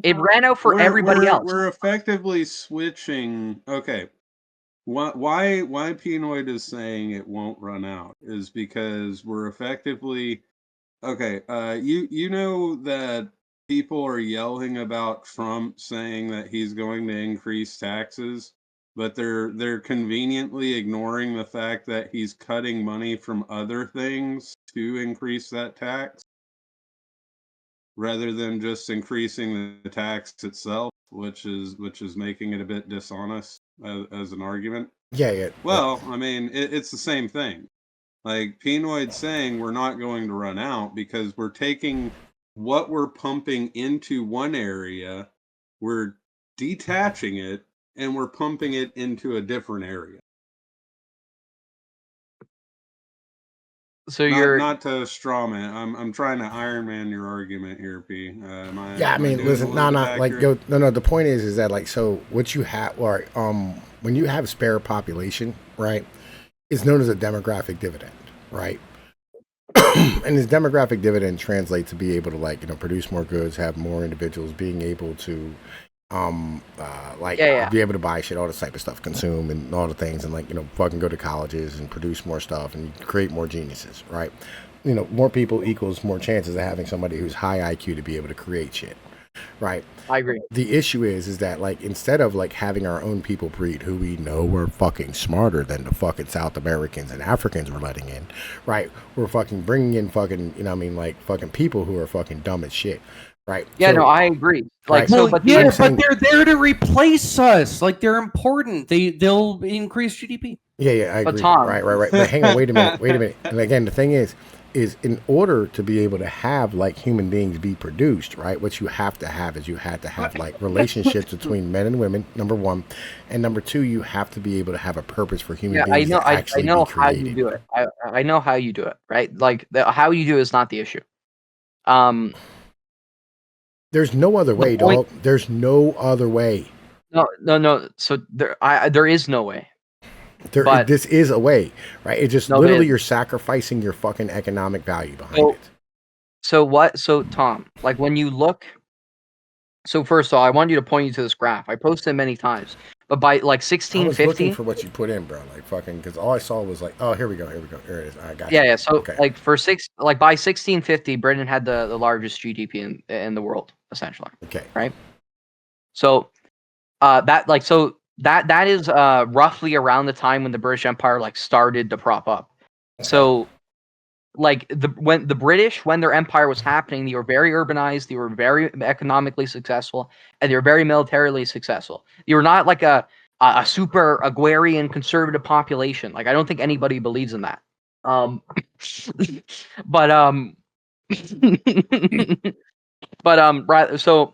it ran out for everybody else. We're effectively switching. Okay, why Pnoid is saying it won't run out is because we're effectively okay. You know that people are yelling about Trump saying that he's going to increase taxes. But they're conveniently ignoring the fact that he's cutting money from other things to increase that tax, rather than just increasing the tax itself, which is making it a bit dishonest as an argument. Yeah. Well, I mean, it's the same thing. Like Pnoid saying we're not going to run out because we're taking what we're pumping into one area, we're detaching it, and we're pumping it into a different area. So you're not to straw man. I'm trying to Iron Man your argument here, P. Listen, no. The point is that like, so what you have, when you have spare population, right, it's known as a demographic dividend, right? And this demographic dividend translates to be able to produce more goods, have more individuals being able to be able to buy shit, all this type of stuff, consume and all the things, and fucking go to colleges and produce more stuff and create more geniuses, right? More people equals more chances of having somebody who's high IQ to be able to create shit, right? I agree. The issue is that instead of having our own people breed who we know were fucking smarter than the fucking South Americans and Africans we're letting in, right? We're fucking bringing in fucking fucking people who are fucking dumb as shit. Right. Yeah, no, I agree. But they're there to replace us. Like they're important. They'll increase GDP. Yeah, I agree. Tom, right. But hang on, wait a minute. And again, the thing is in order to be able to have human beings be produced, right? What you have to have is relationships between men and women. Number one, and number two, you have to be able to have a purpose for human beings. I know how you do it. I know how you do it. Right. How you do it is not the issue. There's no other way, dog. There's no other way. No. So there is no way. This is a way, right? It just literally you're sacrificing your fucking economic value behind it. So Tom, when you look. So first of all, I want you to point you to this graph. I posted it many times. but by like I was 1650. looking for what you put in, bro. Like fucking, because all I saw was like, oh, here we go. Here it is. I got you. Yeah. So Okay. like by 1650, Britain had the largest GDP in the world, essentially. Okay. Right. So that is roughly around the time when the British Empire like started to prop up. Okay. So like when the British, when their empire was happening, they were very urbanized, they were very economically successful, and they were very militarily successful. They were not like a super agrarian conservative population. Like I don't think anybody believes in that. But right, so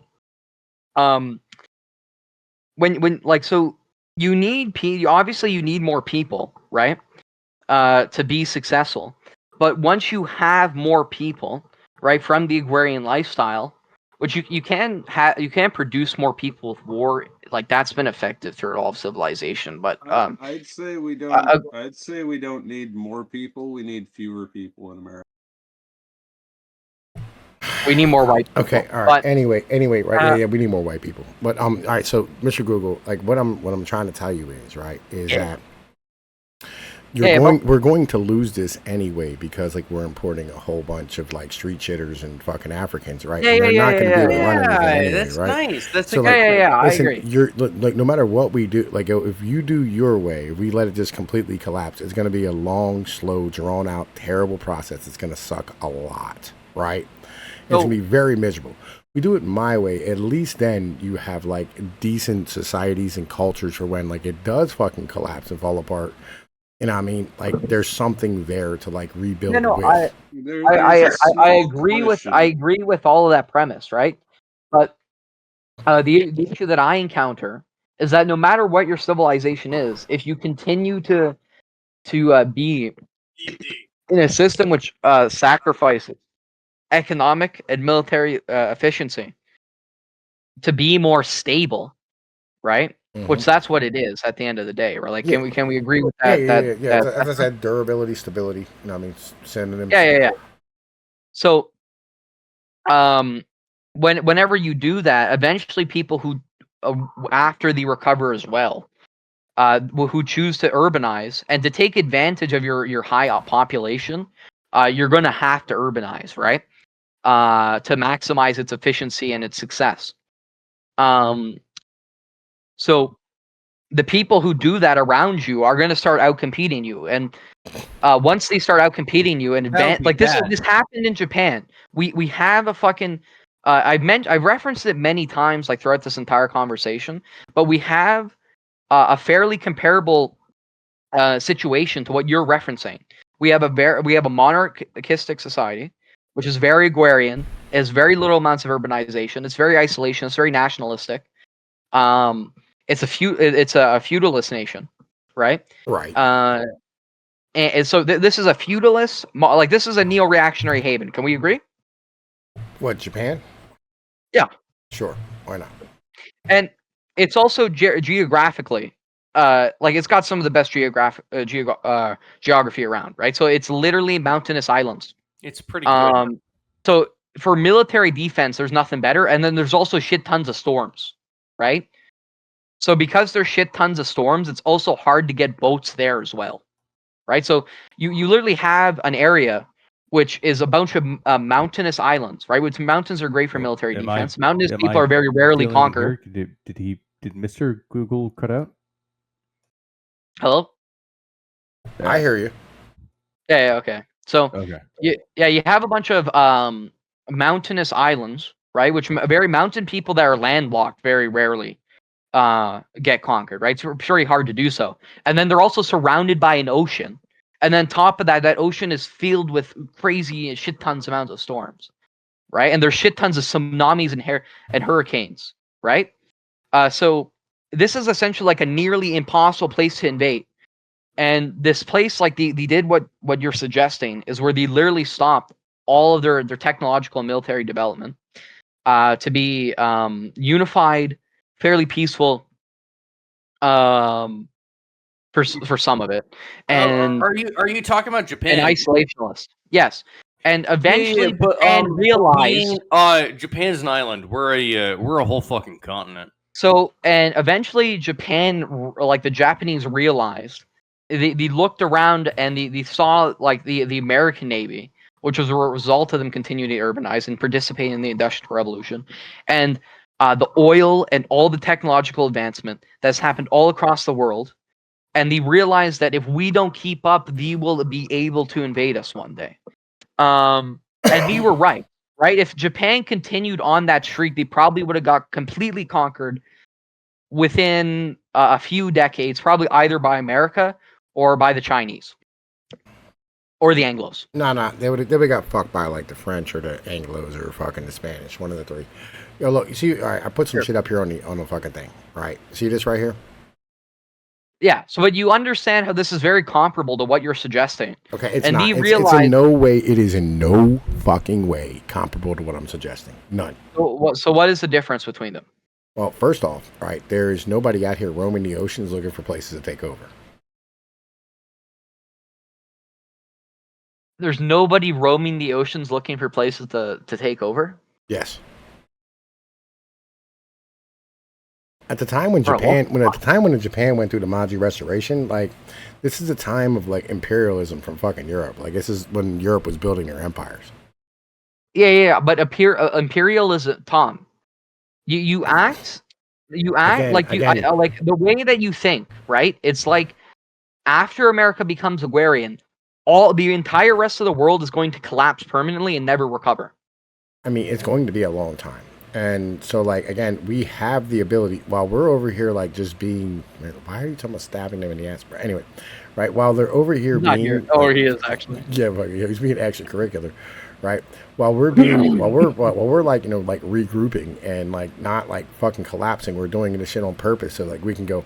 when like so you need obviously you need more people, right? To be successful. But once you have more people, right, from the agrarian lifestyle, which you can produce more people with war, like that's been effective through all of civilization. But I'd say we don't. I'd say we don't need more people. We need fewer people in America. We need more white people. Okay, all right. But, anyway, right? Yeah, we need more white people. But all right. So, Mr. Google, like what I'm trying to tell you is that we're going to lose this anyway because like we're importing a whole bunch of like street shitters and fucking Africans, right? Yeah, and they're not going to be able to run anything anyway, that's right? Nice. That's so, I listen, agree. You're like no matter what we do, like if you do your way, if we let it just completely collapse, it's going to be a long, slow, drawn out, terrible process. It's going to suck a lot, right? It's going to be very miserable. We do it my way, at least then you have like decent societies and cultures for when like it does fucking collapse and fall apart. You know what I mean? Like there's something there to like rebuild with. I agree with all of that premise, right? But the issue that I encounter is that no matter what your civilization is, if you continue to be in a system which sacrifices economic and military efficiency to be more stable, right? Mm-hmm. Which that's what it is at the end of the day, right? Like, can we agree with that? Yeah. As I said, durability, stability. You know what I mean? Synonyms. Yeah. So, whenever you do that, eventually people who after they recover as well, who choose to urbanize and to take advantage of your high population, you're going to have to urbanize, right? To maximize its efficiency and its success. So the people who do that around you are going to start outcompeting you, and once they start outcompeting you and advance, like this happened in Japan. We have a fucking I've referenced it many times, like throughout this entire conversation, but we have a fairly comparable situation to what you're referencing. We have a monarchistic society, which is very agrarian, has very little amounts of urbanization. It's very isolation. It's very nationalistic. It's a feudalist nation, right? Right. And so this is a feudalist, like this is a neo-reactionary haven. Can we agree? What, Japan? Yeah. Sure. Why not? And it's also geographically, like it's got some of the best geography around, right? So it's literally mountainous islands. It's pretty good. So for military defense, there's nothing better. And then there's also shit tons of storms, right? So because there's shit tons of storms, it's also hard to get boats there as well, right? So you literally have an area which is a bunch of mountainous islands, right? Which mountains are great for military defense. Mountainous people are very rarely conquered. Did Mr. Google cut out? Hello? I hear you. Yeah, okay. So you have a bunch of mountainous islands, right? Which very mountain people that are landlocked very rarely get conquered, right? So it's very hard to do so. And then they're also surrounded by an ocean. And then top of that ocean is filled with crazy shit tons amounts of storms, right? And there's shit tons of tsunamis and hurricanes, right? So this is essentially like a nearly impossible place to invade. And this place, like they did what you're suggesting, is where they literally stopped all of their technological and military development to be unified, fairly peaceful for some of it. And are you talking about Japan? An isolationist. Yes. And eventually realized Japan's an island. We're a whole fucking continent. So, and eventually Japan, like the Japanese realized, they looked around and they saw like the American Navy, which was a result of them continuing to urbanize and participate in the Industrial Revolution, and the oil and all the technological advancement that's happened all across the world. And they realized that if we don't keep up, they will be able to invade us one day. And we were right. Right? If Japan continued on that streak, they probably would have got completely conquered within a few decades, probably either by America or by the Chinese or the Anglos. No, they would got fucked by like the French or the Anglos or fucking the Spanish, one of the three. Yo, look, you see, all right, I put some shit up here on the fucking thing, right? See this right here? Yeah. So, but you understand how this is very comparable to what you're suggesting. Okay, it's and not. It's in no way. It is in no fucking way comparable to what I'm suggesting. None. So what is the difference between them? Well, first off, right, there is nobody out here roaming the oceans looking for places to take over. There's nobody roaming the oceans looking for places to take over? Yes. At the time when Japan went through the Meiji Restoration, like this is a time of like imperialism from fucking Europe. Like this is when Europe was building their empires. Yeah. But imperialism, Tom. You act like the way that you think, right? It's like after America becomes agrarian, the entire rest of the world is going to collapse permanently and never recover. I mean, it's going to be a long time. And so, like, again, we have the ability, while we're over here, like, just being, why are you talking about stabbing them in the ass? But anyway, right, while they're over here being... Here. Oh, he is, actually. Yeah, but he's being extracurricular, right? While we're being, while we're, like, you know, like, regrouping and, like, not, like, fucking collapsing, we're doing this shit on purpose so, like, we can go,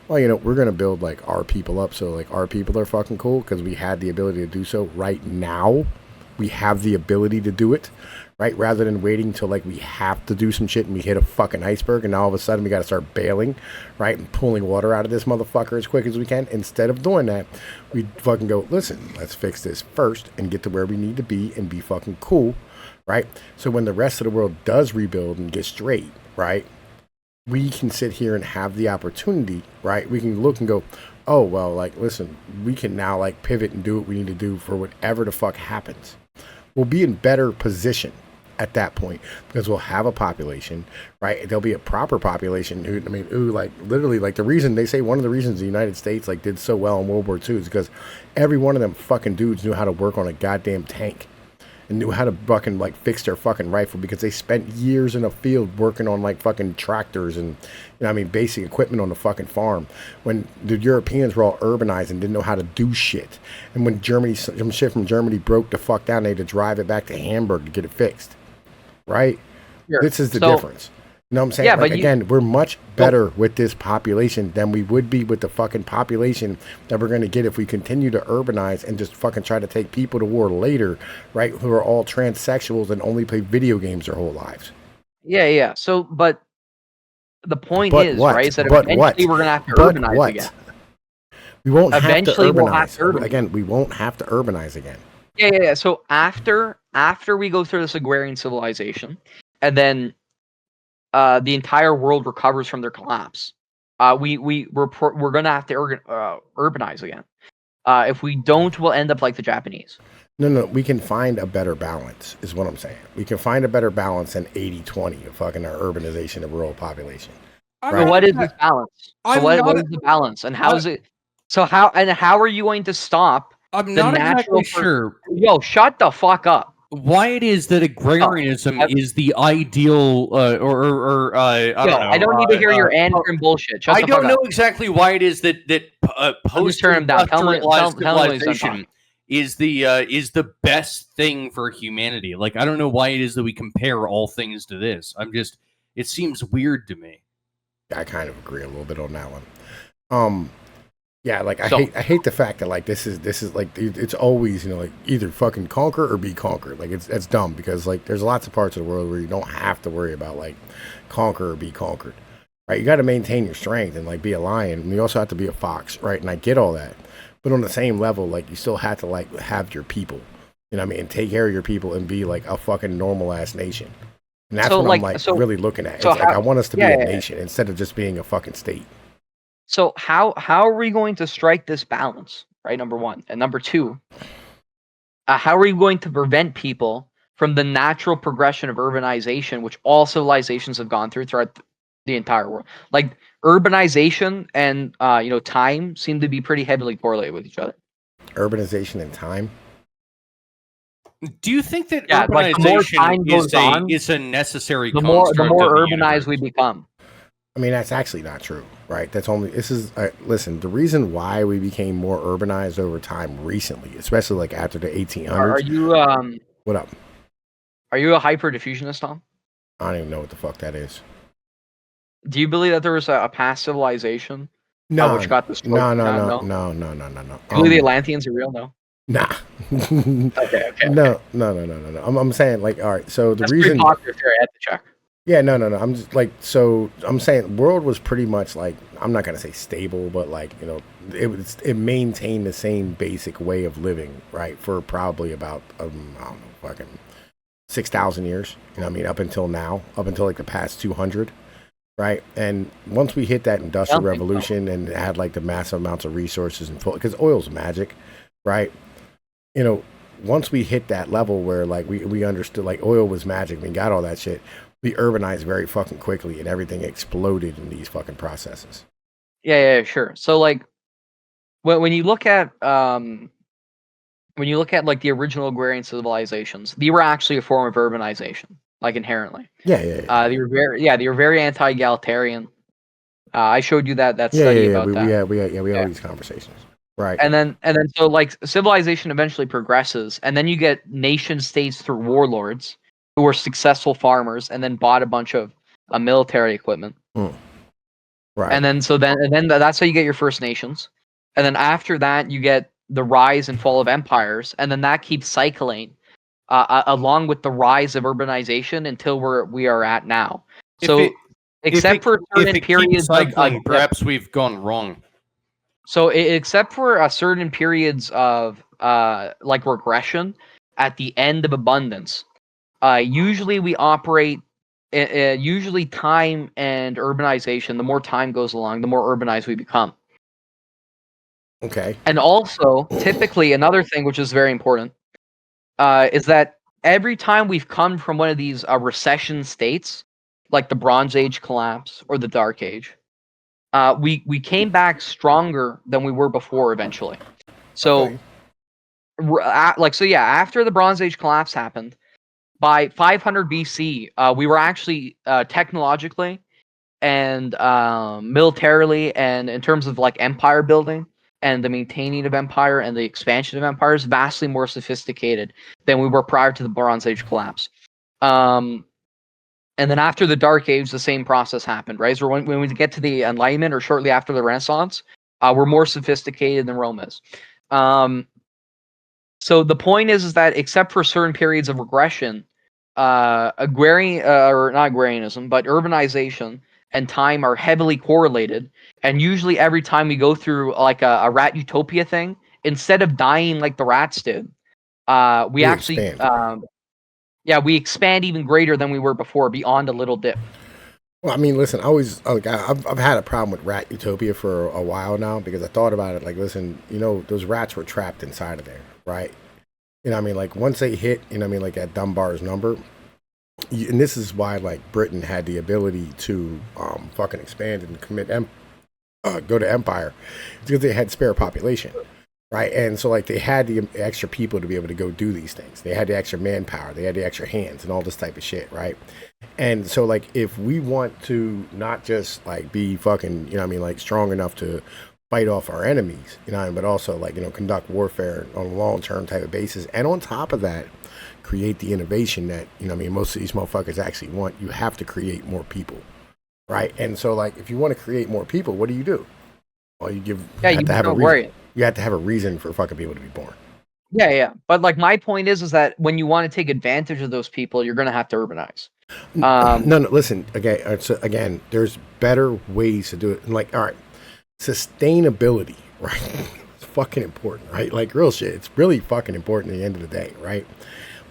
well, you know, we're going to build, like, our people up so, like, our people are fucking cool because we had the ability to do so right now. We have the ability to do it. Right, rather than waiting till like we have to do some shit and we hit a fucking iceberg and now all of a sudden we got to start bailing, right, and pulling water out of this motherfucker as quick as we can. Instead of doing that, we fucking go, listen, let's fix this first and get to where we need to be and be fucking cool, right? So when the rest of the world does rebuild and get straight, right, we can sit here and have the opportunity, right? We can look and go, oh well, like listen, we can now like pivot and do what we need to do for whatever the fuck happens. We'll be in better position at that point because we'll have a population, right? There'll be a proper population who like literally like the reason they say one of the reasons the United States like did so well in World War II is because every one of them fucking dudes knew how to work on a goddamn tank and knew how to fucking like fix their fucking rifle because they spent years in a field working on like fucking tractors and basic equipment on the fucking farm when the Europeans were all urbanized and didn't know how to do shit. And when some shit from Germany broke the fuck down, they had to drive it back to Hamburg to get it fixed. Right? Sure. This is the difference. You know what I'm saying? Yeah, like, again, we're much better with this population than we would be with the fucking population that we're going to get if we continue to urbanize and just fucking try to take people to war later, right? Who are all transsexuals and only play video games their whole lives. Yeah. So, but the point is, right, is that eventually we're going to have to urbanize again. We won't eventually have to urbanize. Again, we won't have to urbanize again. Yeah. So after we go through this agrarian civilization, and then the entire world recovers from their collapse, we're gonna have to urbanize again. If we don't, we'll end up like the Japanese. No, we can find a better balance, is what I'm saying. We can find a better balance than 80-20 of fucking our urbanization of rural population. Right? What is this balance? So what is the balance, and how is it? So how are you going to stop? I'm not exactly sure. Yo, shut the fuck up. Why it is that agrarianism is the ideal, I don't know. I don't need to hear your Andrew bullshit. I don't know exactly why it is that post-industrialized civilization is the best thing for humanity. Like, I don't know why it is that we compare all things to this. It seems weird to me. I kind of agree a little bit on that one. Yeah, like I hate the fact that like this is like it's always, you know, like either fucking conquer or be conquered. Like it's dumb because like there's lots of parts of the world where you don't have to worry about like conquer or be conquered. Right? You got to maintain your strength and like be a lion. And you also have to be a fox, right? And I get all that. But on the same level, like you still have to like have your people. You know what I mean? And take care of your people and be like a fucking normal ass nation. And that's what I'm really looking at. It's like I want us to be a nation instead of just being a fucking state. So how are we going to strike this balance, right? Number one. And number two, how are we going to prevent people from the natural progression of urbanization, which all civilizations have gone throughout the entire world? Like urbanization and time seem to be pretty heavily correlated with each other. Urbanization and time? Do you think that urbanization is a necessary construct? The more urbanized we become. I mean, that's actually not true, right? Listen, the reason why we became more urbanized over time recently, especially like after the 1800s. Are you what up? Are you a hyper-diffusionist, Tom? I don't even know what the fuck that is. Do you believe that there was a past civilization? No, which got destroyed? No. You believe the Atlanteans are real? No. Nah. Okay. No. I'm saying, like, all right. So That's pretty popular theory. I had to check. Yeah, no. I'm just like, so I'm saying the world was pretty much like, I'm not gonna say stable, but like, it maintained the same basic way of living, right, for probably about I don't know, fucking 6,000 years. You know what I mean? Up until now, up until like the past 200. Right. And once we hit that industrial revolution and had like the massive amounts of resources and because oil's magic, right? Once we hit that level where like we understood like oil was magic, we got all that shit, we urbanized very fucking quickly and everything exploded in these fucking processes. Yeah, sure. So like when you look at like the original agrarian civilizations, they were actually a form of urbanization. Like inherently, yeah. They were very anti-egalitarian. I showed you that study about that. We had these conversations, right? And then so like civilization eventually progresses, and then you get nation states through warlords who were successful farmers, and then bought a bunch of military equipment. Right. And then that's how you get your first nations, and then after that you get the rise and fall of empires, and then that keeps cycling. Along with the rise of urbanization until we are at now. So, except for certain periods, perhaps we've gone wrong. So, except for certain periods of like regression at the end of abundance, usually we operate. Usually, time and urbanization. The more time goes along, the more urbanized we become. Okay. And also, typically, another thing which is very important. Is that every time we've come from one of these recession states, like the Bronze Age collapse or the Dark Age, we came back stronger than we were before eventually. So, after the Bronze Age collapse happened, by 500 BC, we were actually technologically and militarily and in terms of like empire building, and the maintaining of empire and the expansion of empire is vastly more sophisticated than we were prior to the Bronze Age collapse. And then after the Dark Age, the same process happened, right? So when we get to the Enlightenment or shortly after the Renaissance, we're more sophisticated than Rome is. So the point is that except for certain periods of regression, agrarian or not agrarianism, but urbanization and time are heavily correlated. And usually every time we go through like a rat utopia thing, instead of dying like the rats did, we actually expand. We expand even greater than we were before, beyond a little dip. Well, I mean, listen, I've had a problem with rat utopia for a while now, because I thought about it. Like, listen, those rats were trapped inside of there, right? I mean, like once they hit, like at Dunbar's number. And this is why, like, Britain had the ability to fucking expand and go to empire, because they had spare population, right? And so, like, they had the extra people to be able to go do these things. They had the extra manpower, they had the extra hands, and all this type of shit, right? And so, like, if we want to not just like be fucking, like strong enough to fight off our enemies, but also like conduct warfare on a long-term type of basis, and on top of that, create the innovation that most of these motherfuckers actually want, you have to create more people, right? And so, like, if you want to create more people, what do? Well, you have to have a reason. You have to have a reason for fucking people to be born. Yeah. But like my point is that when you want to take advantage of those people, you're gonna have to urbanize. No. Listen, again, there's better ways to do it. And like, all right, sustainability, right? It's fucking important, right? Like real shit. It's really fucking important at the end of the day, right?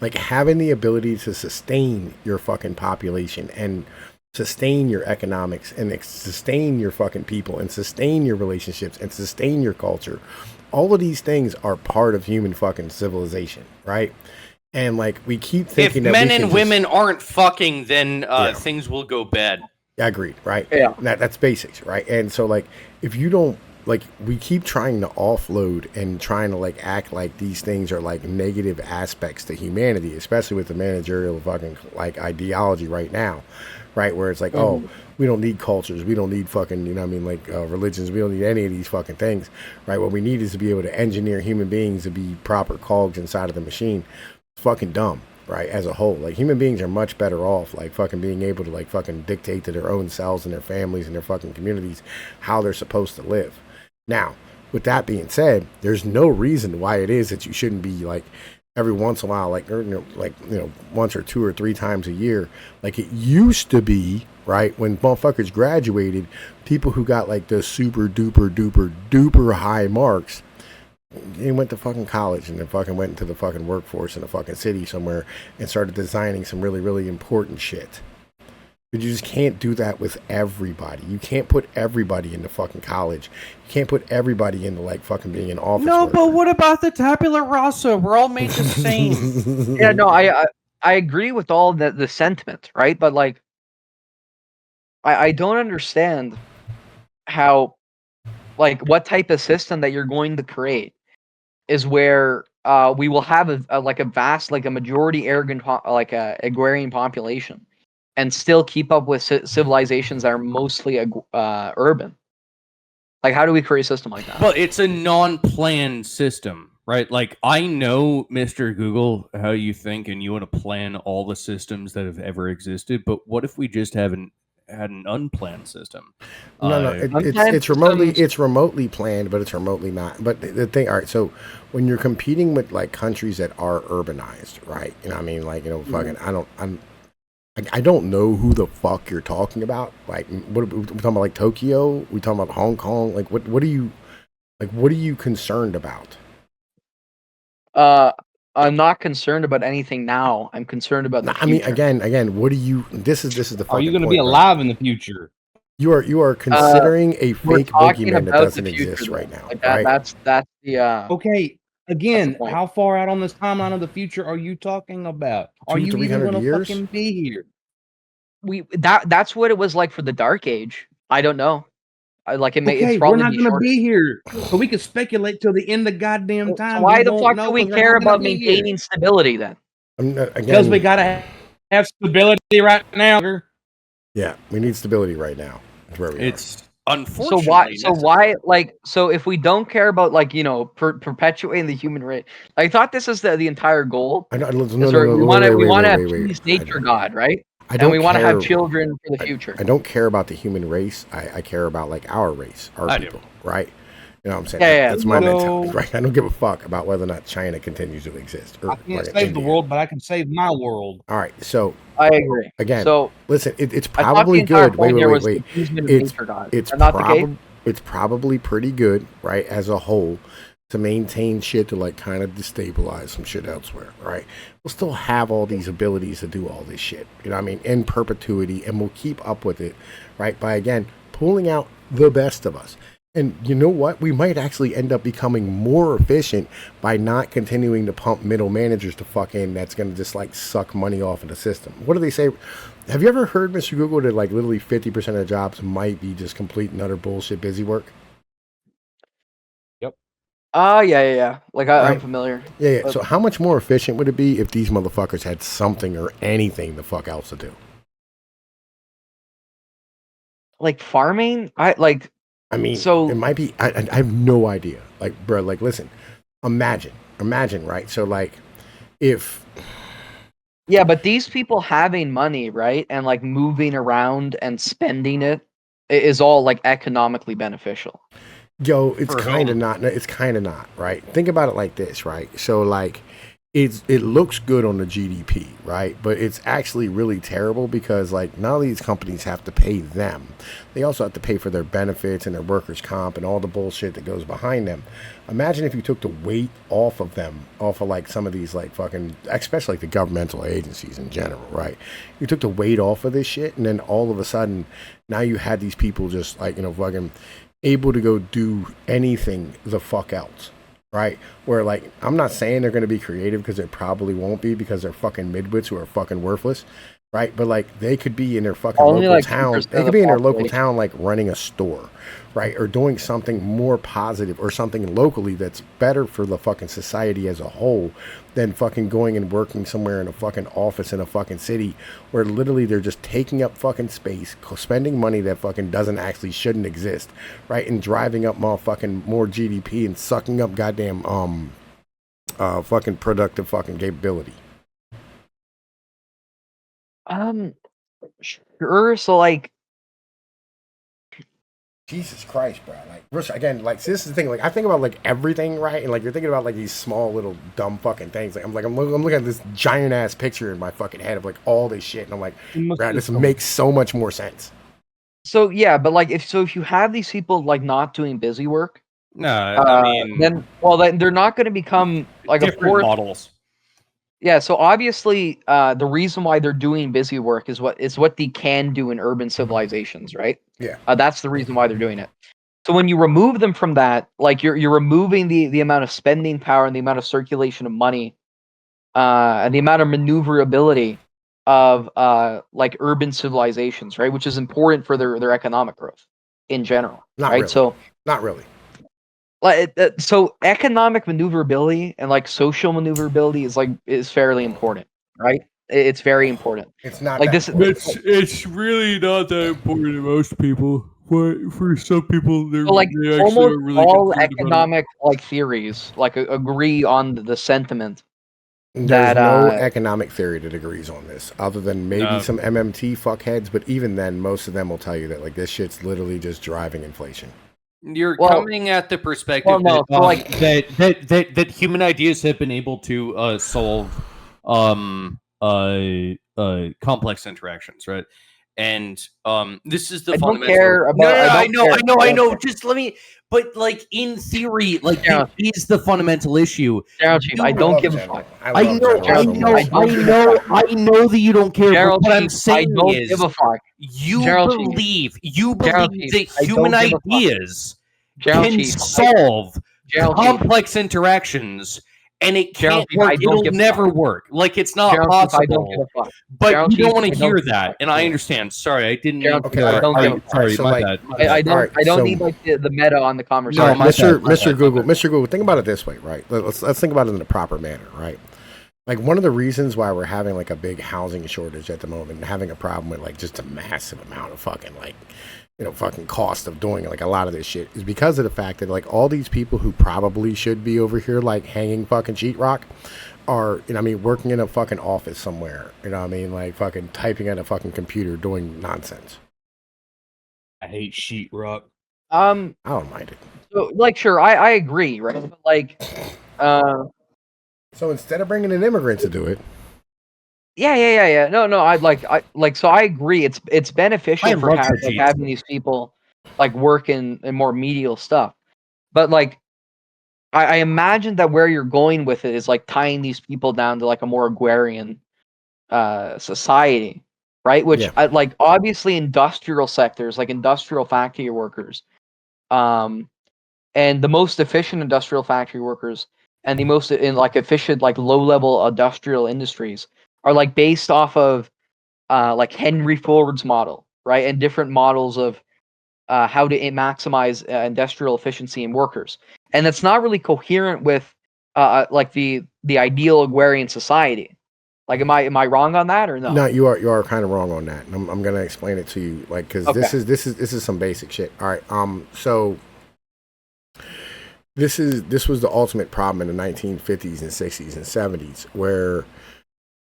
like having the ability to sustain your fucking population and sustain your economics and sustain your fucking people and sustain your relationships and sustain your culture. All of these things are part of human fucking civilization, right? And like we keep thinking if that men and women aren't fucking, then things will go bad. Agreed, right? Yeah. That's basics, right? And so like if you don't like we keep trying to offload and trying to like act like these things are like negative aspects to humanity, especially with the managerial fucking like ideology right now, right? Where it's like, oh, we don't need cultures, we don't need fucking, you know what I mean, like religions, we don't need any of these fucking things, right? What we need is to be able to engineer human beings to be proper cogs inside of the machine. It's fucking dumb, right? As a whole, like human beings are much better off like fucking being able to like fucking dictate to their own selves and their families and their fucking communities how they're supposed to live. Now, with that being said, there's no reason why it is that you shouldn't be like every once in a while, like, or, you know, once or 2 or 3 times a year, like it used to be, right? When motherfuckers graduated, people who got like the super duper duper duper high marks, they went to fucking college and then fucking went into the fucking workforce in a fucking city somewhere and started designing some really, really important shit. But you just can't do that with everybody. You can't put everybody into fucking college. You can't put everybody into like fucking being an office No, worker. but what about the tabula rasa? We're all made the same. Yeah, no, I agree with all the sentiment, right? But like, I don't understand how, like, what type of system that you're going to create is where we will have a vast, like a majority arrogant, like a agrarian population, and still keep up with civilizations that are mostly urban. Like, how do we create a system like that? Well, it's a non-planned system, right? Like, I know, Mr. Google, how you think, and you want to plan all the systems that have ever existed. But what if we just had an unplanned system? No, it's remotely planned, but it's remotely not. But the thing, all right. So when you're competing with like countries that are urbanized, right? You know, what I mean, like, you know, fucking, I don't know who the fuck you're talking about. Like, what we talking about? Like Tokyo? We talking about Hong Kong? Like, what are you concerned about? I'm not concerned about anything now. I'm concerned about the future. I mean, again, what do you? This is the. Are you going to be alive in the future? You are considering a fake boogeyman that doesn't exist right now. Like right? That's the. Okay. Again, how far out on this timeline of the future are you talking about? Are you even going to fucking be here? That's what it was like for the Dark Age. I don't know. It's probably we're not going to be here, so we can speculate till the end of goddamn time. So why the fuck do we care about maintaining stability then? Because we gotta have stability right now. Yeah, we need stability right now. That's where we are. Unfortunately. So if we don't care about, like, you know, perpetuating the human race, I thought this is the entire goal. We want to have peace, nature, God, right? And we want to have children for the future. I don't care about the human race. I care about like our race, our people, right? You know what I'm saying? Yeah, that's my mentality, right? I don't give a fuck about whether or not China continues to exist. I can't save the world, but I can save my world. All right, so I agree. Again, so listen, it's probably good. Wait. It's probably pretty good, right, as a whole, to maintain shit to like kind of destabilize some shit elsewhere, right? We'll still have all these abilities to do all this shit, you know what I mean, in perpetuity, and we'll keep up with it, right, by again pulling out the best of us. And you know what? We might actually end up becoming more efficient by not continuing to pump middle managers to fuck in. That's going to just like suck money off of the system. What do they say? Have you ever heard, Mr. Google, that like literally 50% of jobs might be just complete and utter bullshit busy work? Yep. Yeah. Like I'm familiar. Yeah. So how much more efficient would it be if these motherfuckers had something or anything the fuck else to do? Like farming? I mean, so it might be. I have no idea. Like, bro, like, listen, imagine, right? So, like, if. Yeah, but these people having money, right, and like moving around and spending it is all like economically beneficial. Yo, it's kind of not. It's kind of not, right? Think about it like this, right? So, like, it looks good on the GDP, right? But it's actually really terrible because like not only these companies have to pay them, they also have to pay for their benefits and their workers' comp and all the bullshit that goes behind them. Imagine if you took the weight off of them, off of like some of these like fucking, especially like the governmental agencies in general, right? You took the weight off of this shit, and then all of a sudden, now you had these people just like fucking able to go do anything the fuck else. Right? Where, like, I'm not saying they're going to be creative because they probably won't be because they're fucking midwits who are fucking worthless. Right? But, like, they could be in their fucking local town. They could be in their local town, like, running a store. Right? Or doing something more positive or something locally that's better for the fucking society as a whole than fucking going and working somewhere in a fucking office in a fucking city where literally they're just taking up fucking space, spending money that fucking shouldn't exist, right? And driving up motherfucking more GDP and sucking up goddamn fucking productive fucking capability. Sure. So like, Jesus Christ, bro. Like, again, like, see, this is the thing. Like, I think about, like, everything, right? And, like, you're thinking about, like, these small little dumb fucking things. Like, I'm looking at this giant-ass picture in my fucking head of, like, all this shit. And I'm like, bro, this makes so much more sense. So, yeah, but, like, if you have these people, like, not doing busy work. No, I mean... Then they're not going to become, like, different models. Yeah, so obviously, the reason why they're doing busy work is what they can do in urban civilizations, right? Yeah. That's the reason why they're doing it. So when you remove them from that, like you're removing the amount of spending power and the amount of circulation of money, and the amount of maneuverability of like urban civilizations, right? Which is important for their economic growth in general, Not right? really. So not really. Like so economic maneuverability and like social maneuverability is fairly important, right? It's very important. It's not like that this. It's really not that important to most people. For some people, So like almost all economic like theories like agree on the sentiment. There's no economic theory that agrees on this, other than maybe some MMT fuckheads. But even then, most of them will tell you that like this shit's literally just driving inflation. You're coming at the perspective that human ideas have been able to solve complex interactions, right? And this is the fundamental. I know. Just let me. But like in theory, like it is the fundamental issue. I don't give a fuck. I know that you don't care. But what I'm saying is, give a fuck. You believe that human ideas can solve complex interactions. And it can't work. It'll never work. Like it's not possible. But you don't want to hear that, and I understand. Sorry, I didn't. I don't need like the meta on the conversation. No, Mr. Google, think about it this way, right? Let's think about it in the proper manner, right? Like one of the reasons why we're having like a big housing shortage at the moment, and having a problem with like just a massive amount of fucking like, fucking cost of doing like a lot of this shit is because of the fact that like all these people who probably should be over here like hanging fucking sheetrock are, working in a fucking office somewhere, like fucking typing at a fucking computer doing nonsense. I hate sheetrock. I don't mind it. So like, sure, I agree, right? But like, so instead of bringing in immigrants to do it. Yeah. No. So I agree. It's beneficial for having these people like work in more medial stuff. But like, I imagine that where you're going with it is like tying these people down to like a more agrarian society, right? Which like obviously industrial sectors, like industrial factory workers, and the most efficient industrial factory workers and the most efficient like low level industrial industries are like based off of like Henry Ford's model, right? And different models of how to maximize industrial efficiency in workers. And it's not really coherent with like the ideal agrarian society. Like, am I wrong on that or no? No, you are kind of wrong on that. I'm gonna explain it to you, like, because this is some basic shit. All right, so this was the ultimate problem in the 1950s and 60s and 70s, where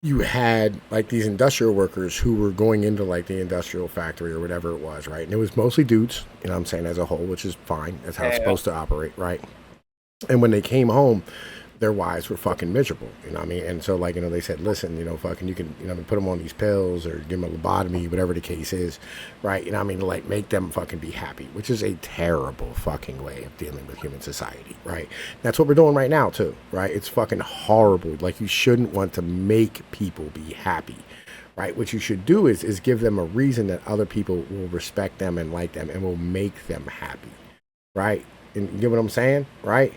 you had like these industrial workers who were going into like the industrial factory or whatever it was, right? And it was mostly dudes, I'm saying, as a whole, which is fine. That's how it's supposed to operate, right? And when they came home, their wives were fucking miserable, you know what I mean? And so, like, you know, they said, listen, you know, fucking, you can, you know, put them on these pills or give them a lobotomy, whatever the case is, right? You know what I mean? To, like, make them fucking be happy, which is a terrible fucking way of dealing with human society, right? That's what we're doing right now, too, right? It's fucking horrible. Like, you shouldn't want to make people be happy, right? What you should do is give them a reason that other people will respect them and like them and will make them happy, right? And you get what I'm saying, right?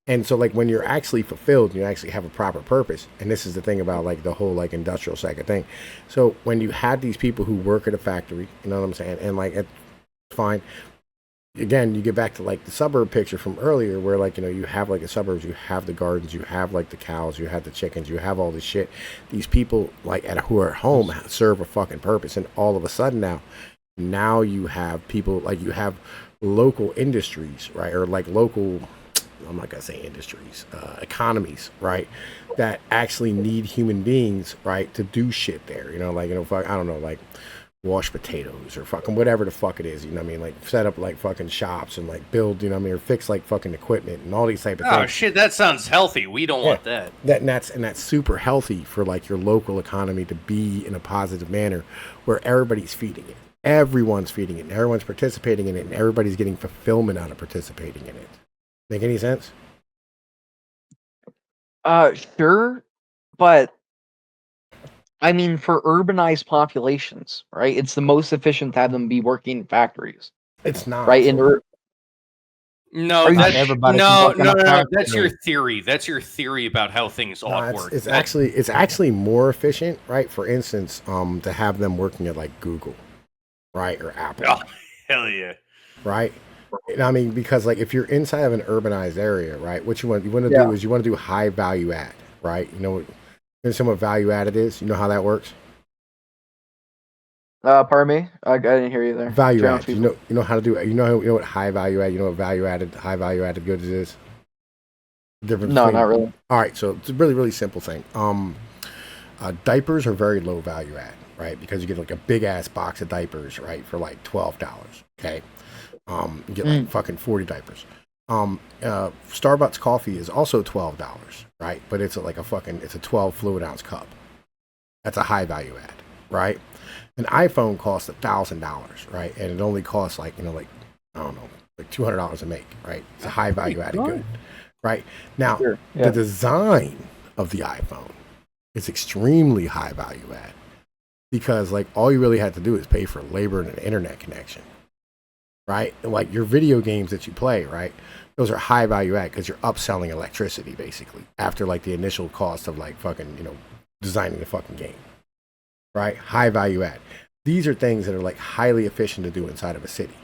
And so, like, when you're actually fulfilled, you actually have a proper purpose. And this is the thing about, like, the whole, like, industrial sector thing. So when you had these people who work at a factory, you know what I'm saying? And, like, it's fine. Again, you get back to, like, the suburb picture from earlier where, like, you know, you have, like, the suburbs, you have the gardens, you have, like, the cows, you have the chickens, you have all this shit. These people, like, who are at home serve a fucking purpose. And all of a sudden now you have people, like, you have local industries, right? Or, like, local... I'm not gonna say industries, economies, right? That actually need human beings, right, to do shit there. You know, like, you know, fuck, I don't know, like wash potatoes or fucking whatever the fuck it is. You know what I mean? Like set up like fucking shops and like build, you know what I mean, or fix like fucking equipment and all these type of things. Oh shit, that sounds healthy. We don't want that. That's super healthy for like your local economy to be in a positive manner where everybody's feeding it. Everyone's feeding it and everyone's participating in it and everybody's getting fulfillment out of participating in it. Make any sense? Sure, but I mean, for urbanized populations, right? It's the most efficient to have them be working in factories. It's not right No, no. That's your theory. That's your theory about how things ought to work. It's actually more efficient, right? For instance, to have them working at like Google, right, or Apple. Oh, hell yeah, right. I mean, because like if you're inside of an urbanized area, right, what you want to do is you want to do high value add, right? You know what value added is? You know how that works? Pardon me, I didn't hear you there. Value add. You know how to do. You know what high value add. You know what high value added goods is. Difference. No, not really. All right, so it's a really simple thing. Diapers are very low value add, right? Because you get like a big ass box of diapers, right, for like $12. Okay. You get like fucking 40 diapers. Starbucks coffee is also $12, right? But it's like it's a 12 fluid ounce cup. That's a high value add, right? An iPhone costs $1,000, right? And it only costs like, you know, like, I don't know, like $200 to make, right? It's a high value added good, right? Now, the design of the iPhone is extremely high value add because like all you really had to do is pay for labor and an internet connection. Right? Like your video games that you play, right? Those are high value add because you're upselling electricity basically after like the initial cost of like fucking, you know, designing the fucking game. Right? High value add. These are things that are like highly efficient to do inside of a city.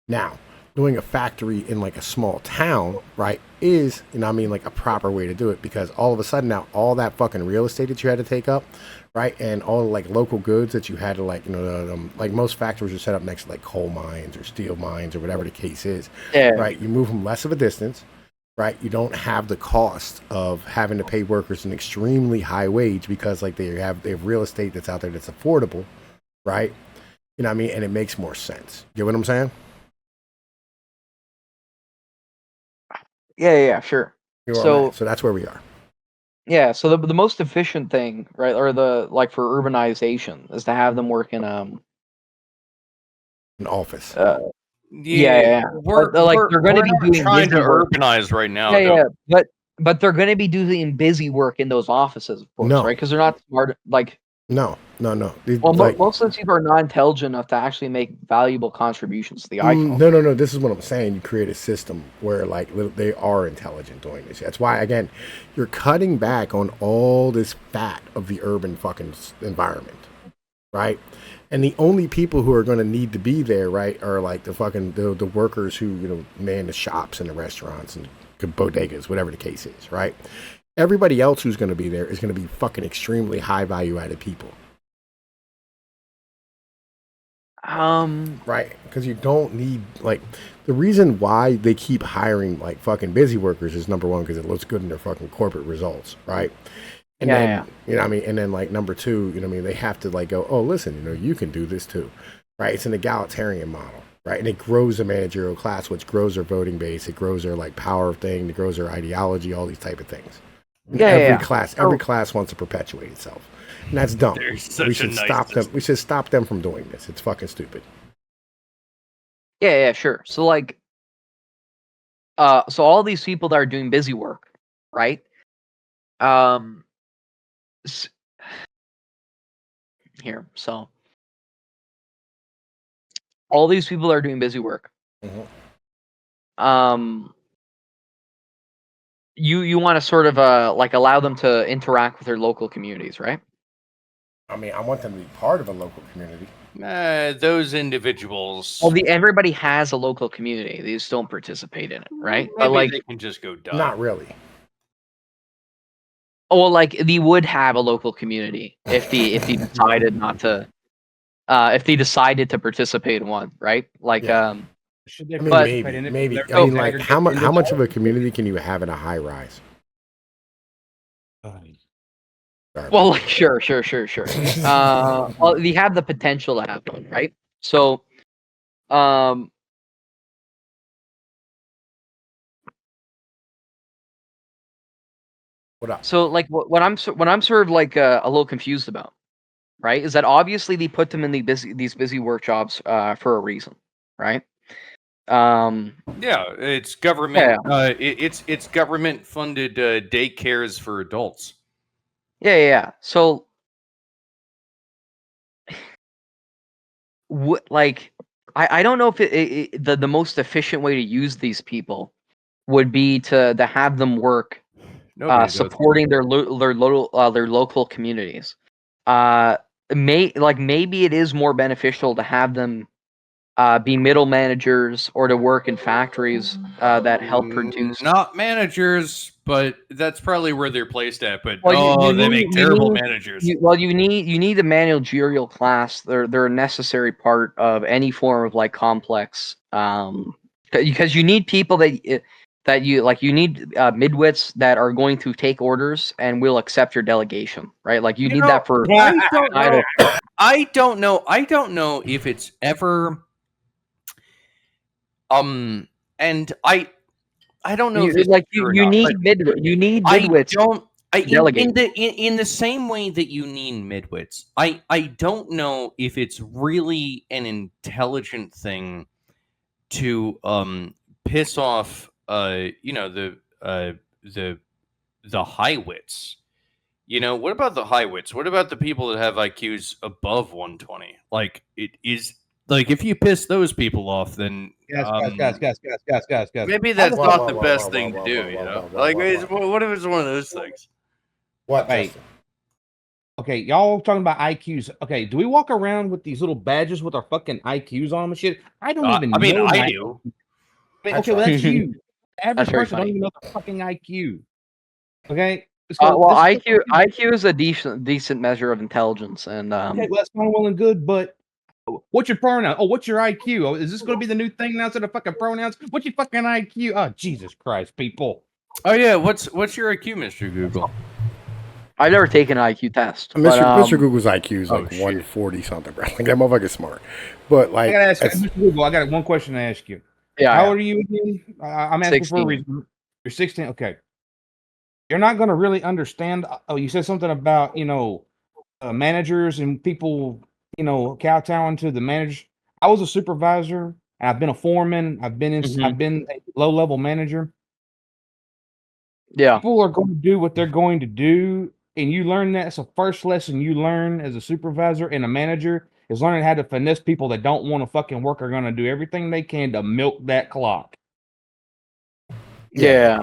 Now, doing a factory in like a small town, right, is, you know what I mean, like a proper way to do it because all of a sudden now all that fucking real estate that you had to take up, right, and all the like local goods that you had to like, you know, like most factories are set up next to like coal mines or steel mines or whatever the case is, right? You move them less of a distance, right? You don't have the cost of having to pay workers an extremely high wage because like they have real estate that's out there that's affordable, right? You know what I mean? And it makes more sense. You get what I'm saying? Yeah, sure. So that's where we are. Yeah, so the most efficient thing, right, or the like for urbanization is to have them work in an office. We're going to be trying to urbanize right now. But they're going to be doing busy work in those offices, of course, right? Because they're not smart. Like no. Well, most of these people are not intelligent enough to actually make valuable contributions to the icon. No. This is what I'm saying. You create a system where like they are intelligent doing this. That's why, again, you're cutting back on all this fat of the urban fucking environment, right? And the only people who are going to need to be there, right, are like the fucking the workers who, you know, man the shops and the restaurants and the bodegas, whatever the case is, right? Everybody else who's going to be there is going to be fucking extremely high value added people. Right, because you don't need like the reason why they keep hiring like fucking busy workers is number one because it looks good in their fucking corporate results, right? And then you know what I mean, and then like number two, you know what I mean, they have to like go, oh listen, you know, you can do this too, right? It's an egalitarian model, right? And it grows the managerial class, which grows their voting base. It grows their like power thing. It grows their ideology. All these type of things. Every class wants to perpetuate itself, and that's dumb. We should stop them. We should stop them from doing this. It's fucking stupid. Yeah, sure. So like, so all these people that are doing busy work, right? Here, so all these people that are doing busy work. Mm-hmm. You want to sort of like allow them to interact with their local communities, right? I mean, I want them to be part of a local community. Those individuals. Well, everybody has a local community. They just don't participate in it, right? Maybe but like, they can just go die. Not really. Oh, well, like they would have a local community if they decided not to, if they decided to participate in one, right? Like, should they maybe. I mean, like, how much of a community can you have in a high rise? Well, like, sure. Well, they have the potential to have one, right? So, what up? So, like, what I'm sort of like a little confused about, right, is that obviously they put them in these busy workshops for a reason, right? Yeah, it's government. Yeah. It's government funded daycares for adults. Yeah. So, like, I don't know if the most efficient way to use these people would be to have them work supporting their local communities. Maybe it is more beneficial to have them be middle managers or to work in factories that help produce. Not managers, but that's probably where they're placed at. But they make terrible managers. You need a managerial class. They're a necessary part of any form of like complex. Because you need people that you need midwits that are going to take orders and will accept your delegation, right? Like you need that for. I don't know if it's ever. And I don't know. You need midwits. In the same way that you need midwits. I don't know if it's really an intelligent thing to piss off the high wits. What about the high wits? What about the people that have IQs above 120? Like it is. Like if you piss those people off, then guys. Maybe that's not the best thing to do. Like what if it's one of those things? What? Hey, okay, y'all talking about IQs. Okay, do we walk around with these little badges with our fucking IQs on them and shit? I don't even know. I mean, I do. Okay, well, that's you. Average person don't even know the fucking IQ. Okay. Well, IQ is a decent measure of intelligence, and okay, well, that's fine, well and good, but what's your pronoun? Oh, what's your IQ? Oh, is this going to be the new thing now instead of fucking pronouns? What's your fucking IQ? Oh, Jesus Christ, people. Oh yeah, what's your IQ, Mr. Google? I've never taken an IQ test. Mr. Google's IQ is like 140 something, bro. Like that motherfucker's smart. But like, I gotta ask Mr. Google, I got one question to ask you. Yeah. How old are you again? I'm asking 16. For a reason. You're 16. Okay. You're not going to really understand. Oh, you said something about managers and people kowtowing to the manager. I was a supervisor. And I've been a foreman. I've been a low-level manager. Yeah. People are going to do what they're going to do, and you learn that. It's the first lesson you learn as a supervisor and a manager is learning how to finesse people that don't want to fucking work are going to do everything they can to milk that clock. Yeah.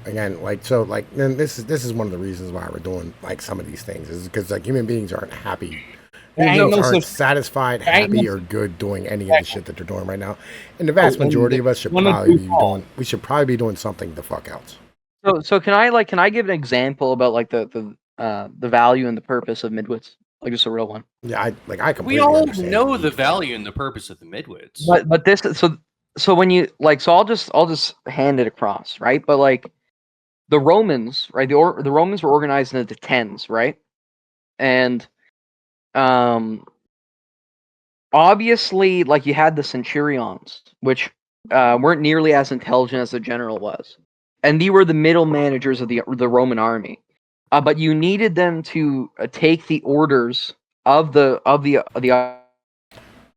Again, like so, like then this is one of the reasons why we're doing like some of these things is because like human beings aren't happy. Human beings aren't satisfied, happy, or good doing any of the shit that they're doing right now. And the vast majority of us should probably be doing something the fuck else. So can I give an example about like the value and the purpose of midwits? Like just a real one. Yeah, I completely we all understand know the value and the purpose of the midwits. But this so when you like I'll just hand it across, right? But like the Romans, right? The Romans were organized into tens, right? And obviously, like you had the centurions, which weren't nearly as intelligent as the general was, and they were the middle managers of the Roman army. But you needed them to take the orders of the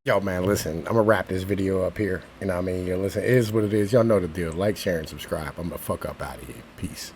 Yo, man, listen, I'm gonna wrap this video up here. You know what I mean? Listen, it is what it is. Y'all know the deal. Like, share, and subscribe. I'm gonna fuck up out of here. Peace.